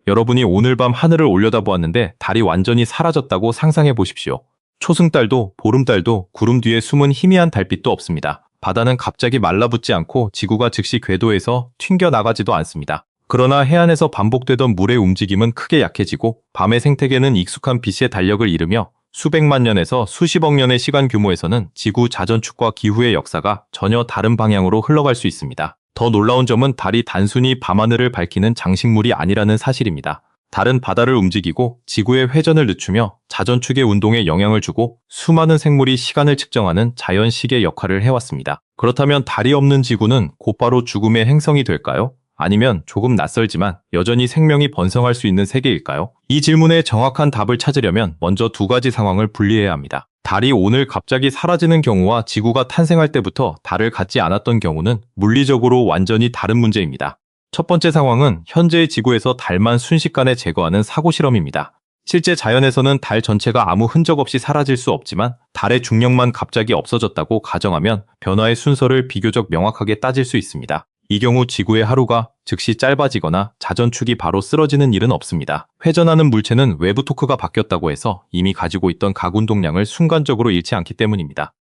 여러분이 오늘 밤 하늘을 올려다보았는데 달이 완전히 사라졌다고 상상해 보십시오. 초승달도 보름달도 구름 뒤에 숨은 희미한 달빛도 없습니다. 바다는 갑자기 말라붙지 않고 지구가 즉시 궤도에서 튕겨나가지도 않습니다. 그러나 해안에서 반복되던 물의 움직임은 크게 약해지고 밤의 생태계는 익숙한 빛의 달력을 잃으며 수백만 년에서 수십억 년의 시간 규모에서는 지구 자전축과 기후의 역사가 전혀 다른 방향으로 흘러갈 수 있습니다. 더 놀라운 점은 달이 단순히 밤하늘을 밝히는 장식물이 아니라는 사실입니다. 달은 바다를 움직이고 지구의 회전을 늦추며 자전축의 운동에 영향을 주고 수많은 생물이 시간을 측정하는 자연식의 역할을 해왔습니다. 그렇다면 달이 없는 지구는 곧바로 죽음의 행성이 될까요? 아니면 조금 낯설지만 여전히 생명이 번성할 수 있는 세계일까요? 이 질문에 정확한 답을 찾으려면 먼저 두 가지 상황을 분리해야 합니다. 달이 오늘 갑자기 사라지는 경우와 지구가 탄생할 때부터 달을 갖지 않았던 경우는 물리적으로 완전히 다른 문제입니다. 첫 번째 상황은 현재의 지구에서 달만 순식간에 제거하는 사고 실험입니다. 실제 자연에서는 달 전체가 아무 흔적 없이 사라질 수 없지만 달의 중력만 갑자기 없어졌다고 가정하면 변화의 순서를 비교적 명확하게 따질 수 있습니다. 이 경우 지구의 하루가 즉시 짧아지거나 자전축이 바로 쓰러지는 일은 없습니다. 회전하는 물체는 외부 토크가 바뀌었다고 해서 이미 가지고 있던 각운동량을 순간적으로 잃지 않기 때문입니다.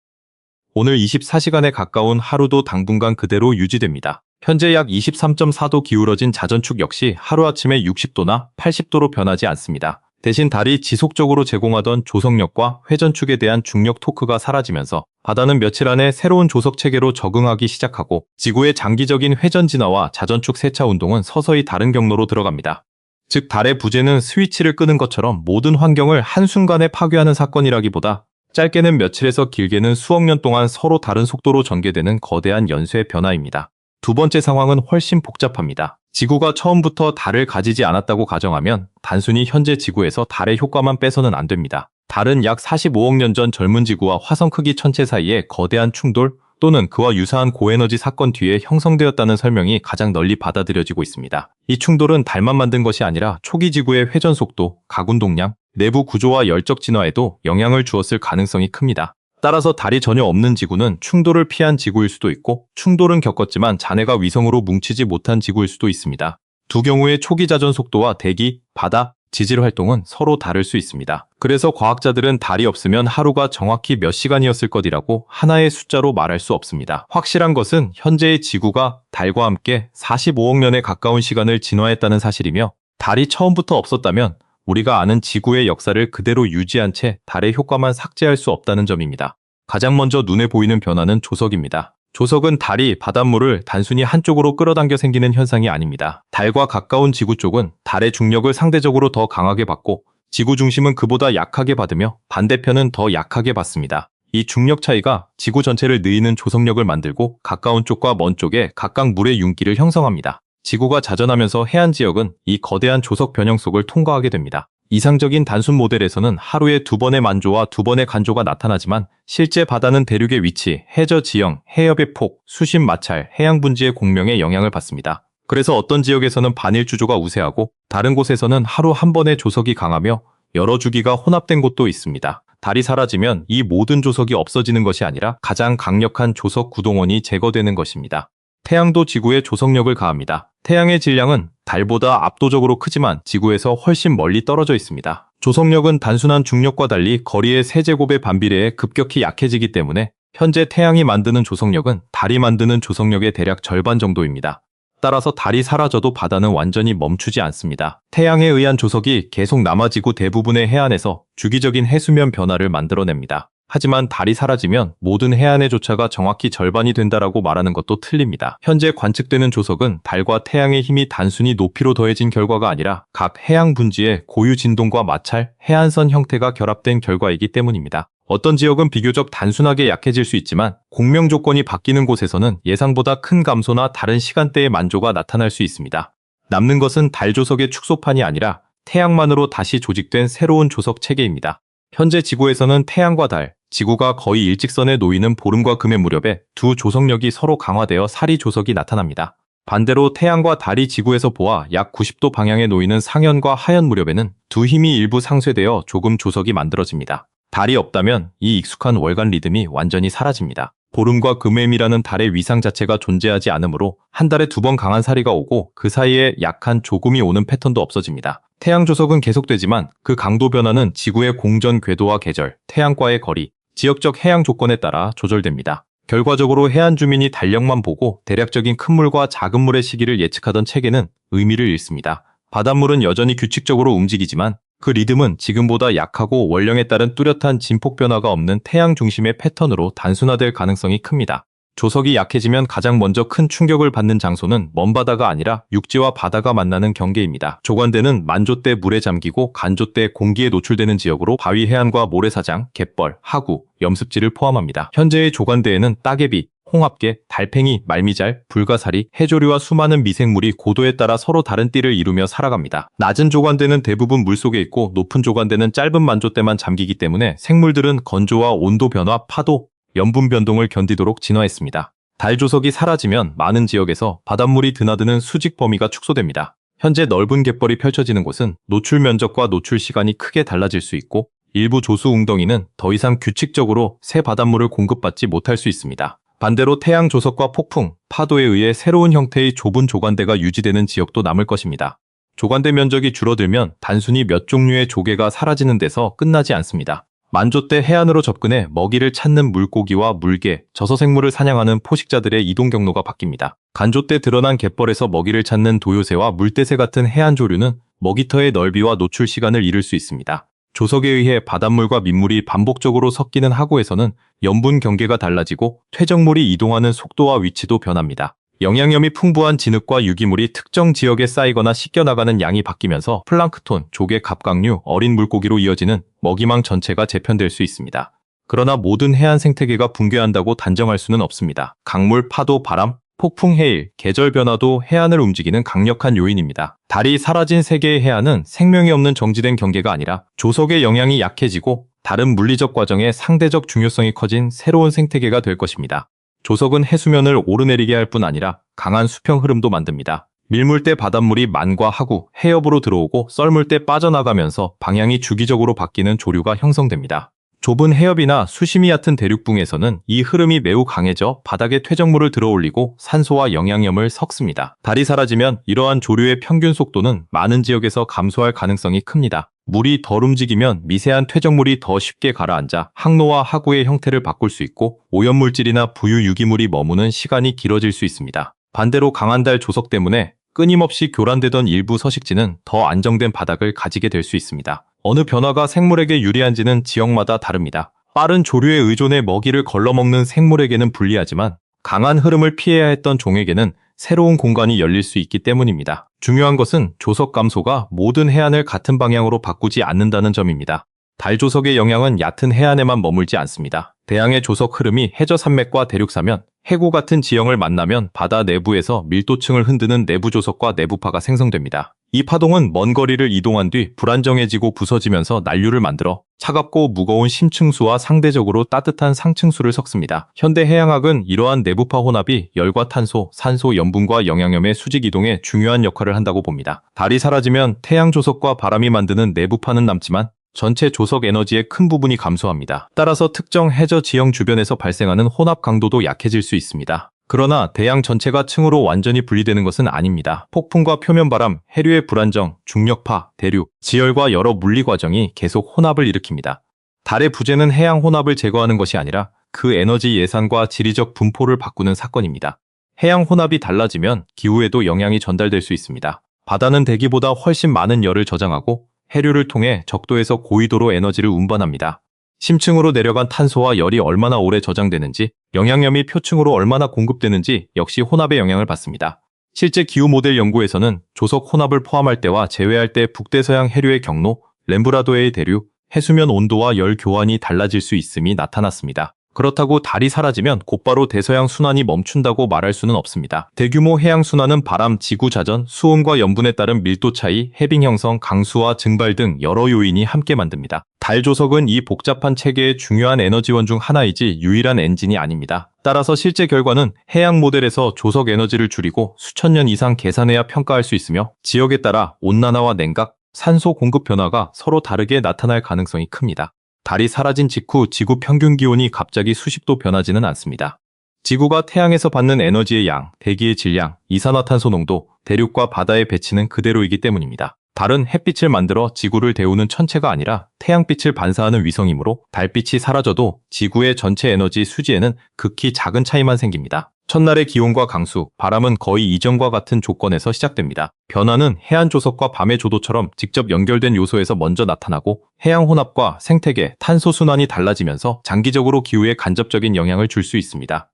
오늘 24시간에 가까운 하루도 당분간 그대로 유지됩니다. 현재 약 23.4도 기울어진 자전축 역시 하루아침에 60도나 80도로 변하지 않습니다. 대신 달이 지속적으로 제공하던 조석력과 회전축에 대한 중력 토크가 사라지면서 바다는 며칠 안에 새로운 조석 체계로 적응하기 시작하고 지구의 장기적인 회전 진화와 자전축 세차 운동은 서서히 다른 경로로 들어갑니다. 즉 달의 부재는 스위치를 끄는 것처럼 모든 환경을 한순간에 파괴하는 사건이라기보다 짧게는 며칠에서 길게는 수억 년 동안 서로 다른 속도로 전개되는 거대한 연쇄 변화입니다. 두 번째 상황은 훨씬 복잡합니다. 지구가 처음부터 달을 가지지 않았다고 가정하면 단순히 현재 지구에서 달의 효과만 빼서는 안 됩니다. 달은 약 45억 년 전 젊은 지구와 화성 크기 천체 사이에 거대한 충돌 또는 그와 유사한 고에너지 사건 뒤에 형성되었다는 설명이 가장 널리 받아들여지고 있습니다. 이 충돌은 달만 만든 것이 아니라 초기 지구의 회전 속도, 각운동량, 내부 구조와 열적 진화에도 영향을 주었을 가능성이 큽니다. 따라서 달이 전혀 없는 지구는 충돌을 피한 지구일 수도 있고 충돌은 겪었지만 잔해가 위성으로 뭉치지 못한 지구일 수도 있습니다. 두 경우의 초기 자전 속도와 대기, 바다, 지질 활동은 서로 다를 수 있습니다. 그래서 과학자들은 달이 없으면 하루가 정확히 몇 시간이었을 것이라고 하나의 숫자로 말할 수 없습니다. 확실한 것은 현재의 지구가 달과 함께 45억 년에 가까운 시간을 진화했다는 사실이며 달이 처음부터 없었다면 우리가 아는 지구의 역사를 그대로 유지한 채 달의 효과만 삭제할 수 없다는 점입니다. 가장 먼저 눈에 보이는 변화는 조석입니다. 조석은 달이 바닷물을 단순히 한쪽으로 끌어당겨 생기는 현상이 아닙니다. 달과 가까운 지구 쪽은 달의 중력을 상대적으로 더 강하게 받고 지구 중심은 그보다 약하게 받으며 반대편은 더 약하게 받습니다. 이 중력 차이가 지구 전체를 느이는 조석력을 만들고 가까운 쪽과 먼 쪽에 각각 물의 윤기를 형성합니다. 지구가 자전하면서 해안 지역은 이 거대한 조석 변형 속을 통과하게 됩니다. 이상적인 단순 모델에서는 하루에 2번의 만조와 2번의 간조가 나타나지만 실제 바다는 대륙의 위치, 해저 지형, 해협의 폭, 수심 마찰, 해양 분지의 공명에 영향을 받습니다. 그래서 어떤 지역에서는 반일주조가 우세하고 다른 곳에서는 하루 한 번의 조석이 강하며 여러 주기가 혼합된 곳도 있습니다. 달이 사라지면 이 모든 조석이 없어지는 것이 아니라 가장 강력한 조석 구동원이 제거되는 것입니다. 태양도 지구에 조석력을 가합니다. 태양의 질량은 달보다 압도적으로 크지만 지구에서 훨씬 멀리 떨어져 있습니다. 조석력은 단순한 중력과 달리 거리의 세제곱의 반비례에 급격히 약해지기 때문에 현재 태양이 만드는 조석력은 달이 만드는 조석력의 대략 절반 정도입니다. 따라서 달이 사라져도 바다는 완전히 멈추지 않습니다. 태양에 의한 조석이 계속 남아지고 대부분의 해안에서 주기적인 해수면 변화를 만들어냅니다. 하지만 달이 사라지면 모든 해안의 조차가 정확히 절반이 된다라고 말하는 것도 틀립니다. 현재 관측되는 조석은 달과 태양의 힘이 단순히 높이로 더해진 결과가 아니라 각 해양 분지의 고유 진동과 마찰, 해안선 형태가 결합된 결과이기 때문입니다. 어떤 지역은 비교적 단순하게 약해질 수 있지만 공명 조건이 바뀌는 곳에서는 예상보다 큰 감소나 다른 시간대의 만조가 나타날 수 있습니다. 남는 것은 달 조석의 축소판이 아니라 태양만으로 다시 조직된 새로운 조석 체계입니다. 현재 지구에서는 태양과 달, 지구가 거의 일직선에 놓이는 보름과 금의 무렵에 두 조석력이 서로 강화되어 사리 조석이 나타납니다. 반대로 태양과 달이 지구에서 보아 약 90도 방향에 놓이는 상현과 하현 무렵에는 두 힘이 일부 상쇄되어 조금 조석이 만들어집니다. 달이 없다면 이 익숙한 월간 리듬이 완전히 사라집니다. 보름과 금해임이라는 달의 위상 자체가 존재하지 않으므로 한 달에 2번 강한 사리가 오고 그 사이에 약한 조금이 오는 패턴도 없어집니다. 태양 조석은 계속되지만 그 강도 변화는 지구의 공전 궤도와 계절, 태양과의 거리, 지역적 해양 조건에 따라 조절됩니다. 결과적으로 해안 주민이 달력만 보고 대략적인 큰 물과 작은 물의 시기를 예측하던 체계는 의미를 잃습니다. 바닷물은 여전히 규칙적으로 움직이지만 그 리듬은 지금보다 약하고 원령에 따른 뚜렷한 진폭 변화가 없는 태양 중심의 패턴으로 단순화될 가능성이 큽니다. 조석이 약해지면 가장 먼저 큰 충격을 받는 장소는 먼 바다가 아니라 육지와 바다가 만나는 경계입니다. 조관대는 만조 때 물에 잠기고 간조 때 공기에 노출되는 지역으로 바위 해안과 모래사장, 갯벌, 하구, 염습지를 포함합니다. 현재의 조관대에는 따개비, 홍합개, 달팽이, 말미잘, 불가사리, 해조류와 수많은 미생물이 고도에 따라 서로 다른 띠를 이루며 살아갑니다. 낮은 조관대는 대부분 물속에 있고 높은 조관대는 짧은 만조 때만 잠기기 때문에 생물들은 건조와 온도 변화, 파도, 염분 변동을 견디도록 진화했습니다. 달 조석이 사라지면 많은 지역에서 바닷물이 드나드는 수직 범위가 축소됩니다. 현재 넓은 갯벌이 펼쳐지는 곳은 노출 면적과 노출 시간이 크게 달라질 수 있고 일부 조수 웅덩이는 더 이상 규칙적으로 새 바닷물을 공급받지 못할 수 있습니다. 반대로 태양 조석과 폭풍, 파도에 의해 새로운 형태의 좁은 조관대가 유지되는 지역도 남을 것입니다. 조관대 면적이 줄어들면 단순히 몇 종류의 조개가 사라지는 데서 끝나지 않습니다. 만조 때 해안으로 접근해 먹이를 찾는 물고기와 물개, 저서생물을 사냥하는 포식자들의 이동 경로가 바뀝니다. 간조 때 드러난 갯벌에서 먹이를 찾는 도요새와 물대새 같은 해안 조류는 먹이터의 넓이와 노출 시간을 잃을 수 있습니다. 조석에 의해 바닷물과 민물이 반복적으로 섞이는 하구에서는 염분 경계가 달라지고 퇴적물이 이동하는 속도와 위치도 변합니다. 영양염이 풍부한 진흙과 유기물이 특정 지역에 쌓이거나 씻겨나가는 양이 바뀌면서 플랑크톤, 조개, 갑각류, 어린 물고기로 이어지는 먹이망 전체가 재편될 수 있습니다. 그러나 모든 해안 생태계가 붕괴한다고 단정할 수는 없습니다. 강물, 파도, 바람, 폭풍, 해일, 계절 변화도 해안을 움직이는 강력한 요인입니다. 달이 사라진 세계의 해안은 생명이 없는 정지된 경계가 아니라 조석의 영향이 약해지고 다른 물리적 과정에 상대적 중요성이 커진 새로운 생태계가 될 것입니다. 조석은 해수면을 오르내리게 할 뿐 아니라 강한 수평 흐름도 만듭니다. 밀물 때 바닷물이 만과 하구, 해협으로 들어오고 썰물 때 빠져나가면서 방향이 주기적으로 바뀌는 조류가 형성됩니다. 좁은 해협이나 수심이 얕은 대륙붕에서는 이 흐름이 매우 강해져 바닥에 퇴적물을 들어올리고 산소와 영양염을 섞습니다. 달이 사라지면 이러한 조류의 평균 속도는 많은 지역에서 감소할 가능성이 큽니다. 물이 덜 움직이면 미세한 퇴적물이 더 쉽게 가라앉아 항로와 하구의 형태를 바꿀 수 있고 오염물질이나 부유 유기물이 머무는 시간이 길어질 수 있습니다. 반대로 강한 달 조석 때문에 끊임없이 교란되던 일부 서식지는 더 안정된 바닥을 가지게 될 수 있습니다. 어느 변화가 생물에게 유리한지는 지역마다 다릅니다. 빠른 조류에 의존해 먹이를 걸러먹는 생물에게는 불리하지만 강한 흐름을 피해야 했던 종에게는 새로운 공간이 열릴 수 있기 때문입니다. 중요한 것은 조석 감소가 모든 해안을 같은 방향으로 바꾸지 않는다는 점입니다. 달 조석의 영향은 얕은 해안에만 머물지 않습니다. 대양의 조석 흐름이 해저 산맥과 대륙사면, 해구 같은 지형을 만나면 바다 내부에서 밀도층을 흔드는 내부 조석과 내부파가 생성됩니다. 이 파동은 먼 거리를 이동한 뒤 불안정해지고 부서지면서 난류를 만들어 차갑고 무거운 심층수와 상대적으로 따뜻한 상층수를 섞습니다. 현대 해양학은 이러한 내부파 혼합이 열과 탄소, 산소, 염분과 영양염의 수직 이동에 중요한 역할을 한다고 봅니다. 달이 사라지면 태양 조석과 바람이 만드는 내부파는 남지만 전체 조석 에너지의 큰 부분이 감소합니다. 따라서 특정 해저 지형 주변에서 발생하는 혼합 강도도 약해질 수 있습니다. 그러나 대양 전체가 층으로 완전히 분리되는 것은 아닙니다. 폭풍과 표면바람, 해류의 불안정, 중력파, 대륙, 지열과 여러 물리 과정이 계속 혼합을 일으킵니다. 달의 부재는 해양 혼합을 제거하는 것이 아니라 그 에너지 예산과 지리적 분포를 바꾸는 사건입니다. 해양 혼합이 달라지면 기후에도 영향이 전달될 수 있습니다. 바다는 대기보다 훨씬 많은 열을 저장하고 해류를 통해 적도에서 고위도로 에너지를 운반합니다. 심층으로 내려간 탄소와 열이 얼마나 오래 저장되는지, 영양염이 표층으로 얼마나 공급되는지 역시 혼합의 영향을 받습니다. 실제 기후 모델 연구에서는 조석 혼합을 포함할 때와 제외할 때 북대서양 해류의 경로, 램브라도의 대류, 해수면 온도와 열 교환이 달라질 수 있음이 나타났습니다. 그렇다고 달이 사라지면 곧바로 대서양 순환이 멈춘다고 말할 수는 없습니다. 대규모 해양 순환은 바람, 지구 자전, 수온과 염분에 따른 밀도 차이, 해빙 형성, 강수와 증발 등 여러 요인이 함께 만듭니다. 달 조석은 이 복잡한 체계의 중요한 에너지원 중 하나이지 유일한 엔진이 아닙니다. 따라서 실제 결과는 해양 모델에서 조석 에너지를 줄이고 수천 년 이상 계산해야 평가할 수 있으며 지역에 따라 온난화와 냉각, 산소 공급 변화가 서로 다르게 나타날 가능성이 큽니다. 달이 사라진 직후 지구 평균 기온이 갑자기 수십 도 변하지는 않습니다. 지구가 태양에서 받는 에너지의 양, 대기의 질량, 이산화탄소 농도, 대륙과 바다의 배치는 그대로이기 때문입니다. 달은 햇빛을 만들어 지구를 데우는 천체가 아니라 태양빛을 반사하는 위성이므로 달빛이 사라져도 지구의 전체 에너지 수지에는 극히 작은 차이만 생깁니다. 첫날의 기온과 강수, 바람은 거의 이전과 같은 조건에서 시작됩니다. 변화는 해안 조석과 밤의 조도처럼 직접 연결된 요소에서 먼저 나타나고 해양 혼합과 생태계, 탄소 순환이 달라지면서 장기적으로 기후에 간접적인 영향을 줄 수 있습니다.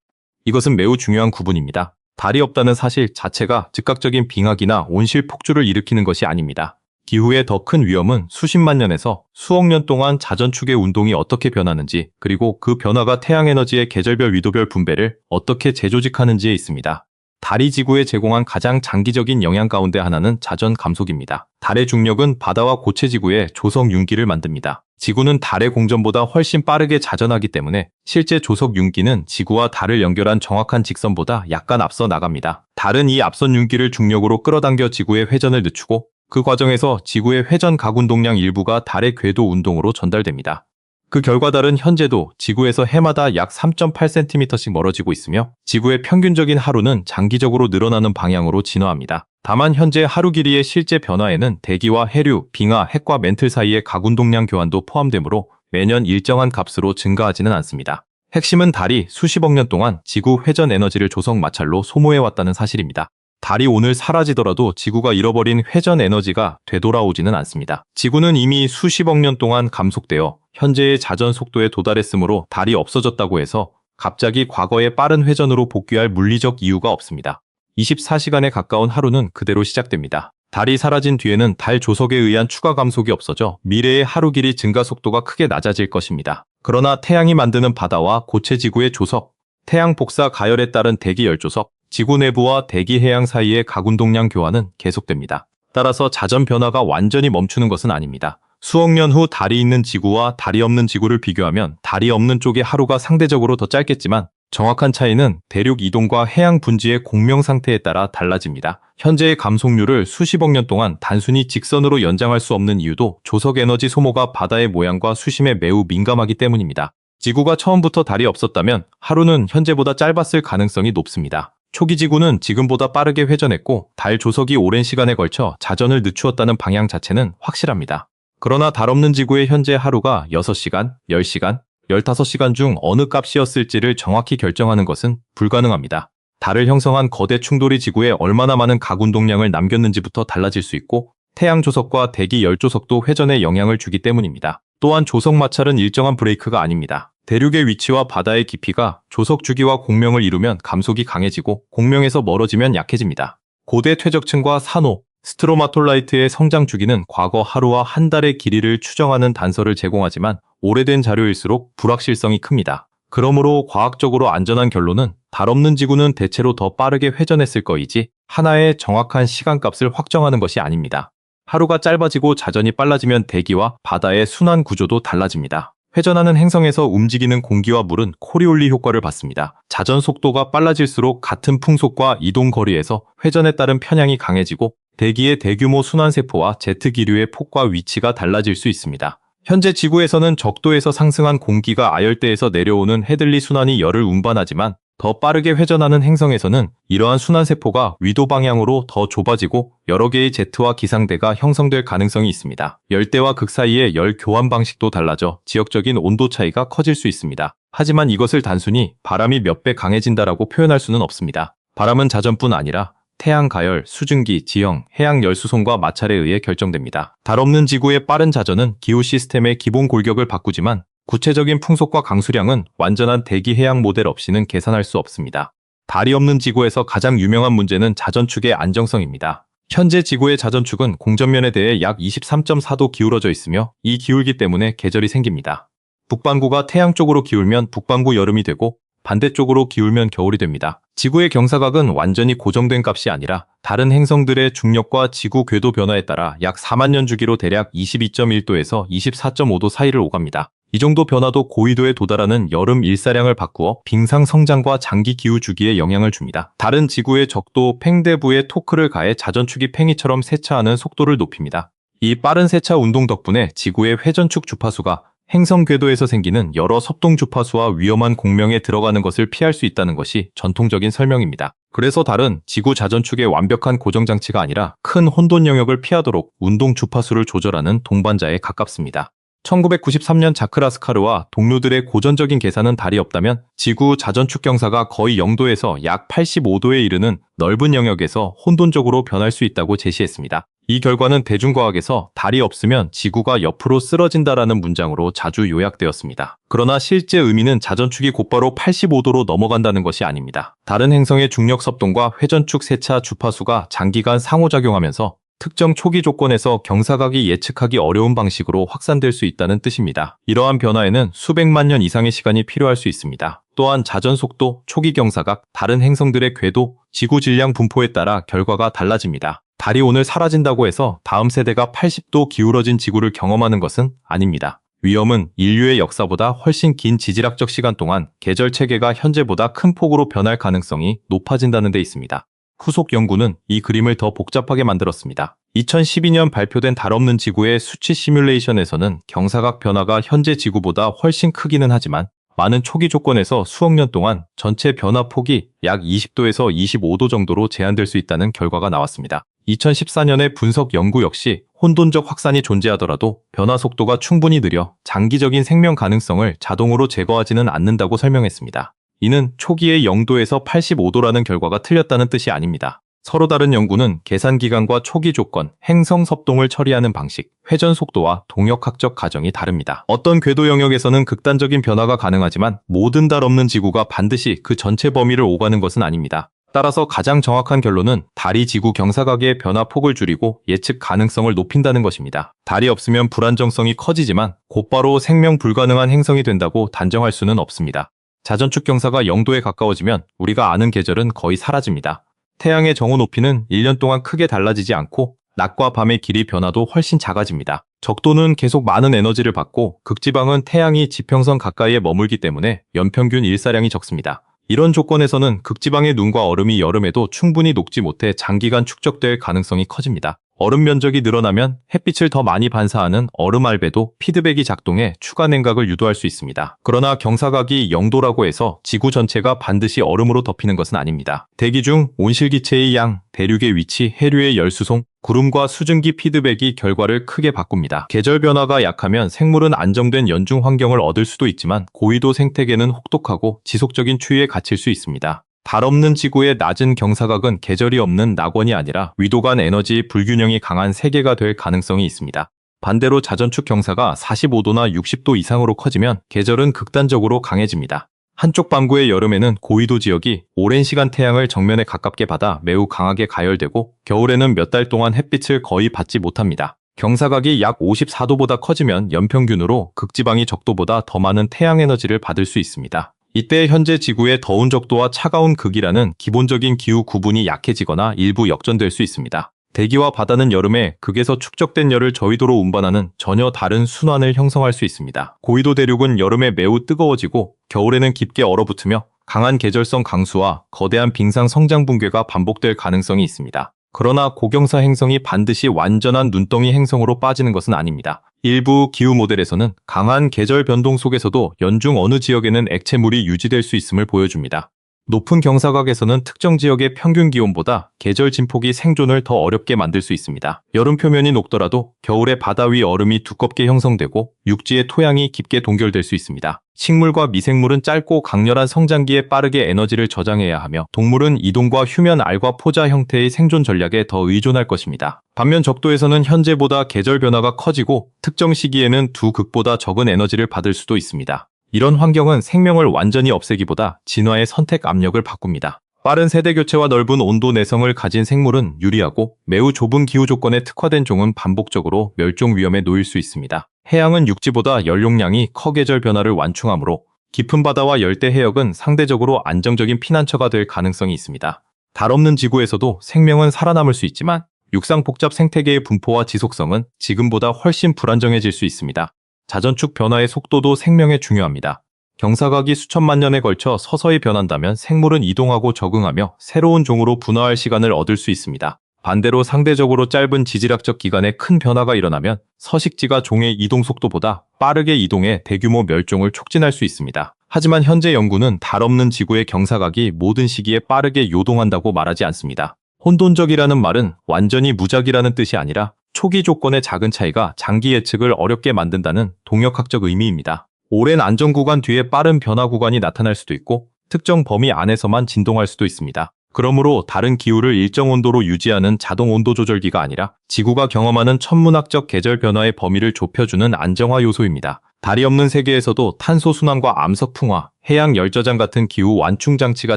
이것은 매우 중요한 구분입니다. 달이 없다는 사실 자체가 즉각적인 빙하기나 온실 폭주를 일으키는 것이 아닙니다. 기후의 더 큰 위험은 수십만 년에서 수억 년 동안 자전축의 운동이 어떻게 변하는지, 그리고 그 변화가 태양에너지의 계절별 위도별 분배를 어떻게 재조직하는지에 있습니다. 달이 지구에 제공한 가장 장기적인 영향 가운데 하나는 자전 감속입니다. 달의 중력은 바다와 고체 지구에 조석 융기를 만듭니다. 지구는 달의 공전보다 훨씬 빠르게 자전하기 때문에 실제 조석 융기는 지구와 달을 연결한 정확한 직선보다 약간 앞서 나갑니다. 달은 이 앞선 융기를 중력으로 끌어당겨 지구의 회전을 늦추고 그 과정에서 지구의 회전 가운동량 일부가 달의 궤도 운동으로 전달됩니다. 그 결과 달은 현재도 지구에서 해마다 약 3.8cm씩 멀어지고 있으며 지구의 평균적인 하루는 장기적으로 늘어나는 방향으로 진화합니다. 다만 현재 하루 길이의 실제 변화에는 대기와 해류, 빙하, 핵과 멘틀 사이의 가운동량 교환도 포함되므로 매년 일정한 값으로 증가하지는 않습니다. 핵심은 달이 수십억 년 동안 지구 회전 에너지를 조석 마찰로 소모해왔다는 사실입니다. 달이 오늘 사라지더라도 지구가 잃어버린 회전 에너지가 되돌아오지는 않습니다. 지구는 이미 수십억 년 동안 감속되어 현재의 자전 속도에 도달했으므로 달이 없어졌다고 해서 갑자기 과거의 빠른 회전으로 복귀할 물리적 이유가 없습니다. 24시간에 가까운 하루는 그대로 시작됩니다. 달이 사라진 뒤에는 달 조석에 의한 추가 감속이 없어져 미래의 하루 길이 증가 속도가 크게 낮아질 것입니다. 그러나 태양이 만드는 바다와 고체 지구의 조석, 태양 복사 가열에 따른 대기 열조석, 지구 내부와 대기 해양 사이의 가운동량 교환은 계속됩니다. 따라서 자전 변화가 완전히 멈추는 것은 아닙니다. 수억 년 후 달이 있는 지구와 달이 없는 지구를 비교하면 달이 없는 쪽의 하루가 상대적으로 더 짧겠지만 정확한 차이는 대륙 이동과 해양 분지의 공명 상태에 따라 달라집니다. 현재의 감속률을 수십억 년 동안 단순히 직선으로 연장할 수 없는 이유도 조석 에너지 소모가 바다의 모양과 수심에 매우 민감하기 때문입니다. 지구가 처음부터 달이 없었다면 하루는 현재보다 짧았을 가능성이 높습니다. 초기 지구는 지금보다 빠르게 회전했고 달 조석이 오랜 시간에 걸쳐 자전을 늦추었다는 방향 자체는 확실합니다. 그러나 달 없는 지구의 현재 하루가 6시간, 10시간, 15시간 중 어느 값이었을지를 정확히 결정하는 것은 불가능합니다. 달을 형성한 거대 충돌이 지구에 얼마나 많은 가운동량을 남겼는지부터 달라질 수 있고 태양 조석과 대기 열 조석도 회전에 영향을 주기 때문입니다. 또한 조석 마찰은 일정한 브레이크가 아닙니다. 대륙의 위치와 바다의 깊이가 조석 주기와 공명을 이루면 감속이 강해지고 공명에서 멀어지면 약해집니다. 고대 퇴적층과 산호, 스트로마톨라이트의 성장 주기는 과거 하루와 한 달의 길이를 추정하는 단서를 제공하지만 오래된 자료일수록 불확실성이 큽니다. 그러므로 과학적으로 안전한 결론은 달 없는 지구는 대체로 더 빠르게 회전했을 거이지 하나의 정확한 시간값을 확정하는 것이 아닙니다. 하루가 짧아지고 자전이 빨라지면 대기와 바다의 순환 구조도 달라집니다. 회전하는 행성에서 움직이는 공기와 물은 코리올리 효과를 받습니다. 자전 속도가 빨라질수록 같은 풍속과 이동 거리에서 회전에 따른 편향이 강해지고 대기의 대규모 순환세포와 제트 기류의 폭과 위치가 달라질 수 있습니다. 현재 지구에서는 적도에서 상승한 공기가 아열대에서 내려오는 해들리 순환이 열을 운반하지만 더 빠르게 회전하는 행성에서는 이러한 순환세포가 위도 방향으로 더 좁아지고 여러 개의 제트와 기상대가 형성될 가능성이 있습니다. 열대와 극 사이의 열 교환 방식도 달라져 지역적인 온도 차이가 커질 수 있습니다. 하지만 이것을 단순히 바람이 몇 배 강해진다라고 표현할 수는 없습니다. 바람은 자전뿐 아니라 태양 가열, 수증기, 지형, 해양 열수송과 마찰에 의해 결정됩니다. 달 없는 지구의 빠른 자전은 기후 시스템의 기본 골격을 바꾸지만 구체적인 풍속과 강수량은 완전한 대기 해양 모델 없이는 계산할 수 없습니다. 달이 없는 지구에서 가장 유명한 문제는 자전축의 안정성입니다. 현재 지구의 자전축은 공전면에 대해 약 23.4도 기울어져 있으며 이 기울기 때문에 계절이 생깁니다. 북반구가 태양 쪽으로 기울면 북반구 여름이 되고 반대쪽으로 기울면 겨울이 됩니다. 지구의 경사각은 완전히 고정된 값이 아니라 다른 행성들의 중력과 지구 궤도 변화에 따라 약 4만 년 주기로 대략 22.1도에서 24.5도 사이를 오갑니다. 이 정도 변화도 고위도에 도달하는 여름 일사량을 바꾸어 빙상 성장과 장기 기후 주기에 영향을 줍니다. 달은 지구의 적도 팽대부에 토크를 가해 자전축이 팽이처럼 세차하는 속도를 높입니다. 이 빠른 세차 운동 덕분에 지구의 회전축 주파수가 행성 궤도에서 생기는 여러 섭동 주파수와 위험한 공명에 들어가는 것을 피할 수 있다는 것이 전통적인 설명입니다. 그래서 달은 지구 자전축의 완벽한 고정 장치가 아니라 큰 혼돈 영역을 피하도록 운동 주파수를 조절하는 동반자에 가깝습니다. 1993년 자크 라스카르와 동료들의 고전적인 계산은 달이 없다면 지구 자전축 경사가 거의 0도에서 약 85도에 이르는 넓은 영역에서 혼돈적으로 변할 수 있다고 제시했습니다. 이 결과는 대중과학에서 달이 없으면 지구가 옆으로 쓰러진다라는 문장으로 자주 요약되었습니다. 그러나 실제 의미는 자전축이 곧바로 85도로 넘어간다는 것이 아닙니다. 다른 행성의 중력 섭동과 회전축 세차 주파수가 장기간 상호작용하면서 특정 초기 조건에서 경사각이 예측하기 어려운 방식으로 확산될 수 있다는 뜻입니다. 이러한 변화에는 수백만 년 이상의 시간이 필요할 수 있습니다. 또한 자전 속도, 초기 경사각, 다른 행성들의 궤도, 지구 질량 분포에 따라 결과가 달라집니다. 달이 오늘 사라진다고 해서 다음 세대가 80도 기울어진 지구를 경험하는 것은 아닙니다. 위험은 인류의 역사보다 훨씬 긴 지질학적 시간 동안 계절 체계가 현재보다 큰 폭으로 변할 가능성이 높아진다는 데 있습니다. 후속 연구는 이 그림을 더 복잡하게 만들었습니다. 2012년 발표된 달 없는 지구의 수치 시뮬레이션에서는 경사각 변화가 현재 지구보다 훨씬 크기는 하지만 많은 초기 조건에서 수억 년 동안 전체 변화 폭이 약 20도에서 25도 정도로 제한될 수 있다는 결과가 나왔습니다. 2014년의 분석 연구 역시 혼돈적 확산이 존재하더라도 변화 속도가 충분히 느려 장기적인 생명 가능성을 자동으로 제거하지는 않는다고 설명했습니다. 이는 초기의 0도에서 85도라는 결과가 틀렸다는 뜻이 아닙니다. 서로 다른 연구는 계산 기간과 초기 조건, 행성 섭동을 처리하는 방식, 회전 속도와 동력학적 가정이 다릅니다. 어떤 궤도 영역에서는 극단적인 변화가 가능하지만 모든 달 없는 지구가 반드시 그 전체 범위를 오가는 것은 아닙니다. 따라서 가장 정확한 결론은 달이 지구 경사각의 변화 폭을 줄이고 예측 가능성을 높인다는 것입니다. 달이 없으면 불안정성이 커지지만 곧바로 생명 불가능한 행성이 된다고 단정할 수는 없습니다. 자전축 경사가 0도에 가까워지면 우리가 아는 계절은 거의 사라집니다. 태양의 정오 높이는 1년 동안 크게 달라지지 않고 낮과 밤의 길이 변화도 훨씬 작아집니다. 적도는 계속 많은 에너지를 받고 극지방은 태양이 지평선 가까이에 머물기 때문에 연평균 일사량이 적습니다. 이런 조건에서는 극지방의 눈과 얼음이 여름에도 충분히 녹지 못해 장기간 축적될 가능성이 커집니다. 얼음 면적이 늘어나면 햇빛을 더 많이 반사하는 얼음 알베도 피드백이 작동해 추가 냉각을 유도할 수 있습니다. 그러나 경사각이 0도라고 해서 지구 전체가 반드시 얼음으로 덮이는 것은 아닙니다. 대기 중 온실기체의 양, 대륙의 위치, 해류의 열수송, 구름과 수증기 피드백이 결과를 크게 바꿉니다. 계절 변화가 약하면 생물은 안정된 연중 환경을 얻을 수도 있지만 고위도 생태계는 혹독하고 지속적인 추위에 갇힐 수 있습니다. 달 없는 지구의 낮은 경사각은 계절이 없는 낙원이 아니라 위도 간 에너지 불균형이 강한 세계가 될 가능성이 있습니다. 반대로 자전축 경사가 45도나 60도 이상으로 커지면 계절은 극단적으로 강해집니다. 한쪽 반구의 여름에는 고위도 지역이 오랜 시간 태양을 정면에 가깝게 받아 매우 강하게 가열되고 겨울에는 몇 달 동안 햇빛을 거의 받지 못합니다. 경사각이 약 54도보다 커지면 연평균으로 극지방이 적도보다 더 많은 태양 에너지를 받을 수 있습니다. 이때 현재 지구의 더운 적도와 차가운 극이라는 기본적인 기후 구분이 약해지거나 일부 역전될 수 있습니다. 대기와 바다는 여름에 극에서 축적된 열을 저위도로 운반하는 전혀 다른 순환을 형성할 수 있습니다. 고위도 대륙은 여름에 매우 뜨거워지고 겨울에는 깊게 얼어붙으며 강한 계절성 강수와 거대한 빙상 성장 붕괴가 반복될 가능성이 있습니다. 그러나 고경사 행성이 반드시 완전한 눈덩이 행성으로 빠지는 것은 아닙니다. 일부 기후 모델에서는 강한 계절 변동 속에서도 연중 어느 지역에는 액체물이 유지될 수 있음을 보여줍니다. 높은 경사각에서는 특정 지역의 평균 기온보다 계절 진폭이 생존을 더 어렵게 만들 수 있습니다. 여름 표면이 녹더라도 겨울에 바다 위 얼음이 두껍게 형성되고 육지의 토양이 깊게 동결될 수 있습니다. 식물과 미생물은 짧고 강렬한 성장기에 빠르게 에너지를 저장해야 하며 동물은 이동과 휴면 알과 포자 형태의 생존 전략에 더 의존할 것입니다. 반면 적도에서는 현재보다 계절 변화가 커지고 특정 시기에는 두 극보다 적은 에너지를 받을 수도 있습니다. 이런 환경은 생명을 완전히 없애기보다 진화의 선택 압력을 바꿉니다. 빠른 세대 교체와 넓은 온도 내성을 가진 생물은 유리하고 매우 좁은 기후 조건에 특화된 종은 반복적으로 멸종 위험에 놓일 수 있습니다. 해양은 육지보다 연료량이 커 계절 변화를 완충하므로 깊은 바다와 열대 해역은 상대적으로 안정적인 피난처가 될 가능성이 있습니다. 달 없는 지구에서도 생명은 살아남을 수 있지만 육상 복잡 생태계의 분포와 지속성은 지금보다 훨씬 불안정해질 수 있습니다. 자전축 변화의 속도도 생명에 중요합니다. 경사각이 수천만 년에 걸쳐 서서히 변한다면 생물은 이동하고 적응하며 새로운 종으로 분화할 시간을 얻을 수 있습니다. 반대로 상대적으로 짧은 지질학적 기간에 큰 변화가 일어나면 서식지가 종의 이동 속도보다 빠르게 이동해 대규모 멸종을 촉진할 수 있습니다. 하지만 현재 연구는 달 없는 지구의 경사각이 모든 시기에 빠르게 요동한다고 말하지 않습니다. 혼돈적이라는 말은 완전히 무작이라는 뜻이 아니라 초기 조건의 작은 차이가 장기 예측을 어렵게 만든다는 동역학적 의미입니다. 오랜 안정 구간 뒤에 빠른 변화 구간이 나타날 수도 있고 특정 범위 안에서만 진동할 수도 있습니다. 그러므로 달은 기후를 일정 온도로 유지하는 자동 온도 조절기가 아니라 지구가 경험하는 천문학적 계절 변화의 범위를 좁혀주는 안정화 요소입니다. 달이 없는 세계에서도 탄소 순환과 암석 풍화, 해양 열저장 같은 기후 완충 장치가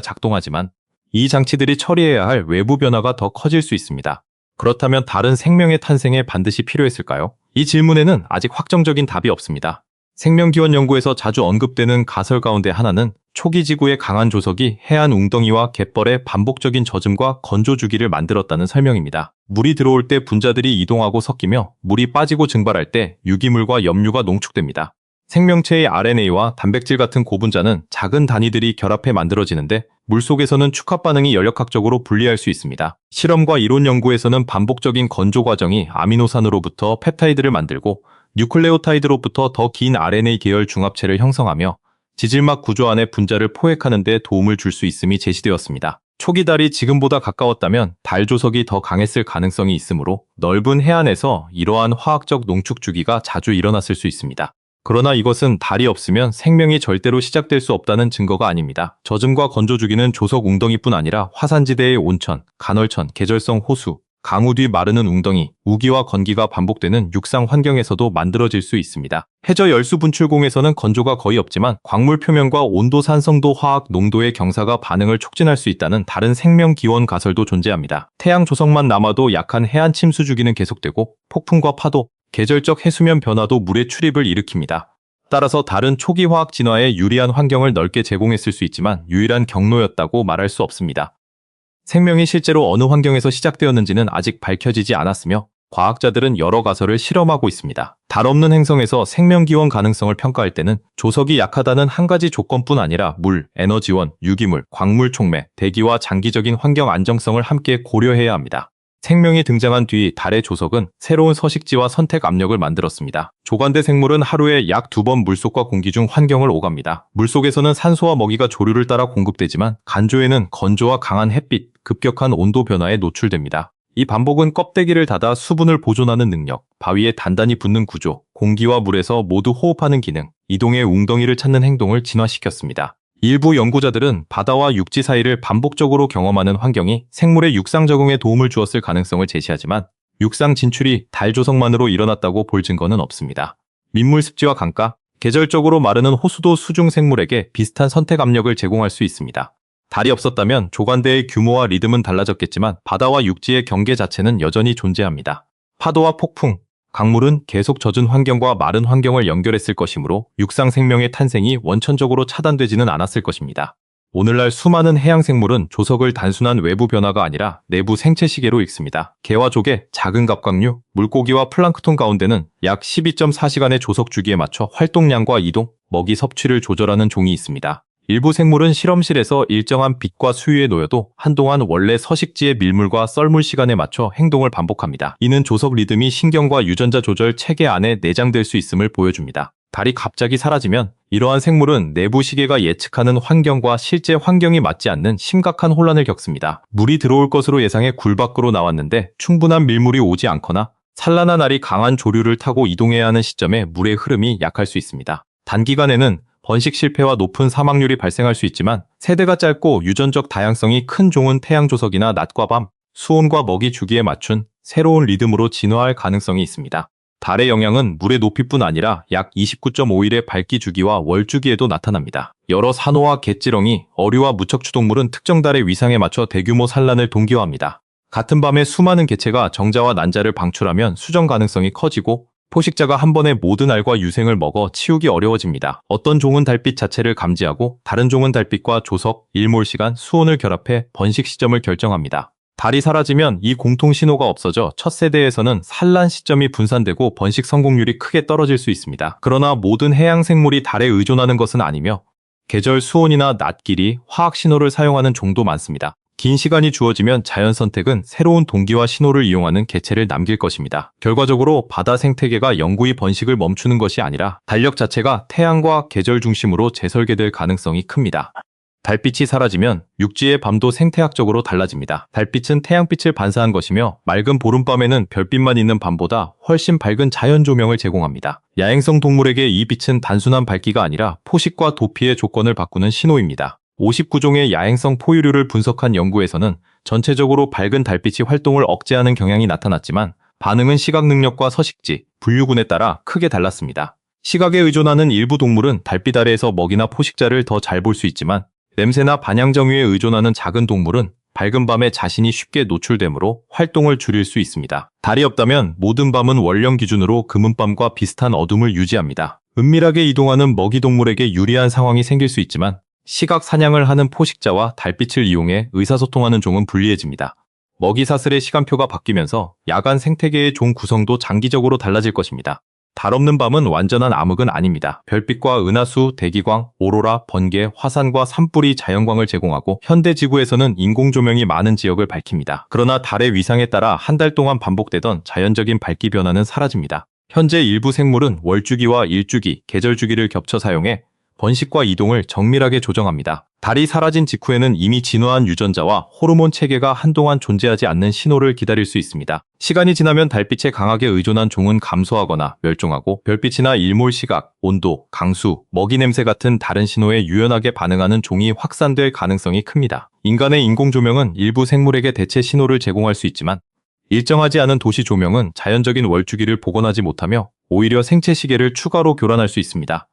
작동하지만 이 장치들이 처리해야 할 외부 변화가 더 커질 수 있습니다. 그렇다면 달은 생명의 탄생에 반드시 필요했을까요? 이 질문에는 아직 확정적인 답이 없습니다. 생명기원 연구에서 자주 언급되는 가설 가운데 하나는 초기 지구의 강한 조석이 해안 웅덩이와 갯벌의 반복적인 젖음과 건조 주기를 만들었다는 설명입니다. 물이 들어올 때 분자들이 이동하고 섞이며 물이 빠지고 증발할 때 유기물과 염류가 농축됩니다. 생명체의 RNA와 단백질 같은 고분자는 작은 단위들이 결합해 만들어지는데 물속에서는 축합 반응이 연력학적으로 분리할 수 있습니다. 실험과 이론 연구에서는 반복적인 건조 과정이 아미노산으로부터 펩타이드를 만들고 뉴클레오타이드로부터 더 긴 RNA 계열 중합체를 형성하며 지질막 구조 안의 분자를 포획하는 데 도움을 줄 수 있음이 제시되었습니다. 초기 달이 지금보다 가까웠다면 달 조석이 더 강했을 가능성이 있으므로 넓은 해안에서 이러한 화학적 농축 주기가 자주 일어났을 수 있습니다. 그러나 이것은 달이 없으면 생명이 절대로 시작될 수 없다는 증거가 아닙니다. 젖음과 건조 주기는 조석 웅덩이뿐 아니라 화산지대의 온천, 간헐천, 계절성 호수, 강우 뒤 마르는 웅덩이, 우기와 건기가 반복되는 육상 환경에서도 만들어질 수 있습니다. 해저 열수 분출공에서는 건조가 거의 없지만 광물 표면과 온도, 산성도, 화학 농도의 경사가 반응을 촉진할 수 있다는 다른 생명 기원 가설도 존재합니다. 태양 조석만 남아도 약한 해안 침수 주기는 계속되고 폭풍과 파도, 계절적 해수면 변화도 물의 출입을 일으킵니다. 따라서 달은 초기 화학 진화에 유리한 환경을 넓게 제공했을 수 있지만 유일한 경로였다고 말할 수 없습니다. 생명이 실제로 어느 환경에서 시작되었는지는 아직 밝혀지지 않았으며 과학자들은 여러 가설을 실험하고 있습니다. 달 없는 행성에서 생명 기원 가능성을 평가할 때는 조석이 약하다는 한 가지 조건뿐 아니라 물, 에너지원, 유기물, 광물 촉매, 대기와 장기적인 환경 안정성을 함께 고려해야 합니다. 생명이 등장한 뒤 달의 조석은 새로운 서식지와 선택 압력을 만들었습니다. 조간대 생물은 하루에 약 2번 물속과 공기 중 환경을 오갑니다. 물속에서는 산소와 먹이가 조류를 따라 공급되지만 간조에는 건조와 강한 햇빛, 급격한 온도 변화에 노출됩니다. 이 반복은 껍데기를 닫아 수분을 보존하는 능력, 바위에 단단히 붙는 구조, 공기와 물에서 모두 호흡하는 기능, 이동의 웅덩이를 찾는 행동을 진화시켰습니다. 일부 연구자들은 바다와 육지 사이를 반복적으로 경험하는 환경이 생물의 육상 적응에 도움을 주었을 가능성을 제시하지만 육상 진출이 달 조석만으로 일어났다고 볼 증거는 없습니다. 민물 습지와 강가, 계절적으로 마르는 호수도 수중 생물에게 비슷한 선택 압력을 제공할 수 있습니다. 달이 없었다면 조간대의 규모와 리듬은 달라졌겠지만 바다와 육지의 경계 자체는 여전히 존재합니다. 파도와 폭풍, 강물은 계속 젖은 환경과 마른 환경을 연결했을 것이므로 육상 생명의 탄생이 원천적으로 차단되지는 않았을 것입니다. 오늘날 수많은 해양 생물은 조석을 단순한 외부 변화가 아니라 내부 생체 시계로 읽습니다. 개와 조개, 작은 갑각류, 물고기와 플랑크톤 가운데는 약 12.4시간의 조석 주기에 맞춰 활동량과 이동, 먹이 섭취를 조절하는 종이 있습니다. 일부 생물은 실험실에서 일정한 빛과 수유에 놓여도 한동안 원래 서식지의 밀물과 썰물 시간에 맞춰 행동을 반복합니다. 이는 조석 리듬이 신경과 유전자 조절 체계 안에 내장될 수 있음을 보여줍니다. 달이 갑자기 사라지면 이러한 생물은 내부 시계가 예측하는 환경과 실제 환경이 맞지 않는 심각한 혼란을 겪습니다. 물이 들어올 것으로 예상해 굴 밖으로 나왔는데 충분한 밀물이 오지 않거나 산란한 알이 강한 조류를 타고 이동해야 하는 시점에 물의 흐름이 약할 수 있습니다. 단기간에는 번식 실패와 높은 사망률이 발생할 수 있지만 세대가 짧고 유전적 다양성이 큰 종은 태양 조석이나 낮과 밤, 수온과 먹이 주기에 맞춘 새로운 리듬으로 진화할 가능성이 있습니다. 달의 영향은 물의 높이뿐 아니라 약 29.5일의 밝기 주기와 월 주기에도 나타납니다. 여러 산호와 갯지렁이, 어류와 무척추동물은 특정 달의 위상에 맞춰 대규모 산란을 동기화합니다. 같은 밤에 수많은 개체가 정자와 난자를 방출하면 수정 가능성이 커지고 포식자가 한 번에 모든 알과 유생을 먹어 치우기 어려워집니다. 어떤 종은 달빛 자체를 감지하고 다른 종은 달빛과 조석, 일몰 시간, 수온을 결합해 번식 시점을 결정합니다. 달이 사라지면 이 공통 신호가 없어져 첫 세대에서는 산란 시점이 분산되고 번식 성공률이 크게 떨어질 수 있습니다. 그러나 모든 해양 생물이 달에 의존하는 것은 아니며 계절 수온이나 낮 길이 화학 신호를 사용하는 종도 많습니다. 긴 시간이 주어지면 자연 선택은 새로운 동기와 신호를 이용하는 개체를 남길 것입니다. 결과적으로 바다 생태계가 영구히 번식을 멈추는 것이 아니라 달력 자체가 태양과 계절 중심으로 재설계될 가능성이 큽니다. 달빛이 사라지면 육지의 밤도 생태학적으로 달라집니다. 달빛은 태양빛을 반사한 것이며 맑은 보름밤에는 별빛만 있는 밤보다 훨씬 밝은 자연 조명을 제공합니다. 야행성 동물에게 이 빛은 단순한 밝기가 아니라 포식과 도피의 조건을 바꾸는 신호입니다. 59종의 야행성 포유류를 분석한 연구에서는 전체적으로 밝은 달빛이 활동을 억제하는 경향이 나타났지만 반응은 시각 능력과 서식지, 분류군에 따라 크게 달랐습니다. 시각에 의존하는 일부 동물은 달빛 아래에서 먹이나 포식자를 더 잘 볼 수 있지만 냄새나 반향정위에 의존하는 작은 동물은 밝은 밤에 자신이 쉽게 노출되므로 활동을 줄일 수 있습니다. 달이 없다면 모든 밤은 원령 기준으로 금은밤과 비슷한 어둠을 유지합니다. 은밀하게 이동하는 먹이 동물에게 유리한 상황이 생길 수 있지만 시각 사냥을 하는 포식자와 달빛을 이용해 의사소통하는 종은 불리해집니다. 먹이 사슬의 시간표가 바뀌면서 야간 생태계의 종 구성도 장기적으로 달라질 것입니다. 달 없는 밤은 완전한 암흑은 아닙니다. 별빛과 은하수, 대기광, 오로라, 번개, 화산과 산불이 자연광을 제공하고 현대 지구에서는 인공조명이 많은 지역을 밝힙니다. 그러나 달의 위상에 따라 한 달 동안 반복되던 자연적인 밝기 변화는 사라집니다. 현재 일부 생물은 월주기와 일주기, 계절주기를 겹쳐 사용해 번식과 이동을 정밀하게 조정합니다. 달이 사라진 직후에는 이미 진화한 유전자와 호르몬 체계가 한동안 존재하지 않는 신호를 기다릴 수 있습니다. 시간이 지나면 달빛에 강하게 의존한 종은 감소하거나 멸종하고 별빛이나 일몰 시각, 온도, 강수, 먹이 냄새 같은 다른 신호에 유연하게 반응하는 종이 확산될 가능성이 큽니다. 인간의 인공조명은 일부 생물에게 대체 신호를 제공할 수 있지만 일정하지 않은 도시 조명은 자연적인 월주기를 복원하지 못하며 오히려 생체 시계를 추가로 교란할 수 있습니다.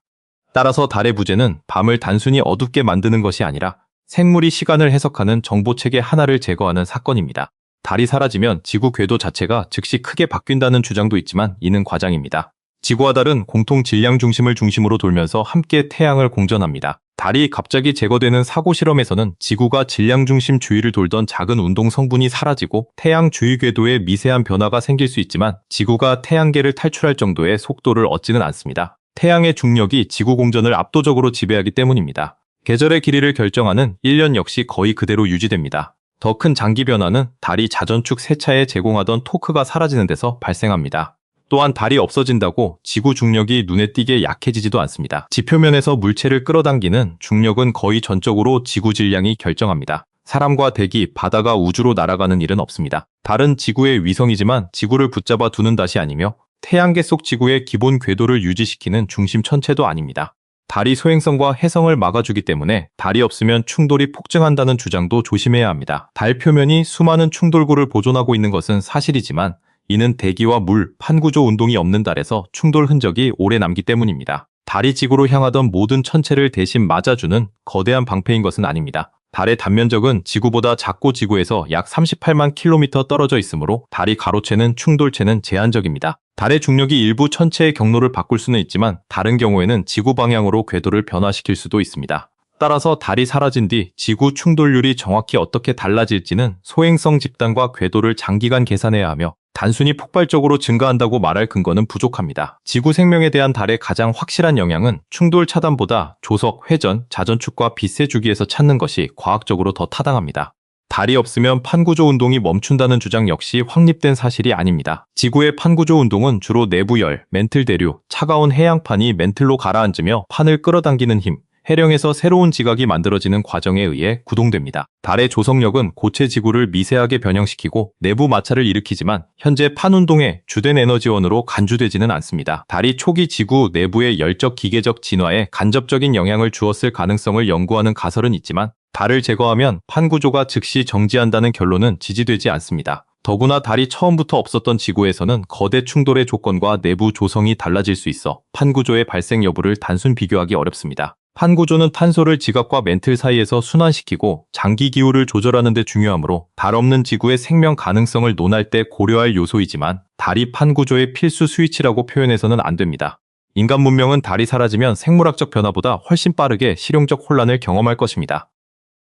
따라서 달의 부재는 밤을 단순히 어둡게 만드는 것이 아니라 생물이 시간을 해석하는 정보체계 하나를 제거하는 사건입니다. 달이 사라지면 지구 궤도 자체가 즉시 크게 바뀐다는 주장도 있지만 이는 과장입니다. 지구와 달은 공통 질량 중심을 중심으로 돌면서 함께 태양을 공전합니다. 달이 갑자기 제거되는 사고 실험에서는 지구가 질량 중심 주위를 돌던 작은 운동 성분이 사라지고 태양 주위 궤도에 미세한 변화가 생길 수 있지만 지구가 태양계를 탈출할 정도의 속도를 얻지는 않습니다. 태양의 중력이 지구 공전을 압도적으로 지배하기 때문입니다. 계절의 길이를 결정하는 1년 역시 거의 그대로 유지됩니다. 더 큰 장기 변화는 달이 자전축 세차에 제공하던 토크가 사라지는 데서 발생합니다. 또한 달이 없어진다고 지구 중력이 눈에 띄게 약해지지도 않습니다. 지표면에서 물체를 끌어당기는 중력은 거의 전적으로 지구 질량이 결정합니다. 사람과 대기, 바다가 우주로 날아가는 일은 없습니다. 달은 지구의 위성이지만 지구를 붙잡아 두는 닷이 아니며 태양계 속 지구의 기본 궤도를 유지시키는 중심 천체도 아닙니다. 달이 소행성과 해성을 막아주기 때문에 달이 없으면 충돌이 폭증한다는 주장도 조심해야 합니다. 달 표면이 수많은 충돌구를 보존하고 있는 것은 사실이지만 이는 대기와 물, 판구조 운동이 없는 달에서 충돌 흔적이 오래 남기 때문입니다. 달이 지구로 향하던 모든 천체를 대신 맞아주는 거대한 방패인 것은 아닙니다. 달의 단면적은 지구보다 작고 지구에서 약 38만 킬로미터 떨어져 있으므로 달이 가로채는 충돌체는 제한적입니다. 달의 중력이 일부 천체의 경로를 바꿀 수는 있지만 다른 경우에는 지구 방향으로 궤도를 변화시킬 수도 있습니다. 따라서 달이 사라진 뒤 지구 충돌률이 정확히 어떻게 달라질지는 소행성 집단과 궤도를 장기간 계산해야 하며 단순히 폭발적으로 증가한다고 말할 근거는 부족합니다. 지구 생명에 대한 달의 가장 확실한 영향은 충돌 차단보다 조석, 회전, 자전축과 빛의 주기에서 찾는 것이 과학적으로 더 타당합니다. 달이 없으면 판구조 운동이 멈춘다는 주장 역시 확립된 사실이 아닙니다. 지구의 판구조 운동은 주로 내부열, 멘틀 대류, 차가운 해양판이 멘틀로 가라앉으며 판을 끌어당기는 힘, 해령에서 새로운 지각이 만들어지는 과정에 의해 구동됩니다. 달의 조석력은 고체 지구를 미세하게 변형시키고 내부 마찰을 일으키지만 현재 판운동의 주된 에너지원으로 간주되지는 않습니다. 달이 초기 지구 내부의 열적 기계적 진화에 간접적인 영향을 주었을 가능성을 연구하는 가설은 있지만 달을 제거하면 판구조가 즉시 정지한다는 결론은 지지되지 않습니다. 더구나 달이 처음부터 없었던 지구에서는 거대 충돌의 조건과 내부 조성이 달라질 수 있어 판구조의 발생 여부를 단순 비교하기 어렵습니다. 판구조는 탄소를 지각과 멘틀 사이에서 순환시키고 장기 기후를 조절하는 데 중요하므로 달 없는 지구의 생명 가능성을 논할 때 고려할 요소이지만 달이 판구조의 필수 스위치라고 표현해서는 안 됩니다. 인간 문명은 달이 사라지면 생물학적 변화보다 훨씬 빠르게 실용적 혼란을 경험할 것입니다.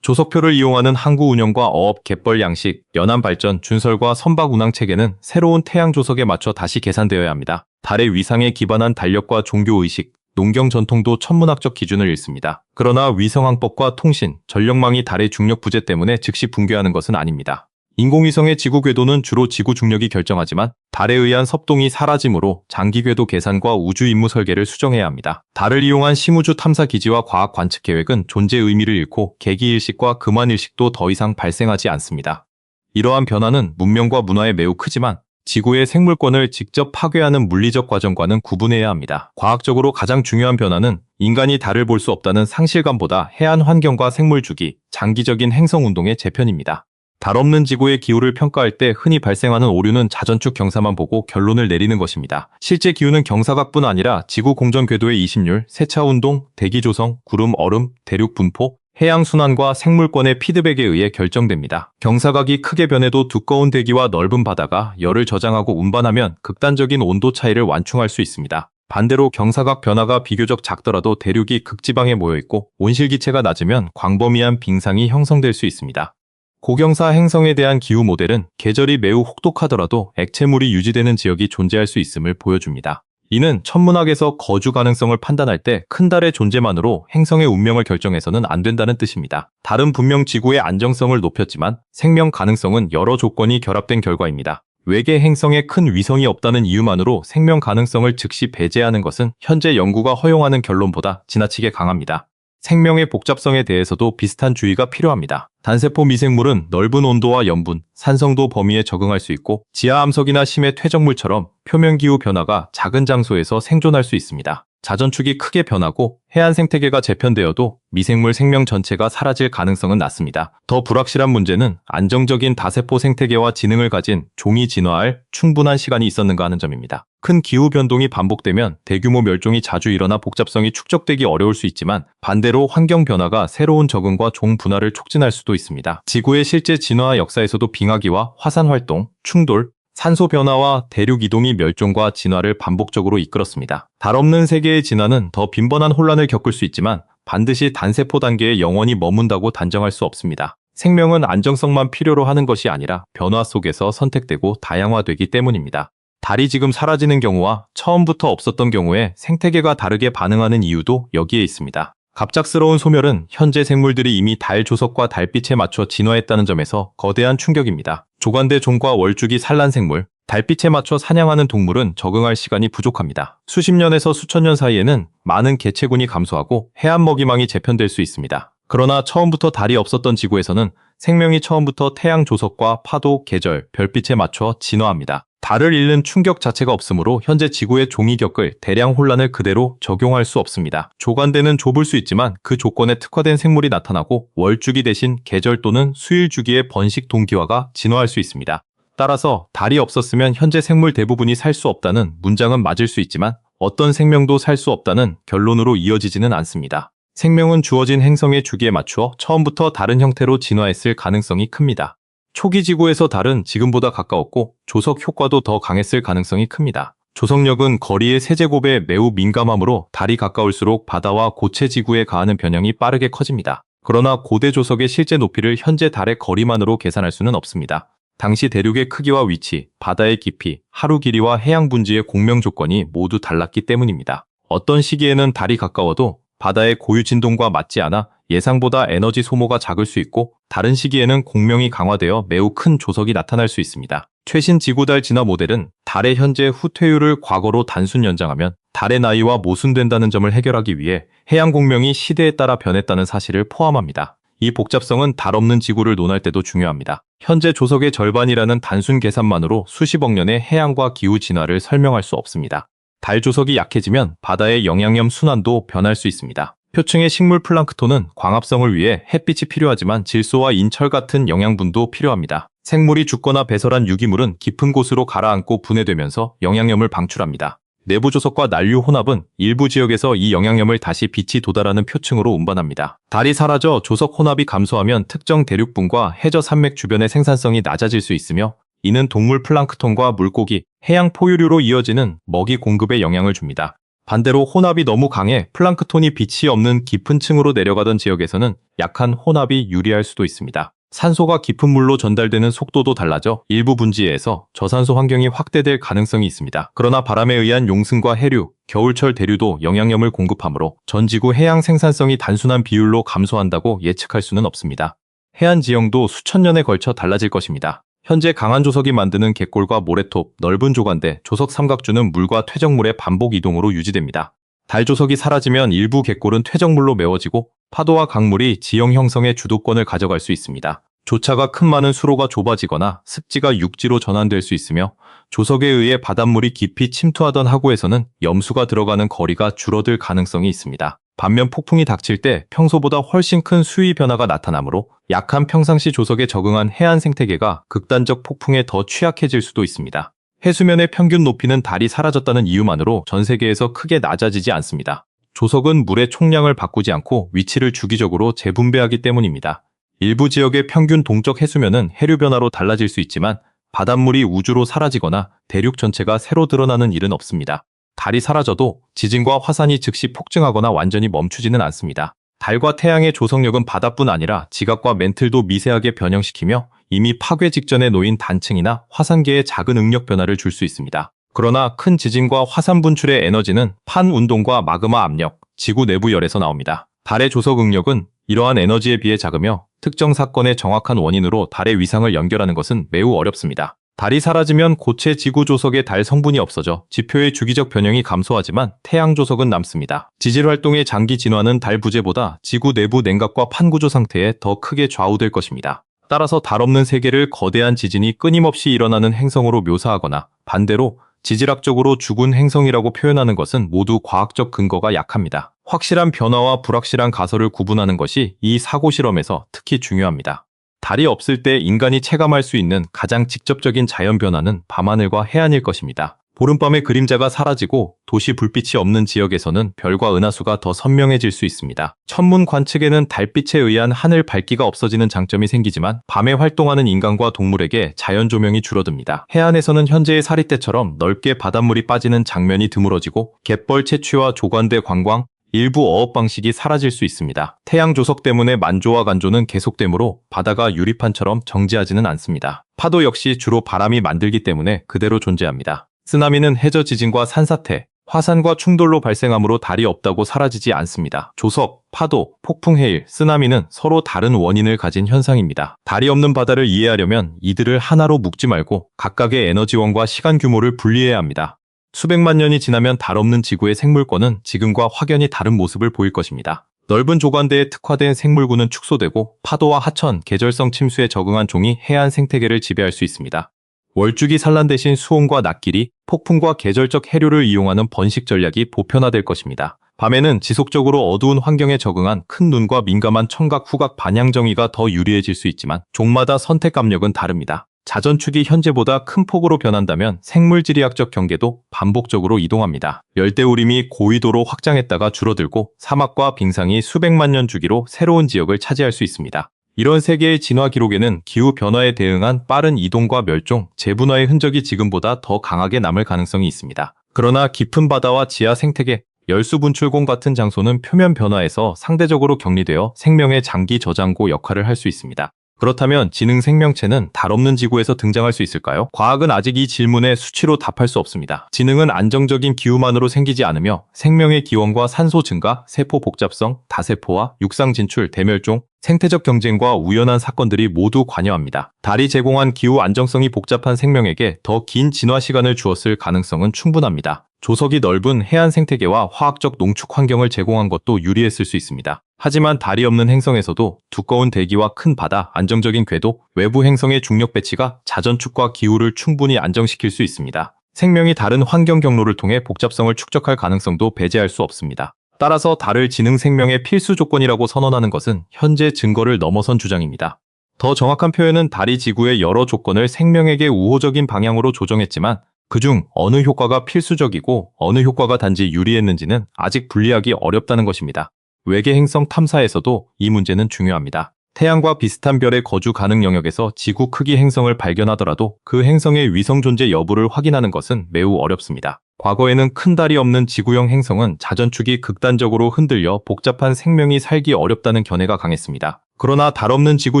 조석표를 이용하는 항구 운영과 어업, 갯벌 양식, 연안 발전, 준설과 선박 운항 체계는 새로운 태양 조석에 맞춰 다시 계산되어야 합니다. 달의 위상에 기반한 달력과 종교의식, 농경 전통도 천문학적 기준을 잃습니다. 그러나 위성항법과 통신, 전력망이 달의 중력 부재 때문에 즉시 붕괴하는 것은 아닙니다. 인공위성의 지구 궤도는 주로 지구 중력이 결정하지만 달에 의한 섭동이 사라지므로 장기 궤도 계산과 우주 임무 설계를 수정해야 합니다. 달을 이용한 심우주 탐사 기지와 과학 관측 계획은 존재 의미를 잃고 개기일식과 금환일식도 더 이상 발생하지 않습니다. 이러한 변화는 문명과 문화에 매우 크지만 지구의 생물권을 직접 파괴하는 물리적 과정과는 구분해야 합니다. 과학적으로 가장 중요한 변화는 인간이 달을 볼 수 없다는 상실감보다 해안 환경과 생물 주기, 장기적인 행성 운동의 재편입니다. 달 없는 지구의 기후를 평가할 때 흔히 발생하는 오류는 자전축 경사만 보고 결론을 내리는 것입니다. 실제 기후는 경사각뿐 아니라 지구 공전 궤도의 이심률, 세차 운동, 대기 조성, 구름, 얼음, 대륙 분포, 해양 순환과 생물권의 피드백에 의해 결정됩니다. 경사각이 크게 변해도 두꺼운 대기와 넓은 바다가 열을 저장하고 운반하면 극단적인 온도 차이를 완충할 수 있습니다. 반대로 경사각 변화가 비교적 작더라도 대륙이 극지방에 모여있고 온실기체가 낮으면 광범위한 빙상이 형성될 수 있습니다. 고경사 행성에 대한 기후 모델은 계절이 매우 혹독하더라도 액체물이 유지되는 지역이 존재할 수 있음을 보여줍니다. 이는 천문학에서 거주 가능성을 판단할 때 큰 달의 존재만으로 행성의 운명을 결정해서는 안 된다는 뜻입니다. 달은 분명 지구의 안정성을 높였지만 생명 가능성은 여러 조건이 결합된 결과입니다. 외계 행성에 큰 위성이 없다는 이유만으로 생명 가능성을 즉시 배제하는 것은 현재 연구가 허용하는 결론보다 지나치게 강합니다. 생명의 복잡성에 대해서도 비슷한 주의가 필요합니다. 단세포 미생물은 넓은 온도와 염분, 산성도 범위에 적응할 수 있고 지하암석이나 심해 퇴적물처럼 표면기후 변화가 작은 장소에서 생존할 수 있습니다. 자전축이 크게 변하고 해안 생태계가 재편되어도 미생물 생명 전체가 사라질 가능성은 낮습니다. 더 불확실한 문제는 안정적인 다세포 생태계와 지능을 가진 종이 진화할 충분한 시간이 있었는가 하는 점입니다. 큰 기후 변동이 반복되면 대규모 멸종이 자주 일어나 복잡성이 축적되기 어려울 수 있지만 반대로 환경 변화가 새로운 적응과 종 분화를 촉진할 수도 있습니다. 지구의 실제 진화 역사에서도 빙하기와 화산 활동, 충돌, 산소 변화와 대륙 이동이 멸종과 진화를 반복적으로 이끌었습니다. 달 없는 세계의 진화는 더 빈번한 혼란을 겪을 수 있지만 반드시 단세포 단계에 영원히 머문다고 단정할 수 없습니다. 생명은 안정성만 필요로 하는 것이 아니라 변화 속에서 선택되고 다양화되기 때문입니다. 달이 지금 사라지는 경우와 처음부터 없었던 경우에 생태계가 다르게 반응하는 이유도 여기에 있습니다. 갑작스러운 소멸은 현재 생물들이 이미 달 조석과 달빛에 맞춰 진화했다는 점에서 거대한 충격입니다. 조간대 종과 월죽이 산란 생물, 달빛에 맞춰 사냥하는 동물은 적응할 시간이 부족합니다. 수십 년에서 수천 년 사이에는 많은 개체군이 감소하고 해안 먹이망이 재편될 수 있습니다. 그러나 처음부터 달이 없었던 지구에서는 생명이 처음부터 태양 조석과 파도, 계절, 별빛에 맞춰 진화합니다. 달을 잃는 충격 자체가 없으므로 현재 지구의 종이 겪을 대량 혼란을 그대로 적용할 수 없습니다. 조간대는 좁을 수 있지만 그 조건에 특화된 생물이 나타나고 월주기 대신 계절 또는 수일 주기의 번식 동기화가 진화할 수 있습니다. 따라서 달이 없었으면 현재 생물 대부분이 살 수 없다는 문장은 맞을 수 있지만 어떤 생명도 살 수 없다는 결론으로 이어지지는 않습니다. 생명은 주어진 행성의 주기에 맞추어 처음부터 다른 형태로 진화했을 가능성이 큽니다. 초기 지구에서 달은 지금보다 가까웠고 조석 효과도 더 강했을 가능성이 큽니다. 조석력은 거리의 세제곱에 매우 민감하므로 달이 가까울수록 바다와 고체 지구에 가하는 변형이 빠르게 커집니다. 그러나 고대 조석의 실제 높이를 현재 달의 거리만으로 계산할 수는 없습니다. 당시 대륙의 크기와 위치, 바다의 깊이, 하루 길이와 해양 분지의 공명 조건이 모두 달랐기 때문입니다. 어떤 시기에는 달이 가까워도 바다의 고유 진동과 맞지 않아 예상보다 에너지 소모가 작을 수 있고 다른 시기에는 공명이 강화되어 매우 큰 조석이 나타날 수 있습니다. 최신 지구달 진화 모델은 달의 현재 후퇴율을 과거로 단순 연장하면 달의 나이와 모순된다는 점을 해결하기 위해 해양 공명이 시대에 따라 변했다는 사실을 포함합니다. 이 복잡성은 달 없는 지구를 논할 때도 중요합니다. 현재 조석의 절반이라는 단순 계산만으로 수십억 년의 해양과 기후 진화를 설명할 수 없습니다. 달 조석이 약해지면 바다의 영양염 순환도 변할 수 있습니다. 표층의 식물 플랑크톤은 광합성을 위해 햇빛이 필요하지만 질소와 인철 같은 영양분도 필요합니다. 생물이 죽거나 배설한 유기물은 깊은 곳으로 가라앉고 분해되면서 영양염을 방출합니다. 내부 조석과 난류 혼합은 일부 지역에서 이 영양염을 다시 빛이 도달하는 표층으로 운반합니다. 달이 사라져 조석 혼합이 감소하면 특정 대륙분과 해저 산맥 주변의 생산성이 낮아질 수 있으며 이는 동물 플랑크톤과 물고기, 해양 포유류로 이어지는 먹이 공급에 영향을 줍니다. 반대로 혼합이 너무 강해 플랑크톤이 빛이 없는 깊은 층으로 내려가던 지역에서는 약한 혼합이 유리할 수도 있습니다. 산소가 깊은 물로 전달되는 속도도 달라져 일부 분지에서 저산소 환경이 확대될 가능성이 있습니다. 그러나 바람에 의한 용승과 해류, 겨울철 대류도 영향염을 공급하므로 전 지구 해양 생산성이 단순한 비율로 감소한다고 예측할 수는 없습니다. 해안 지형도 수천 년에 걸쳐 달라질 것입니다. 현재 강한 조석이 만드는 갯골과 모래톱, 넓은 조관대, 조석 삼각주는 물과 퇴적물의 반복 이동으로 유지됩니다. 달 조석이 사라지면 일부 갯골은 퇴적물로 메워지고 파도와 강물이 지형 형성의 주도권을 가져갈 수 있습니다. 조차가 큰 많은 수로가 좁아지거나 습지가 육지로 전환될 수 있으며 조석에 의해 바닷물이 깊이 침투하던 하구에서는 염수가 들어가는 거리가 줄어들 가능성이 있습니다. 반면 폭풍이 닥칠 때 평소보다 훨씬 큰 수위 변화가 나타나므로 약한 평상시 조석에 적응한 해안 생태계가 극단적 폭풍에 더 취약해질 수도 있습니다. 해수면의 평균 높이는 달이 사라졌다는 이유만으로 전 세계에서 크게 낮아지지 않습니다. 조석은 물의 총량을 바꾸지 않고 위치를 주기적으로 재분배하기 때문입니다. 일부 지역의 평균 동적 해수면은 해류 변화로 달라질 수 있지만 바닷물이 우주로 사라지거나 대륙 전체가 새로 드러나는 일은 없습니다. 달이 사라져도 지진과 화산이 즉시 폭증하거나 완전히 멈추지는 않습니다. 달과 태양의 조석력은 바다뿐 아니라 지각과 멘틀도 미세하게 변형시키며 이미 파괴 직전에 놓인 단층이나 화산계에 작은 응력 변화를 줄 수 있습니다. 그러나 큰 지진과 화산 분출의 에너지는 판 운동과 마그마 압력, 지구 내부 열에서 나옵니다. 달의 조석 응력은 이러한 에너지에 비해 작으며 특정 사건의 정확한 원인으로 달의 위상을 연결하는 것은 매우 어렵습니다. 달이 사라지면 고체 지구 조석의 달 성분이 없어져 지표의 주기적 변형이 감소하지만 태양 조석은 남습니다. 지질 활동의 장기 진화는 달 부재보다 지구 내부 냉각과 판 구조 상태에 더 크게 좌우될 것입니다. 따라서 달 없는 세계를 거대한 지진이 끊임없이 일어나는 행성으로 묘사하거나 반대로 지질학적으로 죽은 행성이라고 표현하는 것은 모두 과학적 근거가 약합니다. 확실한 변화와 불확실한 가설을 구분하는 것이 이 사고 실험에서 특히 중요합니다. 달이 없을 때 인간이 체감할 수 있는 가장 직접적인 자연 변화는 밤하늘과 해안일 것입니다. 보름밤의 그림자가 사라지고 도시 불빛이 없는 지역에서는 별과 은하수가 더 선명해질 수 있습니다. 천문 관측에는 달빛에 의한 하늘 밝기가 없어지는 장점이 생기지만 밤에 활동하는 인간과 동물에게 자연 조명이 줄어듭니다. 해안에서는 현재의 사리떼처럼 넓게 바닷물이 빠지는 장면이 드물어지고 갯벌 채취와 조관대 관광, 일부 어업 방식이 사라질 수 있습니다. 태양 조석 때문에 만조와 간조는 계속되므로 바다가 유리판처럼 정지하지는 않습니다. 파도 역시 주로 바람이 만들기 때문에 그대로 존재합니다. 쓰나미는 해저 지진과 산사태, 화산과 충돌로 발생하므로 달이 없다고 사라지지 않습니다. 조석, 파도, 폭풍 해일, 쓰나미는 서로 다른 원인을 가진 현상입니다. 달이 없는 바다를 이해하려면 이들을 하나로 묶지 말고 각각의 에너지원과 시간 규모를 분리해야 합니다. 수백만 년이 지나면 달 없는 지구의 생물권은 지금과 확연히 다른 모습을 보일 것입니다. 넓은 조관대에 특화된 생물군은 축소되고 파도와 하천, 계절성 침수에 적응한 종이 해안 생태계를 지배할 수 있습니다. 월주기 산란 대신 수온과 낮길이, 폭풍과 계절적 해류를 이용하는 번식 전략이 보편화될 것입니다. 밤에는 지속적으로 어두운 환경에 적응한 큰 눈과 민감한 청각, 후각, 반향정의가 더 유리해질 수 있지만 종마다 선택 압력은 다릅니다. 자전축이 현재보다 큰 폭으로 변한다면 생물지리학적 경계도 반복적으로 이동합니다. 열대우림이 고위도로 확장했다가 줄어들고 사막과 빙상이 수백만 년 주기로 새로운 지역을 차지할 수 있습니다. 이런 세계의 진화 기록에는 기후변화에 대응한 빠른 이동과 멸종, 재분화의 흔적이 지금보다 더 강하게 남을 가능성이 있습니다. 그러나 깊은 바다와 지하 생태계, 열수 분출공 같은 장소는 표면 변화에서 상대적으로 격리되어 생명의 장기 저장고 역할을 할 수 있습니다. 그렇다면 지능 생명체는 달 없는 지구에서 등장할 수 있을까요? 과학은 아직 이 질문에 수치로 답할 수 없습니다. 지능은 안정적인 기후만으로 생기지 않으며 생명의 기원과 산소 증가, 세포 복잡성, 다세포화, 육상 진출, 대멸종, 생태적 경쟁과 우연한 사건들이 모두 관여합니다. 달이 제공한 기후 안정성이 복잡한 생명에게 더 긴 진화 시간을 주었을 가능성은 충분합니다. 조석이 넓은 해안 생태계와 화학적 농축 환경을 제공한 것도 유리했을 수 있습니다. 하지만 달이 없는 행성에서도 두꺼운 대기와 큰 바다, 안정적인 궤도, 외부 행성의 중력 배치가 자전축과 기후를 충분히 안정시킬 수 있습니다. 생명이 다른 환경 경로를 통해 복잡성을 축적할 가능성도 배제할 수 없습니다. 따라서 달을 지능 생명의 필수 조건이라고 선언하는 것은 현재 증거를 넘어선 주장입니다. 더 정확한 표현은 달이 지구의 여러 조건을 생명에게 우호적인 방향으로 조정했지만 그중 어느 효과가 필수적이고 어느 효과가 단지 유리했는지는 아직 분리하기 어렵다는 것입니다. 외계 행성 탐사에서도 이 문제는 중요합니다. 태양과 비슷한 별의 거주 가능 영역에서 지구 크기 행성을 발견하더라도 그 행성의 위성 존재 여부를 확인하는 것은 매우 어렵습니다. 과거에는 큰 달이 없는 지구형 행성은 자전축이 극단적으로 흔들려 복잡한 생명이 살기 어렵다는 견해가 강했습니다. 그러나 달 없는 지구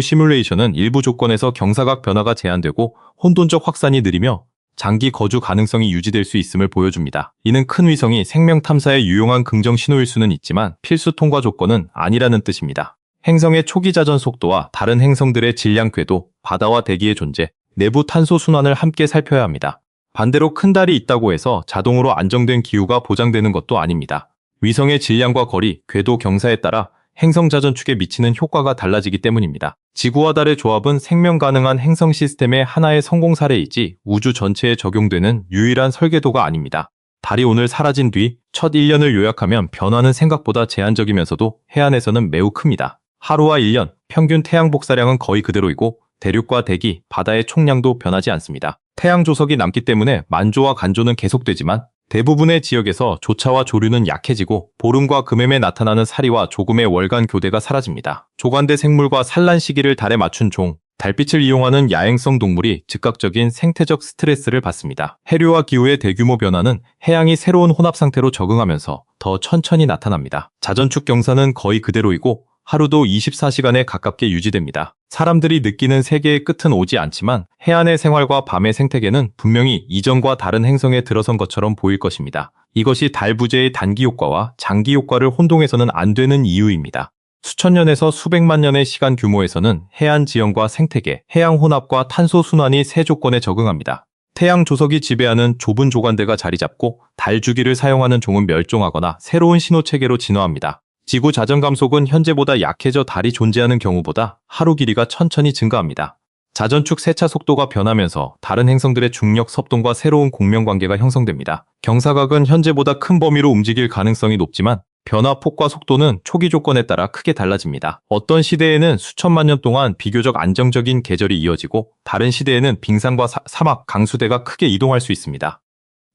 시뮬레이션은 일부 조건에서 경사각 변화가 제한되고 혼돈적 확산이 느리며 장기 거주 가능성이 유지될 수 있음을 보여줍니다. 이는 큰 위성이 생명 탐사에 유용한 긍정 신호일 수는 있지만 필수 통과 조건은 아니라는 뜻입니다. 행성의 초기 자전 속도와 다른 행성들의 질량 궤도, 바다와 대기의 존재, 내부 탄소 순환을 함께 살펴야 합니다. 반대로 큰 달이 있다고 해서 자동으로 안정된 기후가 보장되는 것도 아닙니다. 위성의 질량과 거리, 궤도 경사에 따라 행성 자전축에 미치는 효과가 달라지기 때문입니다. 지구와 달의 조합은 생명 가능한 행성 시스템의 하나의 성공 사례이지 우주 전체에 적용되는 유일한 설계도가 아닙니다. 달이 오늘 사라진 뒤 첫 1년을 요약하면 변화는 생각보다 제한적이면서도 해안에서는 매우 큽니다. 하루와 1년, 평균 태양 복사량은 거의 그대로이고 대륙과 대기, 바다의 총량도 변하지 않습니다. 태양 조석이 남기 때문에 만조와 간조는 계속되지만 대부분의 지역에서 조차와 조류는 약해지고 보름과 금음에 나타나는 사리와 조금의 월간 교대가 사라집니다. 조간대 생물과 산란 시기를 달에 맞춘 종, 달빛을 이용하는 야행성 동물이 즉각적인 생태적 스트레스를 받습니다. 해류와 기후의 대규모 변화는 해양이 새로운 혼합 상태로 적응하면서 더 천천히 나타납니다. 자전축 경사는 거의 그대로이고 하루도 24시간에 가깝게 유지됩니다. 사람들이 느끼는 세계의 끝은 오지 않지만 해안의 생활과 밤의 생태계는 분명히 이전과 다른 행성에 들어선 것처럼 보일 것입니다. 이것이 달 부재의 단기 효과와 장기 효과를 혼동해서는 안 되는 이유입니다. 수천 년에서 수백만 년의 시간 규모에서는 해안 지형과 생태계, 해양 혼합과 탄소 순환이 새 조건에 적응합니다. 태양 조석이 지배하는 좁은 조간대가 자리 잡고 달 주기를 사용하는 종은 멸종하거나 새로운 신호 체계로 진화합니다. 지구 자전 감속은 현재보다 약해져 달이 존재하는 경우보다 하루 길이가 천천히 증가합니다. 자전축 세차 속도가 변하면서 다른 행성들의 중력 섭동과 새로운 공명관계가 형성됩니다. 경사각은 현재보다 큰 범위로 움직일 가능성이 높지만 변화폭과 속도는 초기 조건에 따라 크게 달라집니다. 어떤 시대에는 수천만 년 동안 비교적 안정적인 계절이 이어지고 다른 시대에는 빙산과 사막, 강수대가 크게 이동할 수 있습니다.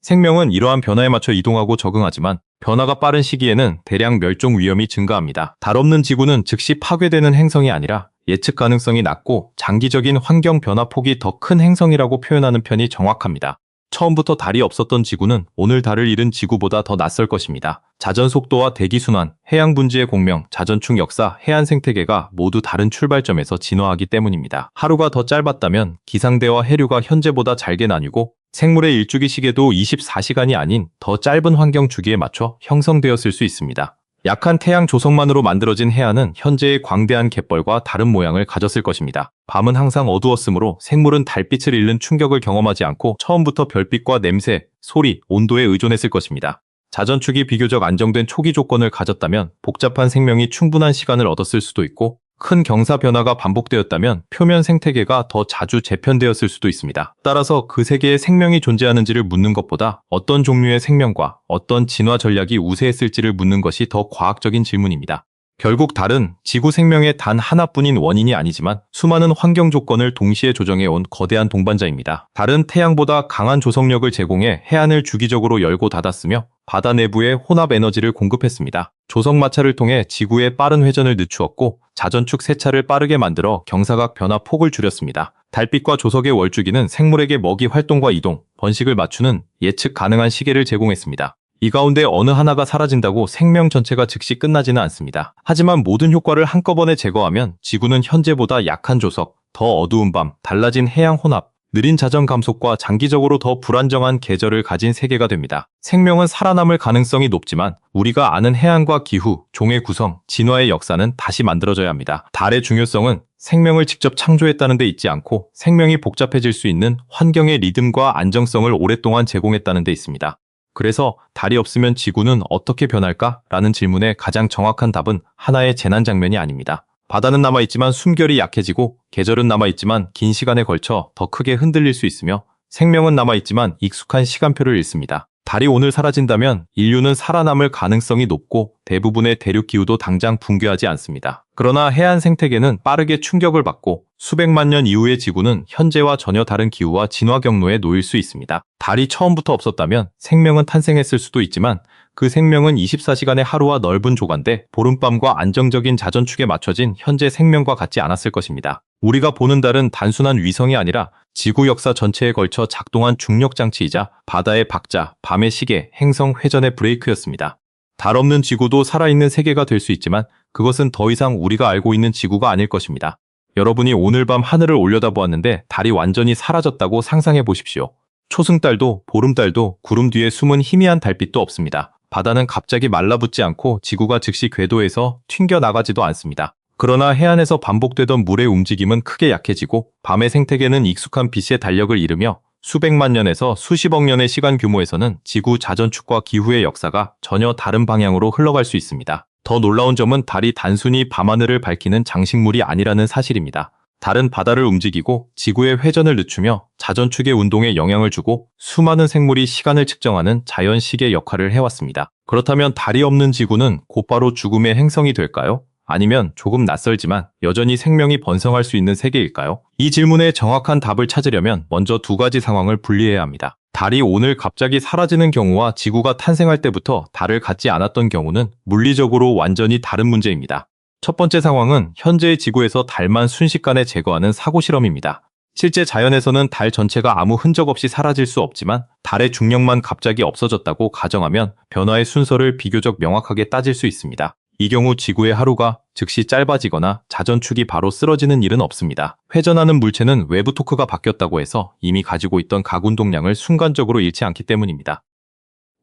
생명은 이러한 변화에 맞춰 이동하고 적응하지만 변화가 빠른 시기에는 대량 멸종 위험이 증가합니다. 달 없는 지구는 즉시 파괴되는 행성이 아니라 예측 가능성이 낮고 장기적인 환경 변화 폭이 더 큰 행성이라고 표현하는 편이 정확합니다. 처음부터 달이 없었던 지구는 오늘 달을 잃은 지구보다 더 낯설 것입니다. 자전 속도와 대기 순환, 해양 분지의 공명, 자전축 역사, 해안 생태계가 모두 다른 출발점에서 진화하기 때문입니다. 하루가 더 짧았다면 기상대와 해류가 현재보다 잘게 나뉘고 생물의 일주기 시계도 24시간이 아닌 더 짧은 환경 주기에 맞춰 형성되었을 수 있습니다. 약한 태양 조성만으로 만들어진 해안은 현재의 광대한 갯벌과 다른 모양을 가졌을 것입니다. 밤은 항상 어두웠으므로 생물은 달빛을 잃는 충격을 경험하지 않고 처음부터 별빛과 냄새, 소리, 온도에 의존했을 것입니다. 자전축이 비교적 안정된 초기 조건을 가졌다면 복잡한 생명이 충분한 시간을 얻었을 수도 있고 큰 경사 변화가 반복되었다면 표면 생태계가 더 자주 재편되었을 수도 있습니다. 따라서 그 세계에 생명이 존재하는지를 묻는 것보다 어떤 종류의 생명과 어떤 진화 전략이 우세했을지를 묻는 것이 더 과학적인 질문입니다. 결국 달은 지구 생명의 단 하나뿐인 원인이 아니지만 수많은 환경 조건을 동시에 조정해온 거대한 동반자입니다. 달은 태양보다 강한 조성력을 제공해 해안을 주기적으로 열고 닫았으며 바다 내부에 혼합 에너지를 공급했습니다. 조성 마찰을 통해 지구의 빠른 회전을 늦추었고 자전축 세차를 빠르게 만들어 경사각 변화 폭을 줄였습니다. 달빛과 조석의 월주기는 생물에게 먹이 활동과 이동, 번식을 맞추는 예측 가능한 시계를 제공했습니다. 이 가운데 어느 하나가 사라진다고 생명 전체가 즉시 끝나지는 않습니다. 하지만 모든 효과를 한꺼번에 제거하면 지구는 현재보다 약한 조석, 더 어두운 밤, 달라진 해양 혼합, 느린 자전 감속과 장기적으로 더 불안정한 계절을 가진 세계가 됩니다. 생명은 살아남을 가능성이 높지만 우리가 아는 해안과 기후, 종의 구성, 진화의 역사는 다시 만들어져야 합니다. 달의 중요성은 생명을 직접 창조했다는 데 있지 않고 생명이 복잡해질 수 있는 환경의 리듬과 안정성을 오랫동안 제공했다는 데 있습니다. 그래서 달이 없으면 지구는 어떻게 변할까? 라는 질문에 가장 정확한 답은 하나의 재난 장면이 아닙니다. 바다는 남아있지만 숨결이 약해지고 계절은 남아있지만 긴 시간에 걸쳐 더 크게 흔들릴 수 있으며 생명은 남아있지만 익숙한 시간표를 잃습니다. 달이 오늘 사라진다면 인류는 살아남을 가능성이 높고 대부분의 대륙 기후도 당장 붕괴하지 않습니다. 그러나 해안 생태계는 빠르게 충격을 받고 수백만 년 이후의 지구는 현재와 전혀 다른 기후와 진화 경로에 놓일 수 있습니다. 달이 처음부터 없었다면 생명은 탄생했을 수도 있지만 그 생명은 24시간의 하루와 넓은 조간대 보름밤과 안정적인 자전축에 맞춰진 현재 생명과 같지 않았을 것입니다. 우리가 보는 달은 단순한 위성이 아니라 지구 역사 전체에 걸쳐 작동한 중력 장치이자 바다의 박자, 밤의 시계, 행성 회전의 브레이크였습니다. 달 없는 지구도 살아있는 세계가 될 수 있지만 그것은 더 이상 우리가 알고 있는 지구가 아닐 것입니다. 여러분이 오늘 밤 하늘을 올려다보았는데 달이 완전히 사라졌다고 상상해 보십시오. 초승달도 보름달도 구름 뒤에 숨은 희미한 달빛도 없습니다. 바다는 갑자기 말라붙지 않고 지구가 즉시 궤도에서 튕겨나가지도 않습니다. 그러나 해안에서 반복되던 물의 움직임은 크게 약해지고 밤의 생태계는 익숙한 빛의 달력을 잃으며 수백만 년에서 수십억 년의 시간 규모에서는 지구 자전축과 기후의 역사가 전혀 다른 방향으로 흘러갈 수 있습니다. 더 놀라운 점은 달이 단순히 밤하늘을 밝히는 장식물이 아니라는 사실입니다. 달은 바다를 움직이고 지구의 회전을 늦추며 자전축의 운동에 영향을 주고 수많은 생물이 시간을 측정하는 자연식의 역할을 해왔습니다. 그렇다면 달이 없는 지구는 곧바로 죽음의 행성이 될까요? 아니면 조금 낯설지만 여전히 생명이 번성할 수 있는 세계일까요? 이 질문에 정확한 답을 찾으려면 먼저 두 가지 상황을 분리해야 합니다. 달이 오늘 갑자기 사라지는 경우와 지구가 탄생할 때부터 달을 갖지 않았던 경우는 물리적으로 완전히 다른 문제입니다. 첫 번째 상황은 현재의 지구에서 달만 순식간에 제거하는 사고 실험입니다. 실제 자연에서는 달 전체가 아무 흔적 없이 사라질 수 없지만 달의 중력만 갑자기 없어졌다고 가정하면 변화의 순서를 비교적 명확하게 따질 수 있습니다. 이 경우 지구의 하루가 즉시 짧아지거나 자전축이 바로 쓰러지는 일은 없습니다. 회전하는 물체는 외부 토크가 바뀌었다고 해서 이미 가지고 있던 각운동량을 순간적으로 잃지 않기 때문입니다.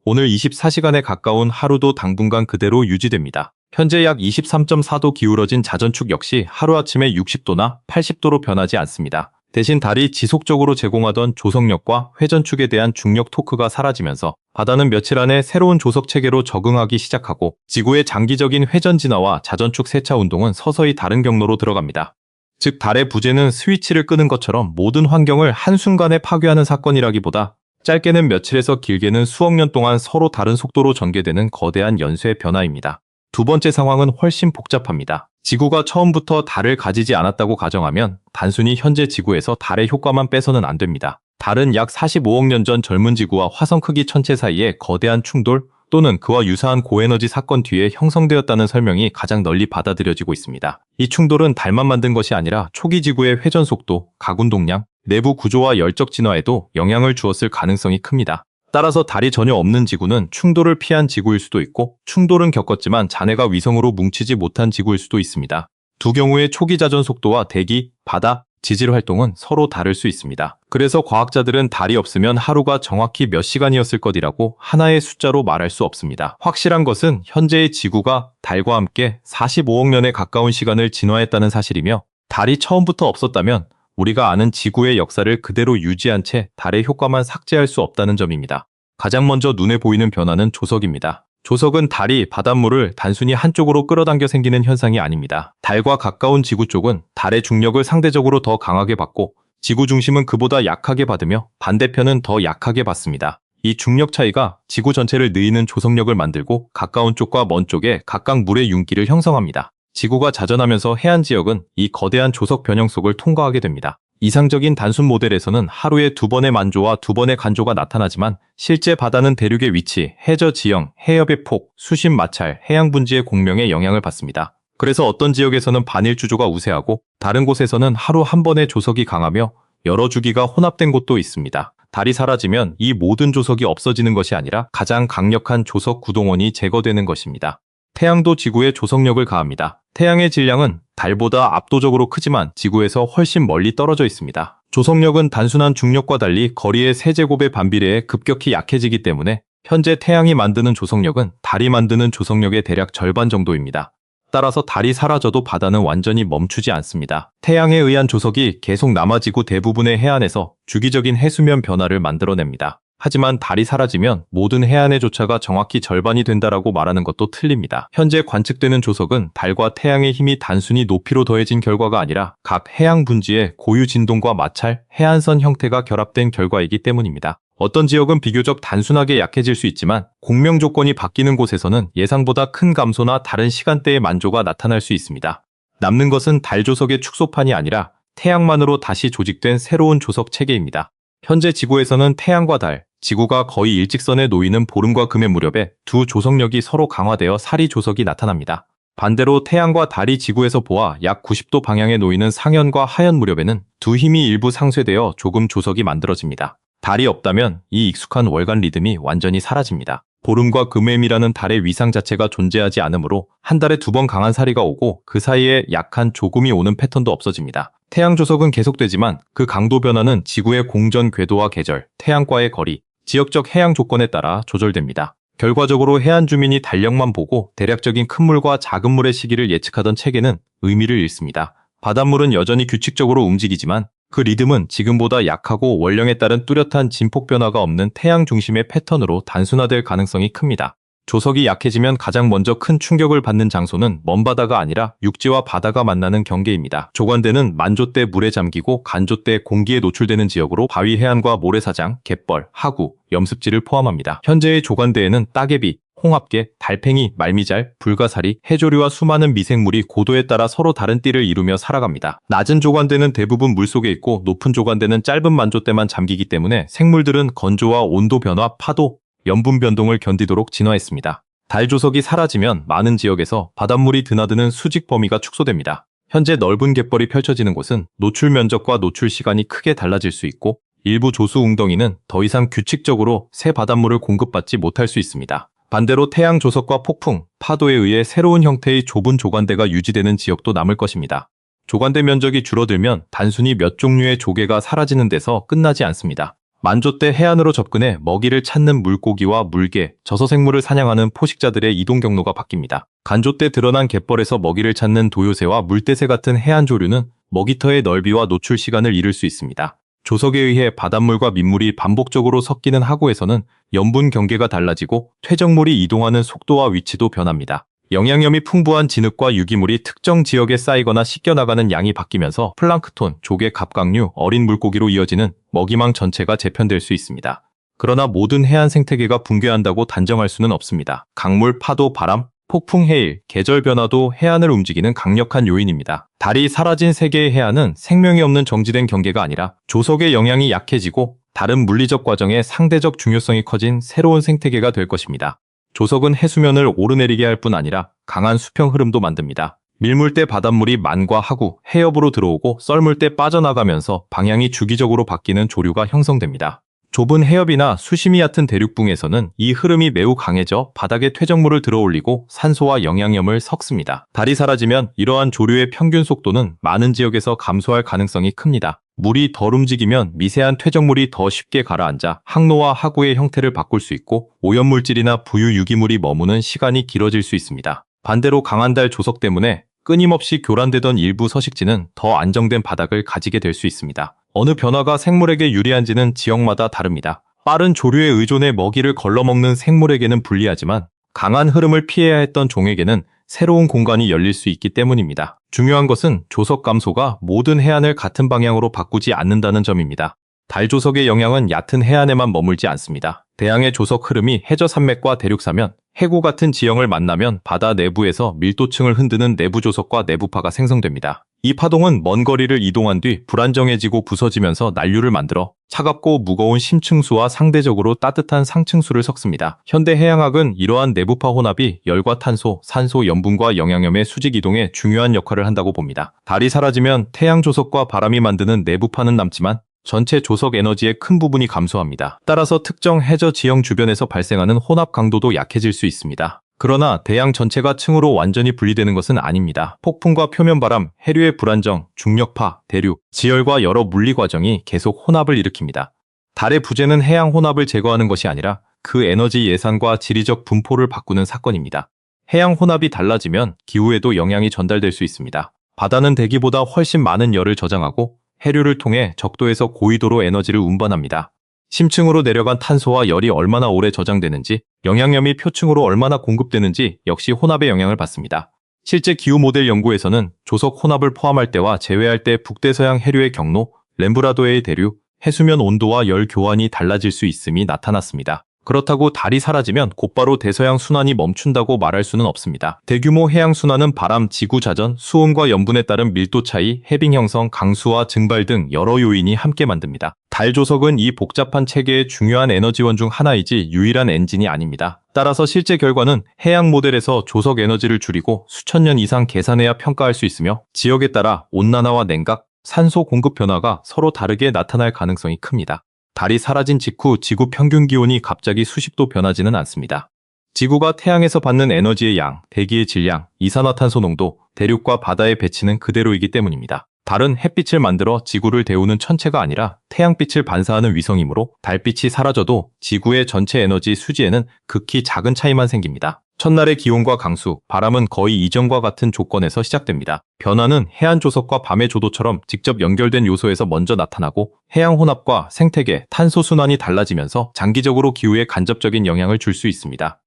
오늘 24시간에 가까운 하루도 당분간 그대로 유지됩니다. 현재 약 23.4도 기울어진 자전축 역시 하루아침에 60도나 80도로 변하지 않습니다. 대신 달이 지속적으로 제공하던 조석력과 회전축에 대한 중력 토크가 사라지면서 바다는 며칠 안에 새로운 조석 체계로 적응하기 시작하고 지구의 장기적인 회전 진화와 자전축 세차 운동은 서서히 다른 경로로 들어갑니다. 즉 달의 부재는 스위치를 끄는 것처럼 모든 환경을 한순간에 파괴하는 사건이라기보다 짧게는 며칠에서 길게는 수억 년 동안 서로 다른 속도로 전개되는 거대한 연쇄 변화입니다. 두 번째 상황은 훨씬 복잡합니다. 지구가 처음부터 달을 가지지 않았다고 가정하면 단순히 현재 지구에서 달의 효과만 빼서는 안 됩니다. 달은 약 45억 년 전 젊은 지구와 화성 크기 천체 사이에 거대한 충돌 또는 그와 유사한 고에너지 사건 뒤에 형성되었다는 설명이 가장 널리 받아들여지고 있습니다. 이 충돌은 달만 만든 것이 아니라 초기 지구의 회전 속도, 각운동량, 내부 구조와 열적 진화에도 영향을 주었을 가능성이 큽니다. 따라서 달이 전혀 없는 지구는 충돌을 피한 지구일 수도 있고 충돌은 겪었지만 잔해가 위성으로 뭉치지 못한 지구일 수도 있습니다. 두 경우의 초기 자전 속도와 대기, 바다, 지질 활동은 서로 다를 수 있습니다. 그래서 과학자들은 달이 없으면 하루가 정확히 몇 시간이었을 것이라고 하나의 숫자로 말할 수 없습니다. 확실한 것은 현재의 지구가 달과 함께 45억 년에 가까운 시간을 진화했다는 사실이며 달이 처음부터 없었다면 우리가 아는 지구의 역사를 그대로 유지한 채 달의 효과만 삭제할 수 없다는 점입니다. 가장 먼저 눈에 보이는 변화는 조석입니다. 조석은 달이 바닷물을 단순히 한쪽으로 끌어당겨 생기는 현상이 아닙니다. 달과 가까운 지구 쪽은 달의 중력을 상대적으로 더 강하게 받고 지구 중심은 그보다 약하게 받으며 반대편은 더 약하게 받습니다. 이 중력 차이가 지구 전체를 느이는 조석력을 만들고 가까운 쪽과 먼 쪽에 각각 물의 윤기를 형성합니다. 지구가 자전하면서 해안 지역은 이 거대한 조석 변형 속을 통과하게 됩니다. 이상적인 단순 모델에서는 하루에 2번의 만조와 2번의 간조가 나타나지만 실제 바다는 대륙의 위치, 해저 지형, 해협의 폭, 수심 마찰, 해양 분지의 공명에 영향을 받습니다. 그래서 어떤 지역에서는 반일주조가 우세하고 다른 곳에서는 하루 한 번의 조석이 강하며 여러 주기가 혼합된 곳도 있습니다. 달이 사라지면 이 모든 조석이 없어지는 것이 아니라 가장 강력한 조석 구동원이 제거되는 것입니다. 태양도 지구에 조석력을 가합니다. 태양의 질량은 달보다 압도적으로 크지만 지구에서 훨씬 멀리 떨어져 있습니다. 조석력은 단순한 중력과 달리 거리의 세제곱에 반비례해 급격히 약해지기 때문에 현재 태양이 만드는 조석력은 달이 만드는 조석력의 대략 절반 정도입니다. 따라서 달이 사라져도 바다는 완전히 멈추지 않습니다. 태양에 의한 조석이 계속 남아지고 대부분의 해안에서 주기적인 해수면 변화를 만들어냅니다. 하지만 달이 사라지면 모든 해안의 조차가 정확히 절반이 된다라고 말하는 것도 틀립니다. 현재 관측되는 조석은 달과 태양의 힘이 단순히 높이로 더해진 결과가 아니라 각 해양 분지의 고유 진동과 마찰, 해안선 형태가 결합된 결과이기 때문입니다. 어떤 지역은 비교적 단순하게 약해질 수 있지만 공명 조건이 바뀌는 곳에서는 예상보다 큰 감소나 다른 시간대의 만조가 나타날 수 있습니다. 남는 것은 달 조석의 축소판이 아니라 태양만으로 다시 조직된 새로운 조석 체계입니다. 현재 지구에서는 태양과 달, 지구가 거의 일직선에 놓이는 보름과 금의 무렵에 두 조석력이 서로 강화되어 사리 조석이 나타납니다. 반대로 태양과 달이 지구에서 보아 약 90도 방향에 놓이는 상현과 하현 무렵에는 두 힘이 일부 상쇄되어 조금 조석이 만들어집니다. 달이 없다면 이 익숙한 월간 리듬이 완전히 사라집니다. 보름과 금음이라는 달의 위상 자체가 존재하지 않으므로 한 달에 두 번 강한 사리가 오고 그 사이에 약한 조금이 오는 패턴도 없어집니다. 태양 조석은 계속되지만 그 강도 변화는 지구의 공전 궤도와 계절, 태양과의 거리, 지역적 해양 조건에 따라 조절됩니다. 결과적으로 해안 주민이 달력만 보고 대략적인 큰 물과 작은 물의 시기를 예측하던 체계는 의미를 잃습니다. 바닷물은 여전히 규칙적으로 움직이지만 그 리듬은 지금보다 약하고 원령에 따른 뚜렷한 진폭 변화가 없는 태양 중심의 패턴으로 단순화될 가능성이 큽니다. 조석이 약해지면 가장 먼저 큰 충격을 받는 장소는 먼바다가 아니라 육지와 바다가 만나는 경계입니다. 조관대는 만조 때 물에 잠기고 간조 때 공기에 노출되는 지역으로 바위 해안과 모래사장, 갯벌, 하구, 염습지를 포함합니다. 현재의 조관대에는 따개비, 홍합개, 달팽이, 말미잘, 불가사리, 해조류와 수많은 미생물이 고도에 따라 서로 다른 띠를 이루며 살아갑니다. 낮은 조관대는 대부분 물속에 있고 높은 조관대는 짧은 만조 때만 잠기기 때문에 생물들은 건조와 온도 변화, 파도, 염분 변동을 견디도록 진화했습니다. 달 조석이 사라지면 많은 지역에서 바닷물이 드나드는 수직 범위가 축소됩니다. 현재 넓은 갯벌이 펼쳐지는 곳은 노출 면적과 노출 시간이 크게 달라질 수 있고 일부 조수 웅덩이는 더 이상 규칙적으로 새 바닷물을 공급받지 못할 수 있습니다. 반대로 태양 조석과 폭풍, 파도에 의해 새로운 형태의 좁은 조관대가 유지되는 지역도 남을 것입니다. 조관대 면적이 줄어들면 단순히 몇 종류의 조개가 사라지는 데서 끝나지 않습니다. 만조 때 해안으로 접근해 먹이를 찾는 물고기와 물개, 저서생물을 사냥하는 포식자들의 이동 경로가 바뀝니다. 간조 때 드러난 갯벌에서 먹이를 찾는 도요새와 물대새 같은 해안 조류는 먹이터의 넓이와 노출 시간을 잃을 수 있습니다. 조석에 의해 바닷물과 민물이 반복적으로 섞이는 하구에서는 염분 경계가 달라지고 퇴적물이 이동하는 속도와 위치도 변합니다. 영양염이 풍부한 진흙과 유기물이 특정 지역에 쌓이거나 씻겨나가는 양이 바뀌면서 플랑크톤, 조개, 갑각류, 어린 물고기로 이어지는 먹이망 전체가 재편될 수 있습니다. 그러나 모든 해안 생태계가 붕괴한다고 단정할 수는 없습니다. 강물, 파도, 바람, 폭풍, 해일, 계절 변화도 해안을 움직이는 강력한 요인입니다. 달이 사라진 세계의 해안은 생명이 없는 정지된 경계가 아니라 조석의 영향이 약해지고 다른 물리적 과정에 상대적 중요성이 커진 새로운 생태계가 될 것입니다. 조석은 해수면을 오르내리게 할 뿐 아니라 강한 수평 흐름도 만듭니다. 밀물 때 바닷물이 만과 하구, 해협으로 들어오고 썰물 때 빠져나가면서 방향이 주기적으로 바뀌는 조류가 형성됩니다. 좁은 해협이나 수심이 얕은 대륙붕에서는 이 흐름이 매우 강해져 바닥에 퇴적물을 들어올리고 산소와 영양염을 섞습니다. 달이 사라지면 이러한 조류의 평균 속도는 많은 지역에서 감소할 가능성이 큽니다. 물이 덜 움직이면 미세한 퇴적물이 더 쉽게 가라앉아 항로와 하구의 형태를 바꿀 수 있고 오염물질이나 부유 유기물이 머무는 시간이 길어질 수 있습니다. 반대로 강한 달 조석 때문에 끊임없이 교란되던 일부 서식지는 더 안정된 바닥을 가지게 될 수 있습니다. 어느 변화가 생물에게 유리한지는 지역마다 다릅니다. 빠른 조류에 의존해 먹이를 걸러먹는 생물에게는 불리하지만 강한 흐름을 피해야 했던 종에게는 새로운 공간이 열릴 수 있기 때문입니다. 중요한 것은 조석 감소가 모든 해안을 같은 방향으로 바꾸지 않는다는 점입니다. 달 조석의 영향은 얕은 해안에만 머물지 않습니다. 대양의 조석 흐름이 해저 산맥과 대륙 사면, 해구 같은 지형을 만나면 바다 내부에서 밀도층을 흔드는 내부 조석과 내부파가 생성됩니다. 이 파동은 먼 거리를 이동한 뒤 불안정해지고 부서지면서 난류를 만들어 차갑고 무거운 심층수와 상대적으로 따뜻한 상층수를 섞습니다. 현대 해양학은 이러한 내부파 혼합이 열과 탄소, 산소, 염분과 영양염의 수직 이동에 중요한 역할을 한다고 봅니다. 달이 사라지면 태양 조석과 바람이 만드는 내부파는 남지만 전체 조석 에너지의 큰 부분이 감소합니다. 따라서 특정 해저 지형 주변에서 발생하는 혼합 강도도 약해질 수 있습니다. 그러나 대양 전체가 층으로 완전히 분리되는 것은 아닙니다. 폭풍과 표면바람, 해류의 불안정, 중력파, 대륙, 지열과 여러 물리 과정이 계속 혼합을 일으킵니다. 달의 부재는 해양 혼합을 제거하는 것이 아니라 그 에너지 예산과 지리적 분포를 바꾸는 사건입니다. 해양 혼합이 달라지면 기후에도 영향이 전달될 수 있습니다. 바다는 대기보다 훨씬 많은 열을 저장하고 해류를 통해 적도에서 고위도로 에너지를 운반합니다. 심층으로 내려간 탄소와 열이 얼마나 오래 저장되는지, 영양염이 표층으로 얼마나 공급되는지 역시 혼합의 영향을 받습니다. 실제 기후 모델 연구에서는 조석 혼합을 포함할 때와 제외할 때 북대서양 해류의 경로, 렘브라도해의 대류, 해수면 온도와 열 교환이 달라질 수 있음이 나타났습니다. 그렇다고 달이 사라지면 곧바로 대서양 순환이 멈춘다고 말할 수는 없습니다. 대규모 해양 순환은 바람, 지구 자전, 수온과 염분에 따른 밀도 차이, 해빙 형성, 강수와 증발 등 여러 요인이 함께 만듭니다. 달 조석은 이 복잡한 체계의 중요한 에너지원 중 하나이지 유일한 엔진이 아닙니다. 따라서 실제 결과는 해양 모델에서 조석 에너지를 줄이고 수천 년 이상 계산해야 평가할 수 있으며 지역에 따라 온난화와 냉각, 산소 공급 변화가 서로 다르게 나타날 가능성이 큽니다. 달이 사라진 직후 지구 평균 기온이 갑자기 수십 도 변하지는 않습니다. 지구가 태양에서 받는 에너지의 양, 대기의 질량, 이산화탄소 농도, 대륙과 바다의 배치는 그대로이기 때문입니다. 달은 햇빛을 만들어 지구를 데우는 천체가 아니라 태양빛을 반사하는 위성이므로 달빛이 사라져도 지구의 전체 에너지 수지에는 극히 작은 차이만 생깁니다. 첫날의 기온과 강수, 바람은 거의 이전과 같은 조건에서 시작됩니다. 변화는 해안 조석과 밤의 조도처럼 직접 연결된 요소에서 먼저 나타나고 해양 혼합과 생태계, 탄소 순환이 달라지면서 장기적으로 기후에 간접적인 영향을 줄 수 있습니다.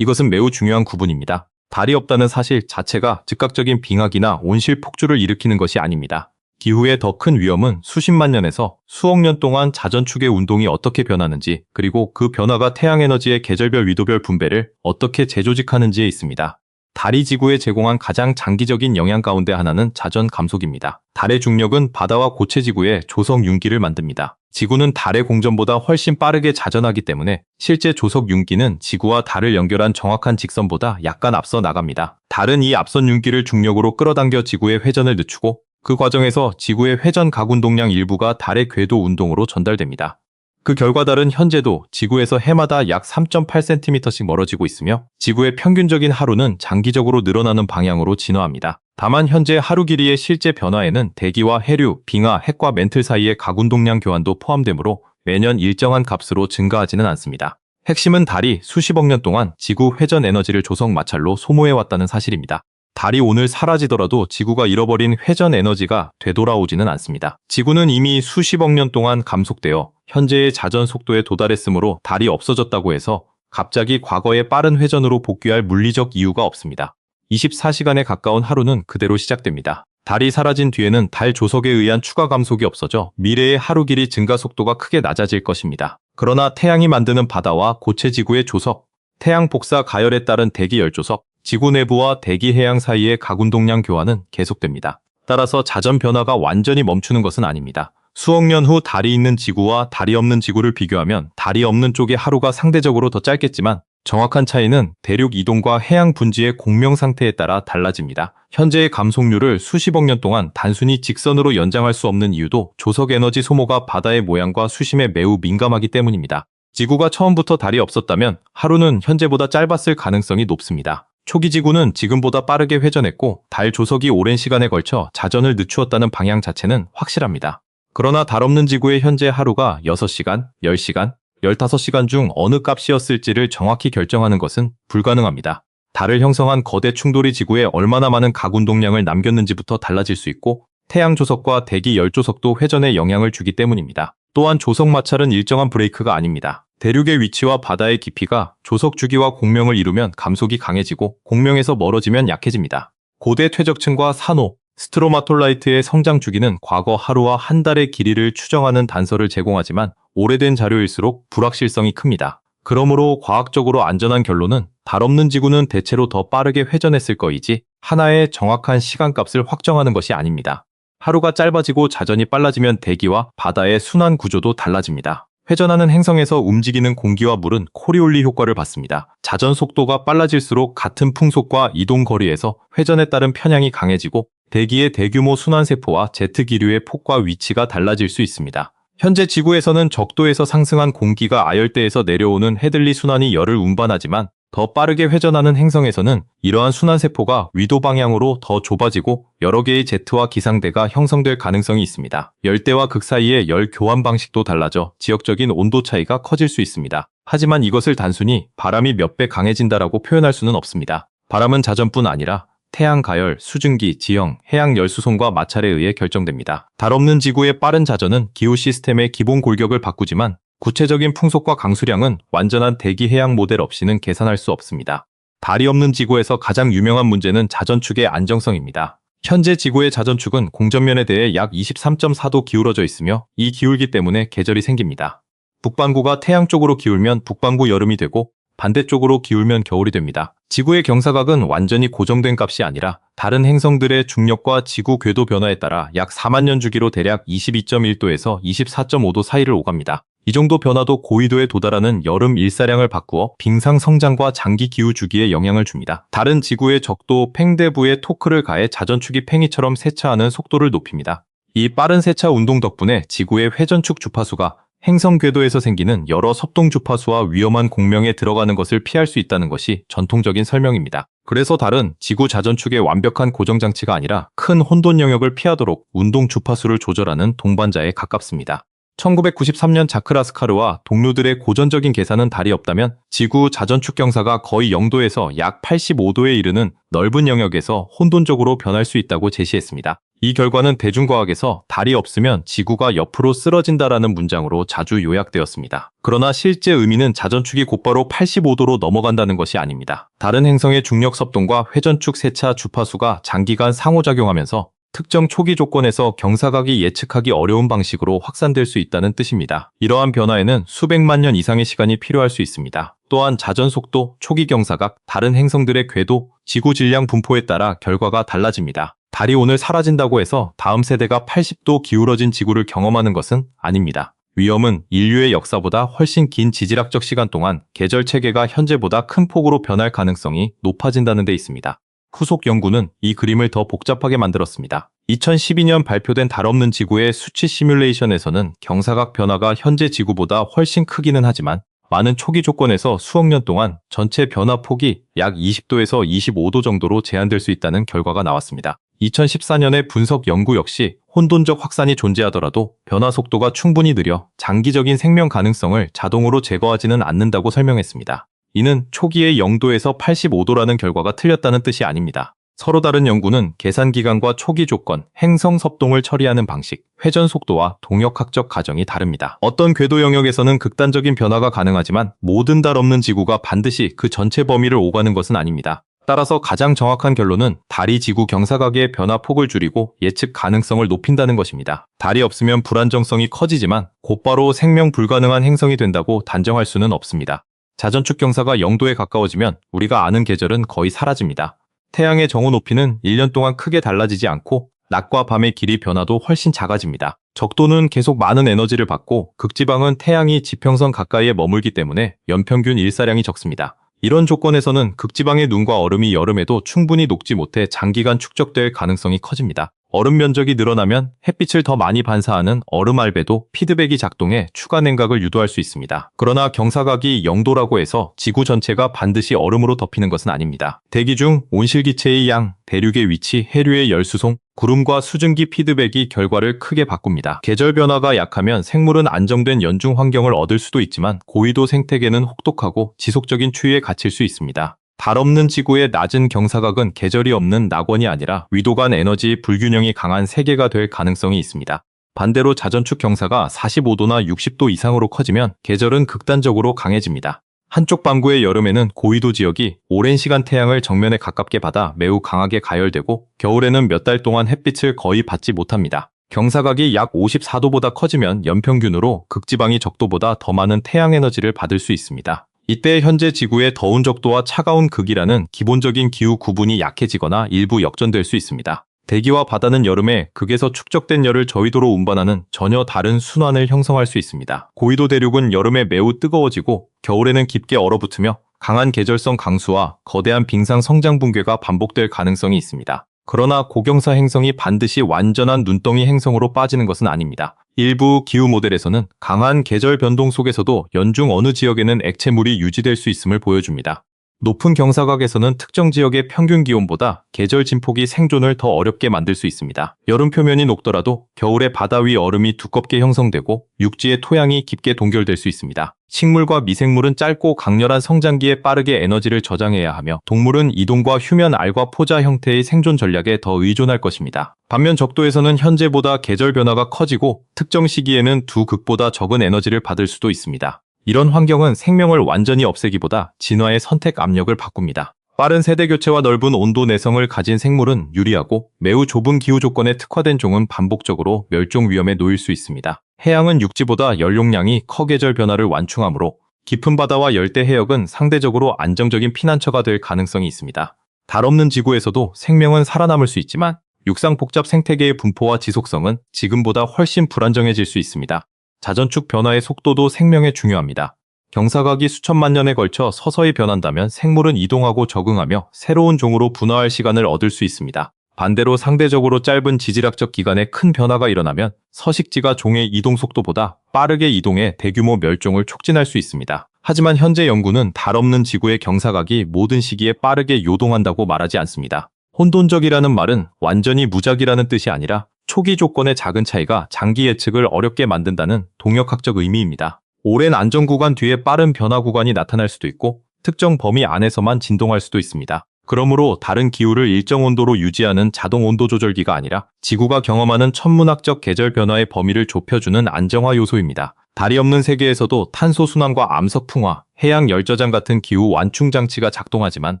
이것은 매우 중요한 구분입니다. 달이 없다는 사실 자체가 즉각적인 빙하기나 온실 폭주를 일으키는 것이 아닙니다. 기후의 더 큰 위험은 수십만 년에서 수억 년 동안 자전축의 운동이 어떻게 변하는지, 그리고 그 변화가 태양에너지의 계절별 위도별 분배를 어떻게 재조직하는지에 있습니다. 달이 지구에 제공한 가장 장기적인 영향 가운데 하나는 자전 감속입니다. 달의 중력은 바다와 고체 지구의 조석 융기를 만듭니다. 지구는 달의 공전보다 훨씬 빠르게 자전하기 때문에 실제 조석 융기는 지구와 달을 연결한 정확한 직선보다 약간 앞서 나갑니다. 달은 이 앞선 융기를 중력으로 끌어당겨 지구의 회전을 늦추고 그 과정에서 지구의 회전 가운동량 일부가 달의 궤도 운동으로 전달됩니다. 그 결과 달은 현재도 지구에서 해마다 약 3.8cm씩 멀어지고 있으며 지구의 평균적인 하루는 장기적으로 늘어나는 방향으로 진화합니다. 다만 현재 하루 길이의 실제 변화에는 대기와 해류, 빙하, 핵과 멘틀 사이의 가운동량 교환도 포함되므로 매년 일정한 값으로 증가하지는 않습니다. 핵심은 달이 수십억 년 동안 지구 회전 에너지를 조석 마찰로 소모해왔다는 사실입니다. 달이 오늘 사라지더라도 지구가 잃어버린 회전 에너지가 되돌아오지는 않습니다. 지구는 이미 수십억 년 동안 감속되어 현재의 자전 속도에 도달했으므로 달이 없어졌다고 해서 갑자기 과거의 빠른 회전으로 복귀할 물리적 이유가 없습니다. 24시간에 가까운 하루는 그대로 시작됩니다. 달이 사라진 뒤에는 달 조석에 의한 추가 감속이 없어져 미래의 하루 길이 증가 속도가 크게 낮아질 것입니다. 그러나 태양이 만드는 바다와 고체 지구의 조석, 태양 복사 가열에 따른 대기 열조석, 지구 내부와 대기 해양 사이의 가운동량 교환은 계속됩니다. 따라서 자전 변화가 완전히 멈추는 것은 아닙니다. 수억 년 후 달이 있는 지구와 달이 없는 지구를 비교하면 달이 없는 쪽의 하루가 상대적으로 더 짧겠지만 정확한 차이는 대륙 이동과 해양 분지의 공명 상태에 따라 달라집니다. 현재의 감속률을 수십억 년 동안 단순히 직선으로 연장할 수 없는 이유도 조석 에너지 소모가 바다의 모양과 수심에 매우 민감하기 때문입니다. 지구가 처음부터 달이 없었다면 하루는 현재보다 짧았을 가능성이 높습니다. 초기 지구는 지금보다 빠르게 회전했고 달 조석이 오랜 시간에 걸쳐 자전을 늦추었다는 방향 자체는 확실합니다. 그러나 달 없는 지구의 현재 하루가 6시간, 10시간, 15시간 중 어느 값이었을지를 정확히 결정하는 것은 불가능합니다. 달을 형성한 거대 충돌이 지구에 얼마나 많은 가운동량을 남겼는지부터 달라질 수 있고 태양 조석과 대기 열 조석도 회전에 영향을 주기 때문입니다. 또한 조석 마찰은 일정한 브레이크가 아닙니다. 대륙의 위치와 바다의 깊이가 조석 주기와 공명을 이루면 감속이 강해지고 공명에서 멀어지면 약해집니다. 고대 퇴적층과 산호, 스트로마톨라이트의 성장 주기는 과거 하루와 한 달의 길이를 추정하는 단서를 제공하지만 오래된 자료일수록 불확실성이 큽니다. 그러므로 과학적으로 안전한 결론은 달 없는 지구는 대체로 더 빠르게 회전했을 거이지 하나의 정확한 시간값을 확정하는 것이 아닙니다. 하루가 짧아지고 자전이 빨라지면 대기와 바다의 순환 구조도 달라집니다. 회전하는 행성에서 움직이는 공기와 물은 코리올리 효과를 받습니다. 자전 속도가 빨라질수록 같은 풍속과 이동 거리에서 회전에 따른 편향이 강해지고 대기의 대규모 순환세포와 제트 기류의 폭과 위치가 달라질 수 있습니다. 현재 지구에서는 적도에서 상승한 공기가 아열대에서 내려오는 해들리 순환이 열을 운반하지만 더 빠르게 회전하는 행성에서는 이러한 순환세포가 위도 방향으로 더 좁아지고 여러 개의 제트와 기상대가 형성될 가능성이 있습니다. 열대와 극 사이의 열 교환 방식도 달라져 지역적인 온도 차이가 커질 수 있습니다. 하지만 이것을 단순히 바람이 몇 배 강해진다라고 표현할 수는 없습니다. 바람은 자전뿐 아니라 태양 가열, 수증기, 지형, 해양 열수송과 마찰에 의해 결정됩니다. 달 없는 지구의 빠른 자전은 기후 시스템의 기본 골격을 바꾸지만 구체적인 풍속과 강수량은 완전한 대기 해양 모델 없이는 계산할 수 없습니다. 달이 없는 지구에서 가장 유명한 문제는 자전축의 안정성입니다. 현재 지구의 자전축은 공전면에 대해 약 23.4도 기울어져 있으며 이 기울기 때문에 계절이 생깁니다. 북반구가 태양 쪽으로 기울면 북반구 여름이 되고 반대쪽으로 기울면 겨울이 됩니다. 지구의 경사각은 완전히 고정된 값이 아니라 다른 행성들의 중력과 지구 궤도 변화에 따라 약 4만 년 주기로 대략 22.1도에서 24.5도 사이를 오갑니다. 이 정도 변화도 고위도에 도달하는 여름 일사량을 바꾸어 빙상 성장과 장기 기후 주기에 영향을 줍니다. 다른 지구의 적도 팽대부에 토크를 가해 자전축이 팽이처럼 세차하는 속도를 높입니다. 이 빠른 세차 운동 덕분에 지구의 회전축 주파수가 행성 궤도에서 생기는 여러 섭동 주파수와 위험한 공명에 들어가는 것을 피할 수 있다는 것이 전통적인 설명입니다. 그래서 달은 지구 자전축의 완벽한 고정 장치가 아니라 큰 혼돈 영역을 피하도록 운동 주파수를 조절하는 동반자에 가깝습니다. 1993년 자크 라스카르와 동료들의 고전적인 계산은 달이 없다면 지구 자전축 경사가 거의 0도에서 약 85도에 이르는 넓은 영역에서 혼돈적으로 변할 수 있다고 제시했습니다. 이 결과는 대중과학에서 달이 없으면 지구가 옆으로 쓰러진다라는 문장으로 자주 요약되었습니다. 그러나 실제 의미는 자전축이 곧바로 85도로 넘어간다는 것이 아닙니다. 다른 행성의 중력 섭동과 회전축 세차 주파수가 장기간 상호작용하면서 특정 초기 조건에서 경사각이 예측하기 어려운 방식으로 확산될 수 있다는 뜻입니다. 이러한 변화에는 수백만 년 이상의 시간이 필요할 수 있습니다. 또한 자전 속도, 초기 경사각, 다른 행성들의 궤도, 지구 질량 분포에 따라 결과가 달라집니다. 달이 오늘 사라진다고 해서 다음 세대가 80도 기울어진 지구를 경험하는 것은 아닙니다. 위험은 인류의 역사보다 훨씬 긴 지질학적 시간 동안 계절 체계가 현재보다 큰 폭으로 변할 가능성이 높아진다는 데 있습니다. 후속 연구는 이 그림을 더 복잡하게 만들었습니다. 2012년 발표된 달 없는 지구의 수치 시뮬레이션에서는 경사각 변화가 현재 지구보다 훨씬 크기는 하지만 많은 초기 조건에서 수억 년 동안 전체 변화 폭이 약 20도에서 25도 정도로 제한될 수 있다는 결과가 나왔습니다. 2014년의 분석 연구 역시 혼돈적 확산이 존재하더라도 변화 속도가 충분히 느려 장기적인 생명 가능성을 자동으로 제거하지는 않는다고 설명했습니다. 이는 초기의 0도에서 85도라는 결과가 틀렸다는 뜻이 아닙니다. 서로 다른 연구는 계산 기간과 초기 조건, 행성 섭동을 처리하는 방식, 회전 속도와 동력학적 가정이 다릅니다. 어떤 궤도 영역에서는 극단적인 변화가 가능하지만 모든 달 없는 지구가 반드시 그 전체 범위를 오가는 것은 아닙니다. 따라서 가장 정확한 결론은 달이 지구 경사각의 변화 폭을 줄이고 예측 가능성을 높인다는 것입니다. 달이 없으면 불안정성이 커지지만 곧바로 생명 불가능한 행성이 된다고 단정할 수는 없습니다. 자전축 경사가 0도에 가까워지면 우리가 아는 계절은 거의 사라집니다. 태양의 정오 높이는 1년 동안 크게 달라지지 않고 낮과 밤의 길이 변화도 훨씬 작아집니다. 적도는 계속 많은 에너지를 받고 극지방은 태양이 지평선 가까이에 머물기 때문에 연평균 일사량이 적습니다. 이런 조건에서는 극지방의 눈과 얼음이 여름에도 충분히 녹지 못해 장기간 축적될 가능성이 커집니다. 얼음 면적이 늘어나면 햇빛을 더 많이 반사하는 얼음 알베도 피드백이 작동해 추가 냉각을 유도할 수 있습니다. 그러나 경사각이 0도라고 해서 지구 전체가 반드시 얼음으로 덮이는 것은 아닙니다. 대기 중 온실기체의 양, 대륙의 위치, 해류의 열수송, 구름과 수증기 피드백이 결과를 크게 바꿉니다. 계절 변화가 약하면 생물은 안정된 연중 환경을 얻을 수도 있지만 고위도 생태계는 혹독하고 지속적인 추위에 갇힐 수 있습니다. 달 없는 지구의 낮은 경사각은 계절이 없는 낙원이 아니라 위도 간 에너지 불균형이 강한 세계가 될 가능성이 있습니다. 반대로 자전축 경사가 45도나 60도 이상으로 커지면 계절은 극단적으로 강해집니다. 한쪽 반구의 여름에는 고위도 지역이 오랜 시간 태양을 정면에 가깝게 받아 매우 강하게 가열되고 겨울에는 몇 달 동안 햇빛을 거의 받지 못합니다. 경사각이 약 54도보다 커지면 연평균으로 극지방이 적도보다 더 많은 태양 에너지를 받을 수 있습니다. 이때 현재 지구의 더운 적도와 차가운 극이라는 기본적인 기후 구분이 약해지거나 일부 역전될 수 있습니다. 대기와 바다는 여름에 극에서 축적된 열을 저위도로 운반하는 전혀 다른 순환을 형성할 수 있습니다. 고위도 대륙은 여름에 매우 뜨거워지고 겨울에는 깊게 얼어붙으며 강한 계절성 강수와 거대한 빙상 성장 붕괴가 반복될 가능성이 있습니다. 그러나 고경사 행성이 반드시 완전한 눈덩이 행성으로 빠지는 것은 아닙니다. 일부 기후 모델에서는 강한 계절 변동 속에서도 연중 어느 지역에는 액체물이 유지될 수 있음을 보여줍니다. 높은 경사각에서는 특정 지역의 평균 기온보다 계절 진폭이 생존을 더 어렵게 만들 수 있습니다. 여름 표면이 녹더라도 겨울에 바다 위 얼음이 두껍게 형성되고 육지의 토양이 깊게 동결될 수 있습니다. 식물과 미생물은 짧고 강렬한 성장기에 빠르게 에너지를 저장해야 하며 동물은 이동과 휴면 알과 포자 형태의 생존 전략에 더 의존할 것입니다. 반면 적도에서는 현재보다 계절 변화가 커지고 특정 시기에는 두 극보다 적은 에너지를 받을 수도 있습니다. 이런 환경은 생명을 완전히 없애기보다 진화의 선택 압력을 바꿉니다. 빠른 세대 교체와 넓은 온도 내성을 가진 생물은 유리하고 매우 좁은 기후 조건에 특화된 종은 반복적으로 멸종 위험에 놓일 수 있습니다. 해양은 육지보다 연료량이 커 계절 변화를 완충하므로 깊은 바다와 열대 해역은 상대적으로 안정적인 피난처가 될 가능성이 있습니다. 달 없는 지구에서도 생명은 살아남을 수 있지만 육상 복잡 생태계의 분포와 지속성은 지금보다 훨씬 불안정해질 수 있습니다. 자전축 변화의 속도도 생명에 중요합니다. 경사각이 수천만 년에 걸쳐 서서히 변한다면 생물은 이동하고 적응하며 새로운 종으로 분화할 시간을 얻을 수 있습니다. 반대로 상대적으로 짧은 지질학적 기간에 큰 변화가 일어나면 서식지가 종의 이동 속도보다 빠르게 이동해 대규모 멸종을 촉진할 수 있습니다. 하지만 현재 연구는 달 없는 지구의 경사각이 모든 시기에 빠르게 요동한다고 말하지 않습니다. 혼돈적이라는 말은 완전히 무작이라는 뜻이 아니라 초기 조건의 작은 차이가 장기 예측을 어렵게 만든다는 동역학적 의미입니다. 오랜 안정 구간 뒤에 빠른 변화 구간이 나타날 수도 있고 특정 범위 안에서만 진동할 수도 있습니다. 그러므로 달은 기후를 일정 온도로 유지하는 자동 온도 조절기가 아니라 지구가 경험하는 천문학적 계절 변화의 범위를 좁혀주는 안정화 요소입니다. 달이 없는 세계에서도 탄소 순환과 암석 풍화, 해양 열저장 같은 기후 완충 장치가 작동하지만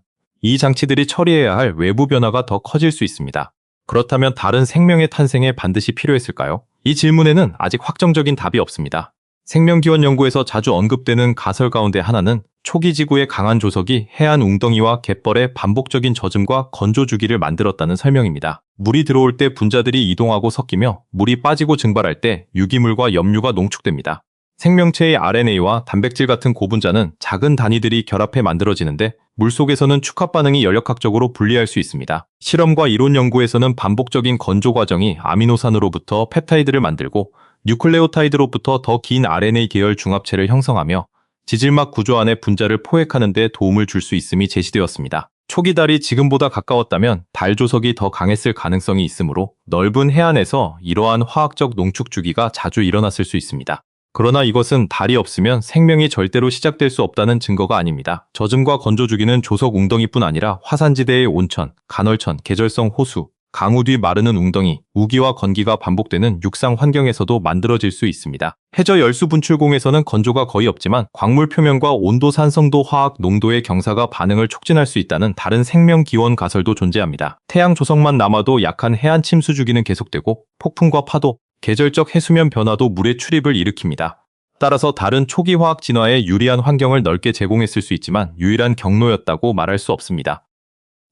이 장치들이 처리해야 할 외부 변화가 더 커질 수 있습니다. 그렇다면 달은 생명의 탄생에 반드시 필요했을까요? 이 질문에는 아직 확정적인 답이 없습니다. 생명기원 연구에서 자주 언급되는 가설 가운데 하나는 초기 지구의 강한 조석이 해안 웅덩이와 갯벌의 반복적인 젖음과 건조 주기를 만들었다는 설명입니다. 물이 들어올 때 분자들이 이동하고 섞이며 물이 빠지고 증발할 때 유기물과 염류가 농축됩니다. 생명체의 RNA와 단백질 같은 고분자는 작은 단위들이 결합해 만들어지는데 물속에서는 축합 반응이 연력학적으로 분리할 수 있습니다. 실험과 이론 연구에서는 반복적인 건조 과정이 아미노산으로부터 펩타이드를 만들고 뉴클레오타이드로부터 더 긴 RNA 계열 중합체를 형성하며 지질막 구조 안의 분자를 포획하는 데 도움을 줄 수 있음이 제시되었습니다. 초기 달이 지금보다 가까웠다면 달 조석이 더 강했을 가능성이 있으므로 넓은 해안에서 이러한 화학적 농축 주기가 자주 일어났을 수 있습니다. 그러나 이것은 달이 없으면 생명이 절대로 시작될 수 없다는 증거가 아닙니다. 젖음과 건조 주기는 조석 웅덩이뿐 아니라 화산지대의 온천, 간헐천, 계절성 호수, 강우 뒤 마르는 웅덩이, 우기와 건기가 반복되는 육상 환경에서도 만들어질 수 있습니다. 해저 열수 분출공에서는 건조가 거의 없지만 광물 표면과 온도, 산성도, 화학 농도의 경사가 반응을 촉진할 수 있다는 다른 생명 기원 가설도 존재합니다. 태양 조석만 남아도 약한 해안 침수 주기는 계속되고 폭풍과 파도, 계절적 해수면 변화도 물의 출입을 일으킵니다. 따라서 달은 초기 화학 진화에 유리한 환경을 넓게 제공했을 수 있지만 유일한 경로였다고 말할 수 없습니다.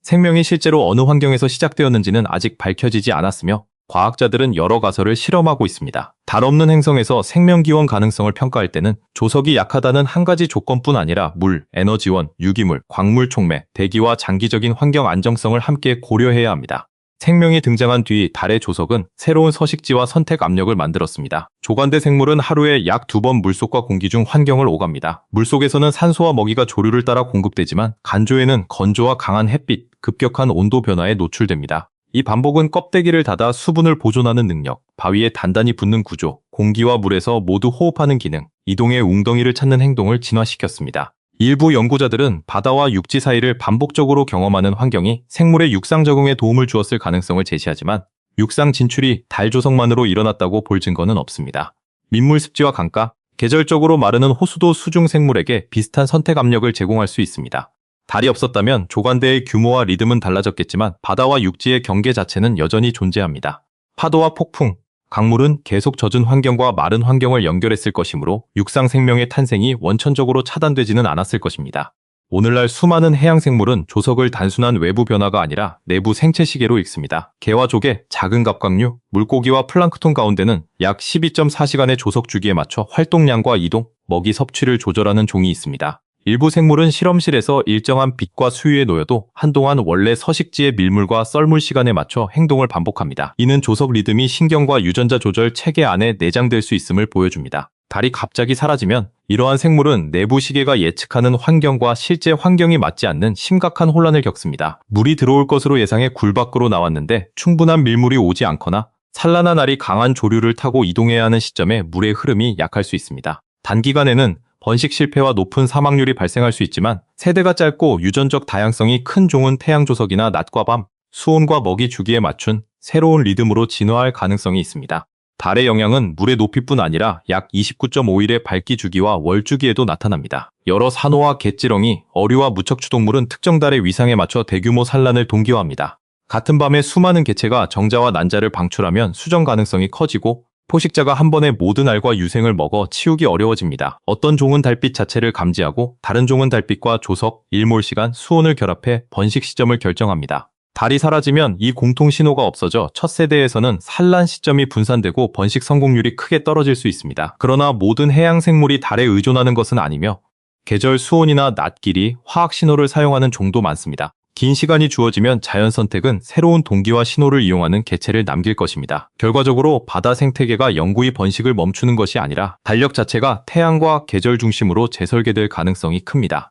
생명이 실제로 어느 환경에서 시작되었는지는 아직 밝혀지지 않았으며 과학자들은 여러 가설을 실험하고 있습니다. 달 없는 행성에서 생명 기원 가능성을 평가할 때는 조석이 약하다는 한 가지 조건뿐 아니라 물, 에너지원, 유기물, 광물 촉매, 대기와 장기적인 환경 안정성을 함께 고려해야 합니다. 생명이 등장한 뒤 달의 조석은 새로운 서식지와 선택 압력을 만들었습니다. 조간대 생물은 하루에 약 2번 물속과 공기 중 환경을 오갑니다. 물속에서는 산소와 먹이가 조류를 따라 공급되지만 간조에는 건조와 강한 햇빛, 급격한 온도 변화에 노출됩니다. 이 반복은 껍데기를 닫아 수분을 보존하는 능력, 바위에 단단히 붙는 구조, 공기와 물에서 모두 호흡하는 기능, 이동의 웅덩이를 찾는 행동을 진화시켰습니다. 일부 연구자들은 바다와 육지 사이를 반복적으로 경험하는 환경이 생물의 육상 적응에 도움을 주었을 가능성을 제시하지만 육상 진출이 달 조석만으로 일어났다고 볼 증거는 없습니다. 민물 습지와 강가, 계절적으로 마르는 호수도 수중 생물에게 비슷한 선택 압력을 제공할 수 있습니다. 달이 없었다면 조간대의 규모와 리듬은 달라졌겠지만 바다와 육지의 경계 자체는 여전히 존재합니다. 파도와 폭풍, 강물은 계속 젖은 환경과 마른 환경을 연결했을 것이므로 육상 생명의 탄생이 원천적으로 차단되지는 않았을 것입니다. 오늘날 수많은 해양 생물은 조석을 단순한 외부 변화가 아니라 내부 생체 시계로 읽습니다. 개와 조개, 작은 갑각류, 물고기와 플랑크톤 가운데는 약 12.4시간의 조석 주기에 맞춰 활동량과 이동, 먹이 섭취를 조절하는 종이 있습니다. 일부 생물은 실험실에서 일정한 빛과 수유에 놓여도 한동안 원래 서식지의 밀물과 썰물 시간에 맞춰 행동을 반복합니다. 이는 조석 리듬이 신경과 유전자 조절 체계 안에 내장될 수 있음을 보여줍니다. 달이 갑자기 사라지면 이러한 생물은 내부 시계가 예측하는 환경과 실제 환경이 맞지 않는 심각한 혼란을 겪습니다. 물이 들어올 것으로 예상해 굴 밖으로 나왔는데 충분한 밀물이 오지 않거나 산란한 알이 강한 조류를 타고 이동해야 하는 시점에 물의 흐름이 약할 수 있습니다. 단기간에는 번식 실패와 높은 사망률이 발생할 수 있지만 세대가 짧고 유전적 다양성이 큰 종은 태양 조석이나 낮과 밤, 수온과 먹이 주기에 맞춘 새로운 리듬으로 진화할 가능성이 있습니다. 달의 영향은 물의 높이뿐 아니라 약 29.5일의 밝기 주기와 월 주기에도 나타납니다. 여러 산호와 갯지렁이, 어류와 무척추 동물은 특정 달의 위상에 맞춰 대규모 산란을 동기화합니다. 같은 밤에 수많은 개체가 정자와 난자를 방출하면 수정 가능성이 커지고 포식자가 한 번에 모든 알과 유생을 먹어 치우기 어려워집니다. 어떤 종은 달빛 자체를 감지하고 다른 종은 달빛과 조석, 일몰시간, 수온을 결합해 번식 시점을 결정합니다. 달이 사라지면 이 공통 신호가 없어져 첫 세대에서는 산란 시점이 분산되고 번식 성공률이 크게 떨어질 수 있습니다. 그러나 모든 해양 생물이 달에 의존하는 것은 아니며 계절 수온이나 낮 길이, 화학 신호를 사용하는 종도 많습니다. 긴 시간이 주어지면 자연 선택은 새로운 동기와 신호를 이용하는 개체를 남길 것입니다. 결과적으로 바다 생태계가 영구히 번식을 멈추는 것이 아니라 달력 자체가 태양과 계절 중심으로 재설계될 가능성이 큽니다.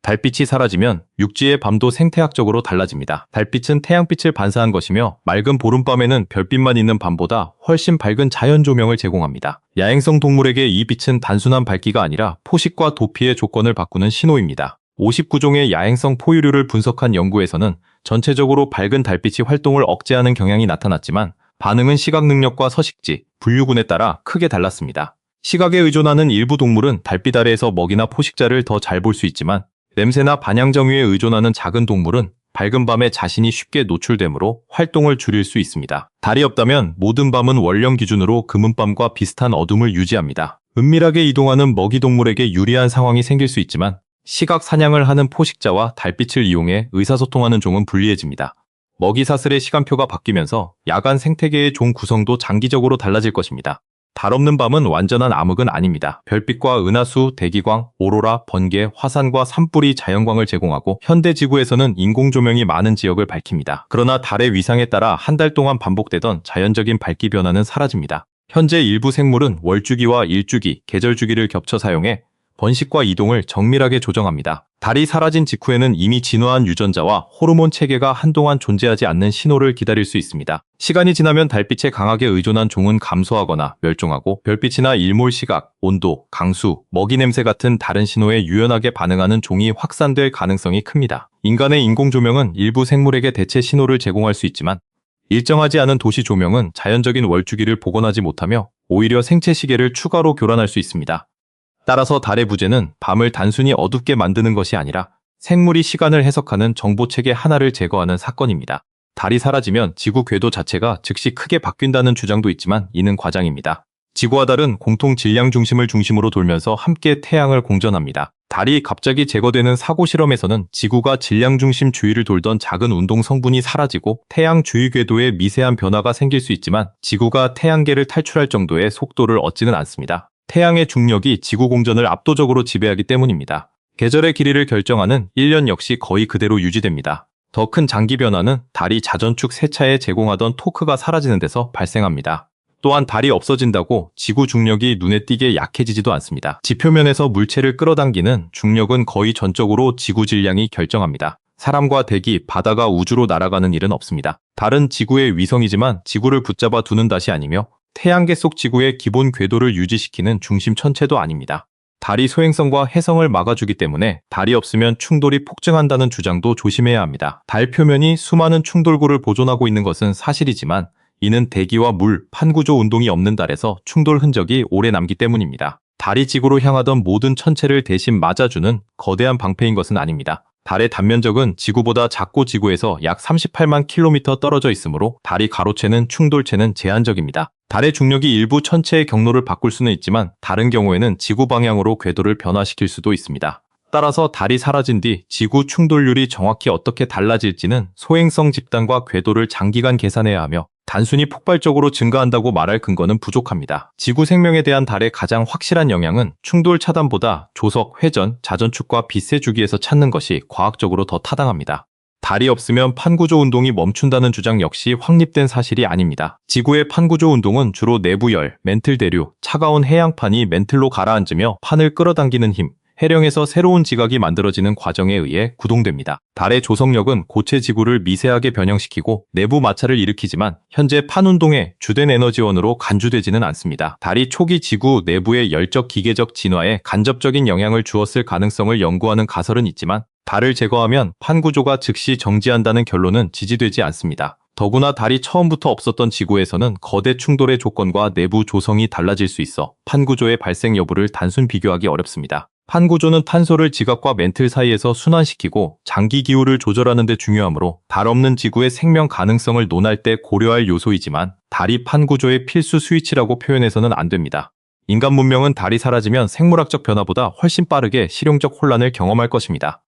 달빛이 사라지면 육지의 밤도 생태학적으로 달라집니다. 달빛은 태양빛을 반사한 것이며 맑은 보름밤에는 별빛만 있는 밤보다 훨씬 밝은 자연 조명을 제공합니다. 야행성 동물에게 이 빛은 단순한 밝기가 아니라 포식과 도피의 조건을 바꾸는 신호입니다. 59종의 야행성 포유류를 분석한 연구에서는 전체적으로 밝은 달빛이 활동을 억제하는 경향이 나타났지만 반응은 시각 능력과 서식지, 분류군에 따라 크게 달랐습니다. 시각에 의존하는 일부 동물은 달빛 아래에서 먹이나 포식자를 더 잘 볼 수 있지만 냄새나 반향정위에 의존하는 작은 동물은 밝은 밤에 자신이 쉽게 노출되므로 활동을 줄일 수 있습니다. 달이 없다면 모든 밤은 원령 기준으로 금은밤과 비슷한 어둠을 유지합니다. 은밀하게 이동하는 먹이 동물에게 유리한 상황이 생길 수 있지만 시각 사냥을 하는 포식자와 달빛을 이용해 의사소통하는 종은 불리해집니다. 먹이 사슬의 시간표가 바뀌면서 야간 생태계의 종 구성도 장기적으로 달라질 것입니다. 달 없는 밤은 완전한 암흑은 아닙니다. 별빛과 은하수, 대기광, 오로라, 번개, 화산과 산불이 자연광을 제공하고 현대 지구에서는 인공조명이 많은 지역을 밝힙니다. 그러나 달의 위상에 따라 한 달 동안 반복되던 자연적인 밝기 변화는 사라집니다. 현재 일부 생물은 월주기와 일주기, 계절주기를 겹쳐 사용해 번식과 이동을 정밀하게 조정합니다. 달이 사라진 직후에는 이미 진화한 유전자와 호르몬 체계가 한동안 존재하지 않는 신호를 기다릴 수 있습니다. 시간이 지나면 달빛에 강하게 의존한 종은 감소하거나 멸종하고 별빛이나 일몰 시각, 온도, 강수, 먹이 냄새 같은 다른 신호에 유연하게 반응하는 종이 확산될 가능성이 큽니다. 인간의 인공조명은 일부 생물에게 대체 신호를 제공할 수 있지만 일정하지 않은 도시 조명은 자연적인 월주기를 복원하지 못하며 오히려 생체 시계를 추가로 교란할 수 있습니다. 따라서 달의 부재는 밤을 단순히 어둡게 만드는 것이 아니라 생물이 시간을 해석하는 정보체계 하나를 제거하는 사건입니다. 달이 사라지면 지구 궤도 자체가 즉시 크게 바뀐다는 주장도 있지만 이는 과장입니다. 지구와 달은 공통 질량 중심을 중심으로 돌면서 함께 태양을 공전합니다. 달이 갑자기 제거되는 사고 실험에서는 지구가 질량 중심 주위를 돌던 작은 운동 성분이 사라지고 태양 주위 궤도에 미세한 변화가 생길 수 있지만 지구가 태양계를 탈출할 정도의 속도를 얻지는 않습니다. 태양의 중력이 지구 공전을 압도적으로 지배하기 때문입니다. 계절의 길이를 결정하는 1년 역시 거의 그대로 유지됩니다. 더 큰 장기 변화는 달이 자전축 세차에 제공하던 토크가 사라지는 데서 발생합니다. 또한 달이 없어진다고 지구 중력이 눈에 띄게 약해지지도 않습니다. 지표면에서 물체를 끌어당기는 중력은 거의 전적으로 지구 질량이 결정합니다. 사람과 대기, 바다가 우주로 날아가는 일은 없습니다. 달은 지구의 위성이지만 지구를 붙잡아 두는 닷이 아니며 태양계 속 지구의 기본 궤도를 유지시키는 중심 천체도 아닙니다. 달이 소행성과 해성을 막아주기 때문에 달이 없으면 충돌이 폭증한다는 주장도 조심해야 합니다. 달 표면이 수많은 충돌구를 보존하고 있는 것은 사실이지만 이는 대기와 물, 판구조 운동이 없는 달에서 충돌 흔적이 오래 남기 때문입니다. 달이 지구로 향하던 모든 천체를 대신 맞아주는 거대한 방패인 것은 아닙니다. 달의 단면적은 지구보다 작고 지구에서 약 38만 킬로미터 떨어져 있으므로 달이 가로채는 충돌체는 제한적입니다. 달의 중력이 일부 천체의 경로를 바꿀 수는 있지만 다른 경우에는 지구 방향으로 궤도를 변화시킬 수도 있습니다. 따라서 달이 사라진 뒤 지구 충돌률이 정확히 어떻게 달라질지는 소행성 집단과 궤도를 장기간 계산해야 하며 단순히 폭발적으로 증가한다고 말할 근거는 부족합니다. 지구 생명에 대한 달의 가장 확실한 영향은 충돌 차단보다 조석, 회전, 자전축과 빛의 주기에서 찾는 것이 과학적으로 더 타당합니다. 달이 없으면 판구조 운동이 멈춘다는 주장 역시 확립된 사실이 아닙니다. 지구의 판구조 운동은 주로 내부열, 멘틀 대류, 차가운 해양판이 멘틀로 가라앉으며 판을 끌어당기는 힘, 해령에서 새로운 지각이 만들어지는 과정에 의해 구동됩니다. 달의 조석력은 고체 지구를 미세하게 변형시키고 내부 마찰을 일으키지만 현재 판운동의 주된 에너지원으로 간주되지는 않습니다. 달이 초기 지구 내부의 열적 기계적 진화에 간접적인 영향을 주었을 가능성을 연구하는 가설은 있지만 달을 제거하면 판 구조가 즉시 정지한다는 결론은 지지되지 않습니다. 더구나 달이 처음부터 없었던 지구에서는 거대 충돌의 조건과 내부 조성이 달라질 수 있어 판 구조의 발생 여부를 단순 비교하기 어렵습니다. 판 구조는 탄소를 지각과 멘틀 사이에서 순환시키고 장기 기후를 조절하는 데 중요하므로 달 없는 지구의 생명 가능성을 논할 때 고려할 요소이지만 달이 판 구조의 필수 스위치라고 표현해서는 안 됩니다. 인간 문명은 달이 사라지면 생물학적 변화보다 훨씬 빠르게 실용적 혼란을 경험할 것입니다.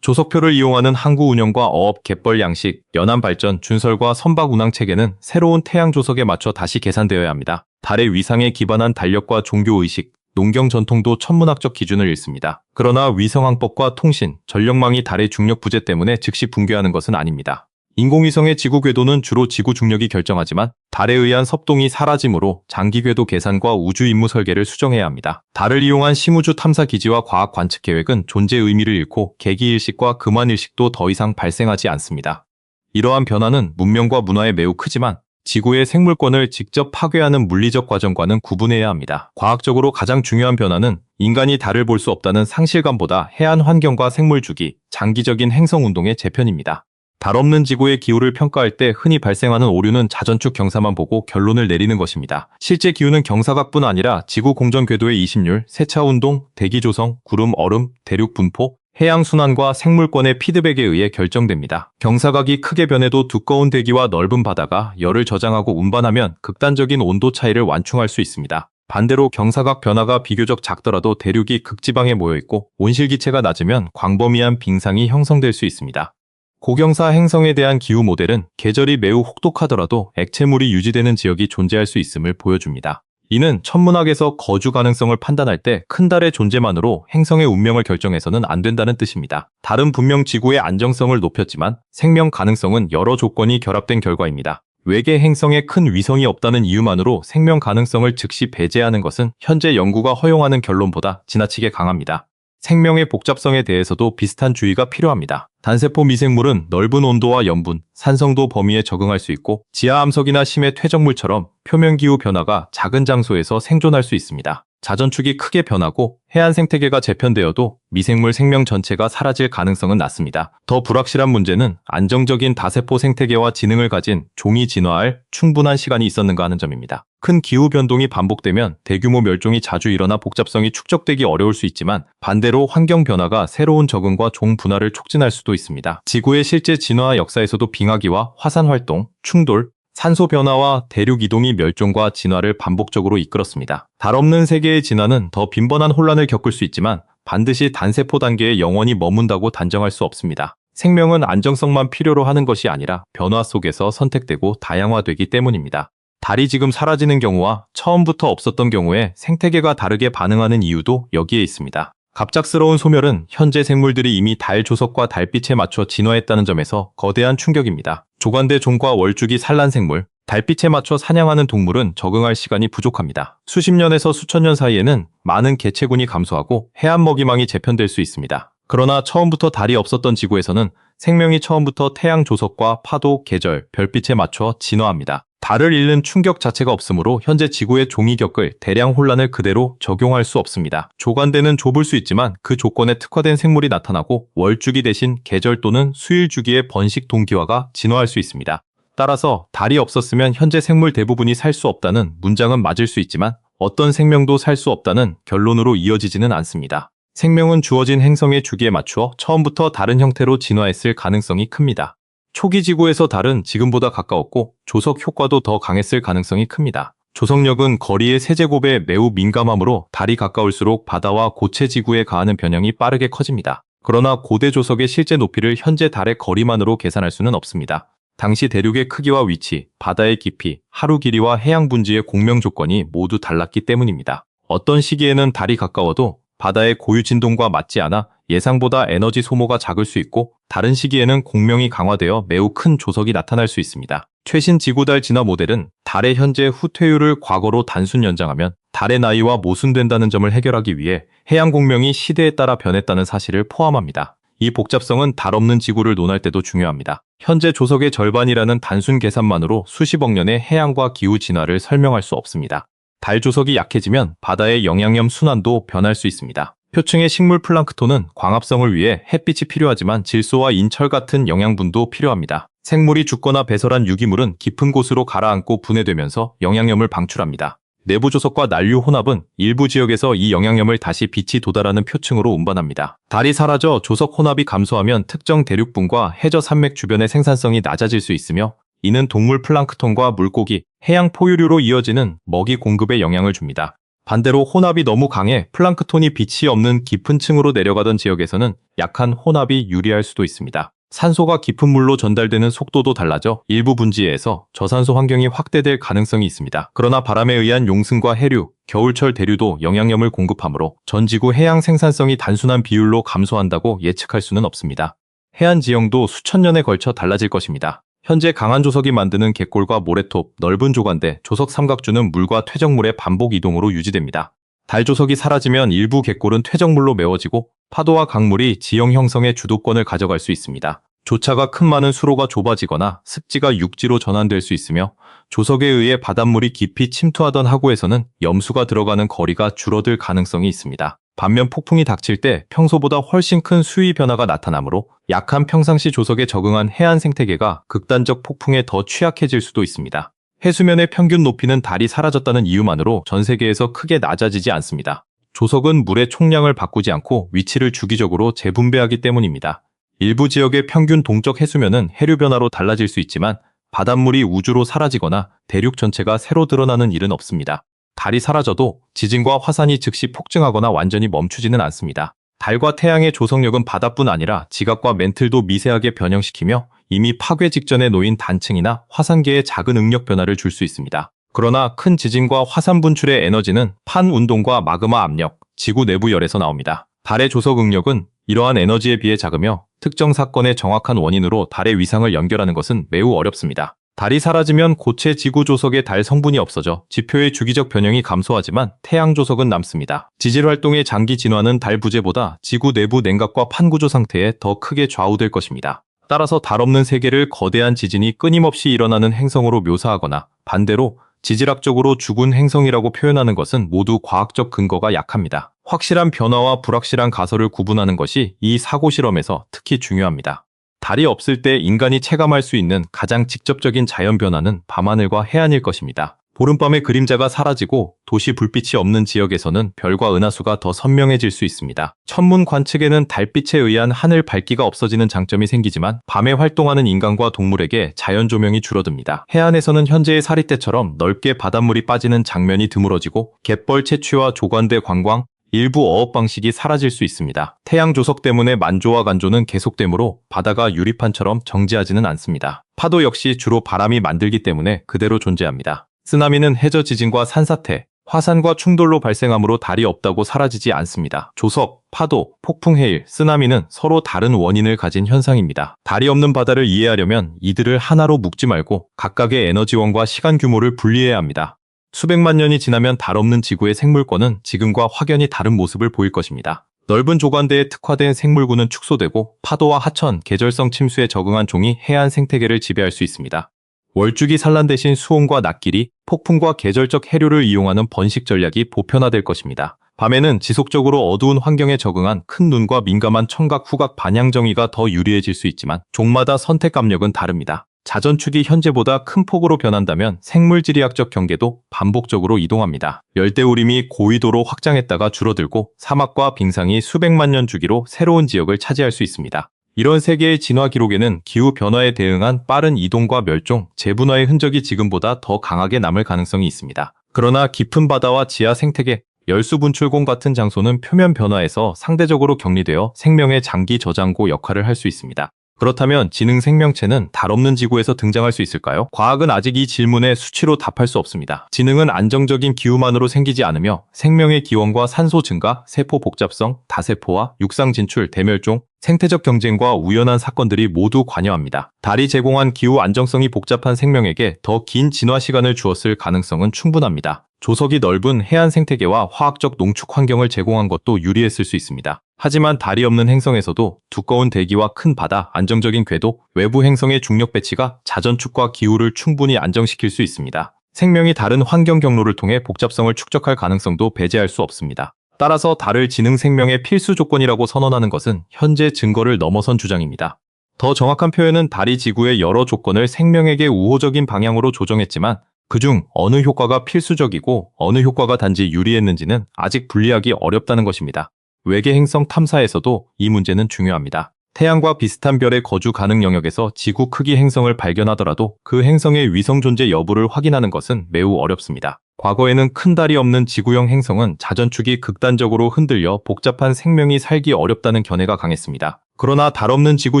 조석표를 이용하는 항구 운영과 어업, 갯벌 양식, 연안 발전, 준설과 선박 운항 체계는 새로운 태양 조석에 맞춰 다시 계산되어야 합니다. 달의 위상에 기반한 달력과 종교의식, 농경 전통도 천문학적 기준을 잃습니다. 그러나 위성항법과 통신, 전력망이 달의 중력 부재 때문에 즉시 붕괴하는 것은 아닙니다. 인공위성의 지구 궤도는 주로 지구 중력이 결정하지만 달에 의한 섭동이 사라지므로 장기 궤도 계산과 우주 임무 설계를 수정해야 합니다. 달을 이용한 심우주 탐사 기지와 과학 관측 계획은 존재 의미를 잃고 개기일식과 금환일식도 더 이상 발생하지 않습니다. 이러한 변화는 문명과 문화에 매우 크지만 지구의 생물권을 직접 파괴하는 물리적 과정과는 구분해야 합니다. 과학적으로 가장 중요한 변화는 인간이 달을 볼 수 없다는 상실감보다 해안 환경과 생물 주기, 장기적인 행성 운동의 재편입니다. 달 없는 지구의 기후를 평가할 때 흔히 발생하는 오류는 자전축 경사만 보고 결론을 내리는 것입니다. 실제 기후는 경사각뿐 아니라 지구 공전 궤도의 이심률, 세차 운동, 대기 조성, 구름, 얼음, 대륙 분포, 해양 순환과 생물권의 피드백에 의해 결정됩니다. 경사각이 크게 변해도 두꺼운 대기와 넓은 바다가 열을 저장하고 운반하면 극단적인 온도 차이를 완충할 수 있습니다. 반대로 경사각 변화가 비교적 작더라도 대륙이 극지방에 모여있고 온실기체가 낮으면 광범위한 빙상이 형성될 수 있습니다. 고경사 행성에 대한 기후 모델은 계절이 매우 혹독하더라도 액체물이 유지되는 지역이 존재할 수 있음을 보여줍니다. 이는 천문학에서 거주 가능성을 판단할 때 큰 달의 존재만으로 행성의 운명을 결정해서는 안 된다는 뜻입니다. 달은 분명 지구의 안정성을 높였지만 생명 가능성은 여러 조건이 결합된 결과입니다. 외계 행성에 큰 위성이 없다는 이유만으로 생명 가능성을 즉시 배제하는 것은 현재 연구가 허용하는 결론보다 지나치게 강합니다. 생명의 복잡성에 대해서도 비슷한 주의가 필요합니다. 단세포 미생물은 넓은 온도와 염분, 산성도 범위에 적응할 수 있고 지하암석이나 심해 퇴적물처럼 표면기후 변화가 작은 장소에서 생존할 수 있습니다. 자전축이 크게 변하고 해안 생태계가 재편되어도 미생물 생명 전체가 사라질 가능성은 낮습니다. 더 불확실한 문제는 안정적인 다세포 생태계와 지능을 가진 종이 진화할 충분한 시간이 있었는가 하는 점입니다. 큰 기후 변동이 반복되면 대규모 멸종이 자주 일어나 복잡성이 축적되기 어려울 수 있지만 반대로 환경 변화가 새로운 적응과 종 분화를 촉진할 수도 있습니다. 지구의 실제 진화 역사에서도 빙하기와 화산 활동, 충돌, 산소 변화와 대륙 이동이 멸종과 진화를 반복적으로 이끌었습니다. 달 없는 세계의 진화는 더 빈번한 혼란을 겪을 수 있지만 반드시 단세포 단계에 영원히 머문다고 단정할 수 없습니다. 생명은 안정성만 필요로 하는 것이 아니라 변화 속에서 선택되고 다양화되기 때문입니다. 달이 지금 사라지는 경우와 처음부터 없었던 경우에 생태계가 다르게 반응하는 이유도 여기에 있습니다. 갑작스러운 소멸은 현재 생물들이 이미 달 조석과 달빛에 맞춰 진화했다는 점에서 거대한 충격입니다. 조간대 종과 월죽이 산란 생물, 달빛에 맞춰 사냥하는 동물은 적응할 시간이 부족합니다. 수십 년에서 수천 년 사이에는 많은 개체군이 감소하고 해안 먹이망이 재편될 수 있습니다. 그러나 처음부터 달이 없었던 지구에서는 생명이 처음부터 태양 조석과 파도, 계절, 별빛에 맞춰 진화합니다. 달을 잃는 충격 자체가 없으므로 현재 지구의 종이 겪을 대량 혼란을 그대로 적용할 수 없습니다. 조간대는 좁을 수 있지만 그 조건에 특화된 생물이 나타나고 월주기 대신 계절 또는 수일 주기의 번식 동기화가 진화할 수 있습니다. 따라서 달이 없었으면 현재 생물 대부분이 살 수 없다는 문장은 맞을 수 있지만 어떤 생명도 살 수 없다는 결론으로 이어지지는 않습니다. 생명은 주어진 행성의 주기에 맞추어 처음부터 다른 형태로 진화했을 가능성이 큽니다. 초기 지구에서 달은 지금보다 가까웠고 조석 효과도 더 강했을 가능성이 큽니다. 조석력은 거리의 세제곱에 매우 민감하므로 달이 가까울수록 바다와 고체 지구에 가하는 변형이 빠르게 커집니다. 그러나 고대 조석의 실제 높이를 현재 달의 거리만으로 계산할 수는 없습니다. 당시 대륙의 크기와 위치, 바다의 깊이, 하루 길이와 해양 분지의 공명 조건이 모두 달랐기 때문입니다. 어떤 시기에는 달이 가까워도 바다의 고유 진동과 맞지 않아 예상보다 에너지 소모가 작을 수 있고 다른 시기에는 공명이 강화되어 매우 큰 조석이 나타날 수 있습니다. 최신 지구달 진화 모델은 달의 현재 후퇴율을 과거로 단순 연장하면 달의 나이와 모순된다는 점을 해결하기 위해 해양 공명이 시대에 따라 변했다는 사실을 포함합니다. 이 복잡성은 달 없는 지구를 논할 때도 중요합니다. 현재 조석의 절반이라는 단순 계산만으로 수십억 년의 해양과 기후 진화를 설명할 수 없습니다. 달 조석이 약해지면 바다의 영양염 순환도 변할 수 있습니다. 표층의 식물 플랑크톤은 광합성을 위해 햇빛이 필요하지만 질소와 인철 같은 영양분도 필요합니다. 생물이 죽거나 배설한 유기물은 깊은 곳으로 가라앉고 분해되면서 영양염을 방출합니다. 내부 조석과 난류 혼합은 일부 지역에서 이 영양염을 다시 빛이 도달하는 표층으로 운반합니다. 달이 사라져 조석 혼합이 감소하면 특정 대륙분과 해저 산맥 주변의 생산성이 낮아질 수 있으며 이는 동물 플랑크톤과 물고기, 해양 포유류로 이어지는 먹이 공급에 영향을 줍니다. 반대로 혼합이 너무 강해 플랑크톤이 빛이 없는 깊은 층으로 내려가던 지역에서는 약한 혼합이 유리할 수도 있습니다. 산소가 깊은 물로 전달되는 속도도 달라져 일부 분지에서 저산소 환경이 확대될 가능성이 있습니다. 그러나 바람에 의한 용승과 해류, 겨울철 대류도 영양염을 공급하므로 전 지구 해양 생산성이 단순한 비율로 감소한다고 예측할 수는 없습니다. 해안 지형도 수천 년에 걸쳐 달라질 것입니다. 현재 강한 조석이 만드는 갯골과 모래톱, 넓은 조간대, 조석 삼각주는 물과 퇴적물의 반복 이동으로 유지됩니다. 달 조석이 사라지면 일부 갯골은 퇴적물로 메워지고 파도와 강물이 지형 형성의 주도권을 가져갈 수 있습니다. 조차가 큰 많은 수로가 좁아지거나 습지가 육지로 전환될 수 있으며 조석에 의해 바닷물이 깊이 침투하던 하구에서는 염수가 들어가는 거리가 줄어들 가능성이 있습니다. 반면 폭풍이 닥칠 때 평소보다 훨씬 큰 수위 변화가 나타나므로 약한 평상시 조석에 적응한 해안 생태계가 극단적 폭풍에 더 취약해질 수도 있습니다. 해수면의 평균 높이는 달이 사라졌다는 이유만으로 전 세계에서 크게 낮아지지 않습니다. 조석은 물의 총량을 바꾸지 않고 위치를 주기적으로 재분배하기 때문입니다. 일부 지역의 평균 동적 해수면은 해류 변화로 달라질 수 있지만 바닷물이 우주로 사라지거나 대륙 전체가 새로 드러나는 일은 없습니다. 달이 사라져도 지진과 화산이 즉시 폭증하거나 완전히 멈추지는 않습니다. 달과 태양의 조석력은 바다뿐 아니라 지각과 멘틀도 미세하게 변형시키며 이미 파괴 직전에 놓인 단층이나 화산계에 작은 응력 변화를 줄 수 있습니다. 그러나 큰 지진과 화산 분출의 에너지는 판 운동과 마그마 압력, 지구 내부 열에서 나옵니다. 달의 조석 응력은 이러한 에너지에 비해 작으며 특정 사건의 정확한 원인으로 달의 위상을 연결하는 것은 매우 어렵습니다. 달이 사라지면 고체 지구 조석의 달 성분이 없어져 지표의 주기적 변형이 감소하지만 태양 조석은 남습니다. 지질 활동의 장기 진화는 달 부재보다 지구 내부 냉각과 판구조 상태에 더 크게 좌우될 것입니다. 따라서 달 없는 세계를 거대한 지진이 끊임없이 일어나는 행성으로 묘사하거나 반대로 지질학적으로 죽은 행성이라고 표현하는 것은 모두 과학적 근거가 약합니다. 확실한 변화와 불확실한 가설을 구분하는 것이 이 사고 실험에서 특히 중요합니다. 달이 없을 때 인간이 체감할 수 있는 가장 직접적인 자연 변화는 밤하늘과 해안일 것입니다. 보름밤의 그림자가 사라지고 도시 불빛이 없는 지역에서는 별과 은하수가 더 선명해질 수 있습니다. 천문 관측에는 달빛에 의한 하늘 밝기가 없어지는 장점이 생기지만 밤에 활동하는 인간과 동물에게 자연 조명이 줄어듭니다. 해안에서는 현재의 사리떼처럼 넓게 바닷물이 빠지는 장면이 드물어지고 갯벌 채취와 조관대 관광, 일부 어업 방식이 사라질 수 있습니다. 태양 조석 때문에 만조와 간조는 계속되므로 바다가 유리판처럼 정지하지는 않습니다. 파도 역시 주로 바람이 만들기 때문에 그대로 존재합니다. 쓰나미는 해저 지진과 산사태, 화산과 충돌로 발생하므로 달이 없다고 사라지지 않습니다. 조석, 파도, 폭풍 해일, 쓰나미는 서로 다른 원인을 가진 현상입니다. 달이 없는 바다를 이해하려면 이들을 하나로 묶지 말고 각각의 에너지원과 시간 규모를 분리해야 합니다. 수백만 년이 지나면 달 없는 지구의 생물권은 지금과 확연히 다른 모습을 보일 것입니다. 넓은 조관대에 특화된 생물군은 축소되고 파도와 하천, 계절성 침수에 적응한 종이 해안 생태계를 지배할 수 있습니다. 월주기 산란 대신 수온과 낮길이, 폭풍과 계절적 해류를 이용하는 번식 전략이 보편화될 것입니다. 밤에는 지속적으로 어두운 환경에 적응한 큰 눈과 민감한 청각, 후각, 반향정의가 더 유리해질 수 있지만 종마다 선택 압력은 다릅니다. 자전축이 현재보다 큰 폭으로 변한다면 생물지리학적 경계도 반복적으로 이동합니다. 열대우림이 고위도로 확장했다가 줄어들고 사막과 빙상이 수백만 년 주기로 새로운 지역을 차지할 수 있습니다. 이런 세계의 진화 기록에는 기후 변화에 대응한 빠른 이동과 멸종, 재분화의 흔적이 지금보다 더 강하게 남을 가능성이 있습니다. 그러나 깊은 바다와 지하 생태계, 열수 분출공 같은 장소는 표면 변화에서 상대적으로 격리되어 생명의 장기 저장고 역할을 할 수 있습니다. 그렇다면 지능 생명체는 달 없는 지구에서 등장할 수 있을까요? 과학은 아직 이 질문에 수치로 답할 수 없습니다. 지능은 안정적인 기후만으로 생기지 않으며 생명의 기원과 산소 증가, 세포 복잡성, 다세포화, 육상 진출, 대멸종, 생태적 경쟁과 우연한 사건들이 모두 관여합니다. 달이 제공한 기후 안정성이 복잡한 생명에게 더 긴 진화 시간을 주었을 가능성은 충분합니다. 조석이 넓은 해안 생태계와 화학적 농축 환경을 제공한 것도 유리했을 수 있습니다. 하지만 달이 없는 행성에서도 두꺼운 대기와 큰 바다, 안정적인 궤도, 외부 행성의 중력 배치가 자전축과 기후를 충분히 안정시킬 수 있습니다. 생명이 다른 환경 경로를 통해 복잡성을 축적할 가능성도 배제할 수 없습니다. 따라서 달을 지능 생명의 필수 조건이라고 선언하는 것은 현재 증거를 넘어선 주장입니다. 더 정확한 표현은 달이 지구의 여러 조건을 생명에게 우호적인 방향으로 조정했지만 그중 어느 효과가 필수적이고 어느 효과가 단지 유리했는지는 아직 분리하기 어렵다는 것입니다. 외계 행성 탐사에서도 이 문제는 중요합니다. 태양과 비슷한 별의 거주 가능 영역에서 지구 크기 행성을 발견하더라도 그 행성의 위성 존재 여부를 확인하는 것은 매우 어렵습니다. 과거에는 큰 달이 없는 지구형 행성은 자전축이 극단적으로 흔들려 복잡한 생명이 살기 어렵다는 견해가 강했습니다. 그러나 달 없는 지구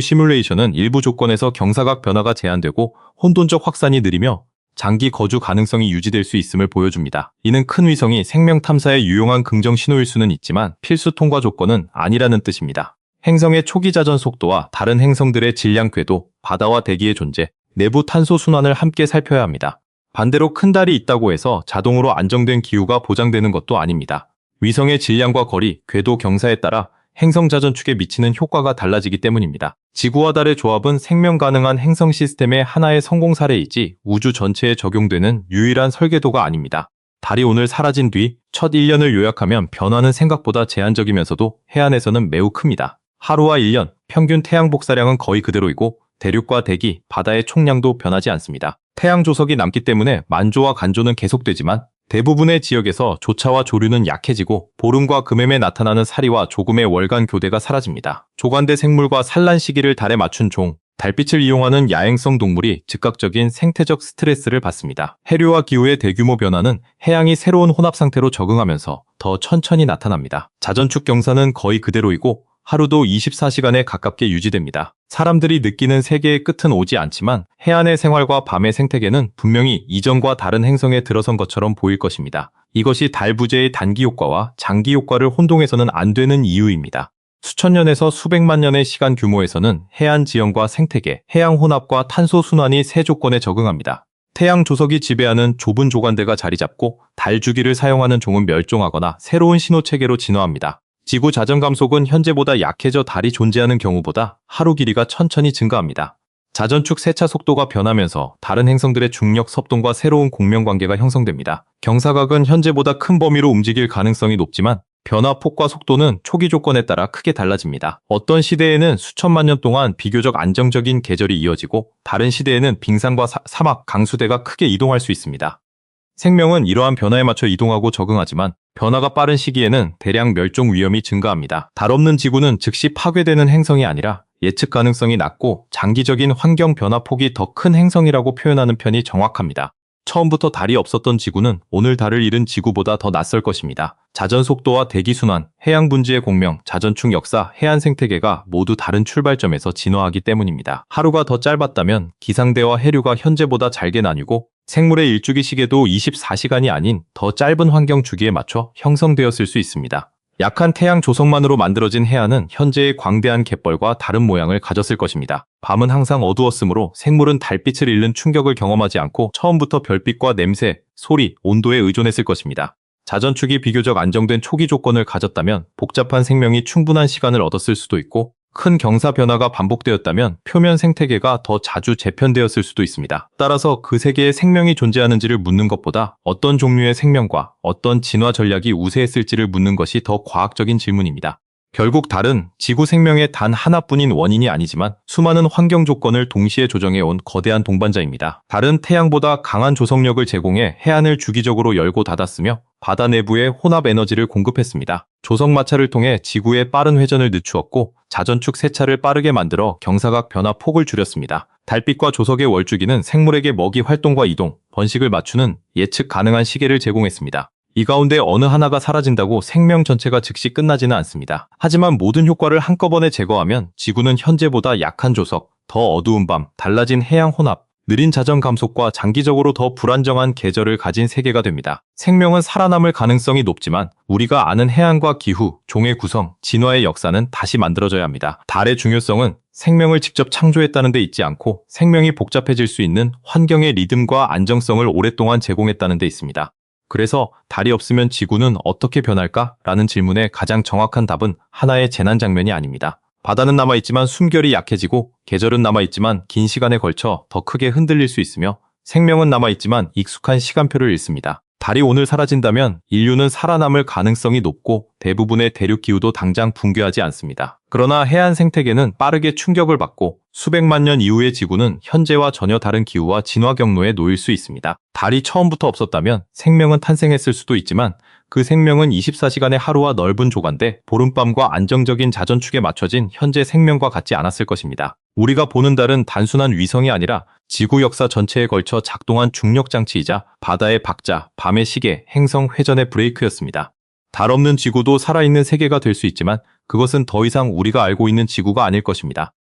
시뮬레이션은 일부 조건에서 경사각 변화가 제한되고 혼돈적 확산이 느리며 장기 거주 가능성이 유지될 수 있음을 보여줍니다. 이는 큰 위성이 생명 탐사에 유용한 긍정 신호일 수는 있지만 필수 통과 조건은 아니라는 뜻입니다. 행성의 초기 자전 속도와 다른 행성들의 질량 궤도, 바다와 대기의 존재, 내부 탄소 순환을 함께 살펴야 합니다. 반대로 큰 달이 있다고 해서 자동으로 안정된 기후가 보장되는 것도 아닙니다. 위성의 질량과 거리, 궤도 경사에 따라 행성 자전축에 미치는 효과가 달라지기 때문입니다. 지구와 달의 조합은 생명 가능한 행성 시스템의 하나의 성공 사례이지 우주 전체에 적용되는 유일한 설계도가 아닙니다. 달이 오늘 사라진 뒤 첫 1년을 요약하면 변화는 생각보다 제한적이면서도 해안에서는 매우 큽니다. 하루와 1년, 평균 태양 복사량은 거의 그대로이고 대륙과 대기, 바다의 총량도 변하지 않습니다. 태양 조석이 남기 때문에 만조와 간조는 계속되지만 대부분의 지역에서 조차와 조류는 약해지고 보름과 금음에 나타나는 사리와 조금의 월간 교대가 사라집니다. 조간대 생물과 산란 시기를 달에 맞춘 종, 달빛을 이용하는 야행성 동물이 즉각적인 생태적 스트레스를 받습니다. 해류와 기후의 대규모 변화는 해양이 새로운 혼합 상태로 적응하면서 더 천천히 나타납니다. 자전축 경사는 거의 그대로이고 하루도 24시간에 가깝게 유지됩니다. 사람들이 느끼는 세계의 끝은 오지 않지만 해안의 생활과 밤의 생태계는 분명히 이전과 다른 행성에 들어선 것처럼 보일 것입니다. 이것이 달 부재의 단기 효과와 장기 효과를 혼동해서는 안 되는 이유입니다. 수천 년에서 수백만 년의 시간 규모에서는 해안 지형과 생태계, 해양 혼합과 탄소 순환이 새 조건에 적응합니다. 태양 조석이 지배하는 좁은 조간대가 자리 잡고 달 주기를 사용하는 종은 멸종하거나 새로운 신호 체계로 진화합니다. 지구 자전 감속은 현재보다 약해져 달이 존재하는 경우보다 하루 길이가 천천히 증가합니다. 자전축 세차 속도가 변하면서 다른 행성들의 중력 섭동과 새로운 공명관계가 형성됩니다. 경사각은 현재보다 큰 범위로 움직일 가능성이 높지만 변화폭과 속도는 초기 조건에 따라 크게 달라집니다. 어떤 시대에는 수천만 년 동안 비교적 안정적인 계절이 이어지고 다른 시대에는 빙산과 사막, 강수대가 크게 이동할 수 있습니다. 생명은 이러한 변화에 맞춰 이동하고 적응하지만 변화가 빠른 시기에는 대량 멸종 위험이 증가합니다. 달 없는 지구는 즉시 파괴되는 행성이 아니라 예측 가능성이 낮고 장기적인 환경 변화 폭이 더 큰 행성이라고 표현하는 편이 정확합니다. 처음부터 달이 없었던 지구는 오늘 달을 잃은 지구보다 더 낯설 것입니다. 자전 속도와 대기 순환, 해양 분지의 공명, 자전축 역사, 해안 생태계가 모두 다른 출발점에서 진화하기 때문입니다. 하루가 더 짧았다면 기상대와 해류가 현재보다 잘게 나뉘고 생물의 일주기 시계도 24시간이 아닌 더 짧은 환경 주기에 맞춰 형성되었을 수 있습니다. 약한 태양 조성만으로 만들어진 해안은 현재의 광대한 갯벌과 다른 모양을 가졌을 것입니다. 밤은 항상 어두웠으므로 생물은 달빛을 잃는 충격을 경험하지 않고 처음부터 별빛과 냄새, 소리, 온도에 의존했을 것입니다. 자전축이 비교적 안정된 초기 조건을 가졌다면 복잡한 생명이 충분한 시간을 얻었을 수도 있고 큰 경사 변화가 반복되었다면 표면 생태계가 더 자주 재편되었을 수도 있습니다. 따라서 그 세계에 생명이 존재하는지를 묻는 것보다 어떤 종류의 생명과 어떤 진화 전략이 우세했을지를 묻는 것이 더 과학적인 질문입니다. 결국 달은 지구 생명의 단 하나뿐인 원인이 아니지만 수많은 환경 조건을 동시에 조정해온 거대한 동반자입니다. 달은 태양보다 강한 조성력을 제공해 해안을 주기적으로 열고 닫았으며 바다 내부에 혼합 에너지를 공급했습니다. 조성 마찰을 통해 지구의 빠른 회전을 늦추었고 자전축 세차를 빠르게 만들어 경사각 변화 폭을 줄였습니다. 달빛과 조석의 월주기는 생물에게 먹이 활동과 이동, 번식을 맞추는 예측 가능한 시계를 제공했습니다. 이 가운데 어느 하나가 사라진다고 생명 전체가 즉시 끝나지는 않습니다. 하지만 모든 효과를 한꺼번에 제거하면 지구는 현재보다 약한 조석, 더 어두운 밤, 달라진 해양 혼합, 느린 자전 감속과 장기적으로 더 불안정한 계절을 가진 세계가 됩니다. 생명은 살아남을 가능성이 높지만 우리가 아는 해안과 기후, 종의 구성, 진화의 역사는 다시 만들어져야 합니다. 달의 중요성은 생명을 직접 창조했다는 데 있지 않고 생명이 복잡해질 수 있는 환경의 리듬과 안정성을 오랫동안 제공했다는 데 있습니다. 그래서 달이 없으면 지구는 어떻게 변할까? 라는 질문에 가장 정확한 답은 하나의 재난 장면이 아닙니다. 바다는 남아있지만 숨결이 약해지고 계절은 남아있지만 긴 시간에 걸쳐 더 크게 흔들릴 수 있으며 생명은 남아있지만 익숙한 시간표를 잃습니다. 달이 오늘 사라진다면 인류는 살아남을 가능성이 높고 대부분의 대륙 기후도 당장 붕괴하지 않습니다. 그러나 해안 생태계는 빠르게 충격을 받고 수백만 년 이후의 지구는 현재와 전혀 다른 기후와 진화 경로에 놓일 수 있습니다. 달이 처음부터 없었다면 생명은 탄생했을 수도 있지만 그 생명은 24시간의 하루와 넓은 조간대 보름밤과 안정적인 자전축에 맞춰진 현재 생명과 같지 않았을 것입니다. 우리가 보는 달은 단순한 위성이 아니라 지구 역사 전체에 걸쳐 작동한 중력 장치이자 바다의 박자, 밤의 시계, 행성 회전의 브레이크였습니다. 달 없는 지구도 살아있는 세계가 될 수 있지만 그것은 더 이상 우리가 알고 있는 지구가 아닐 것입니다.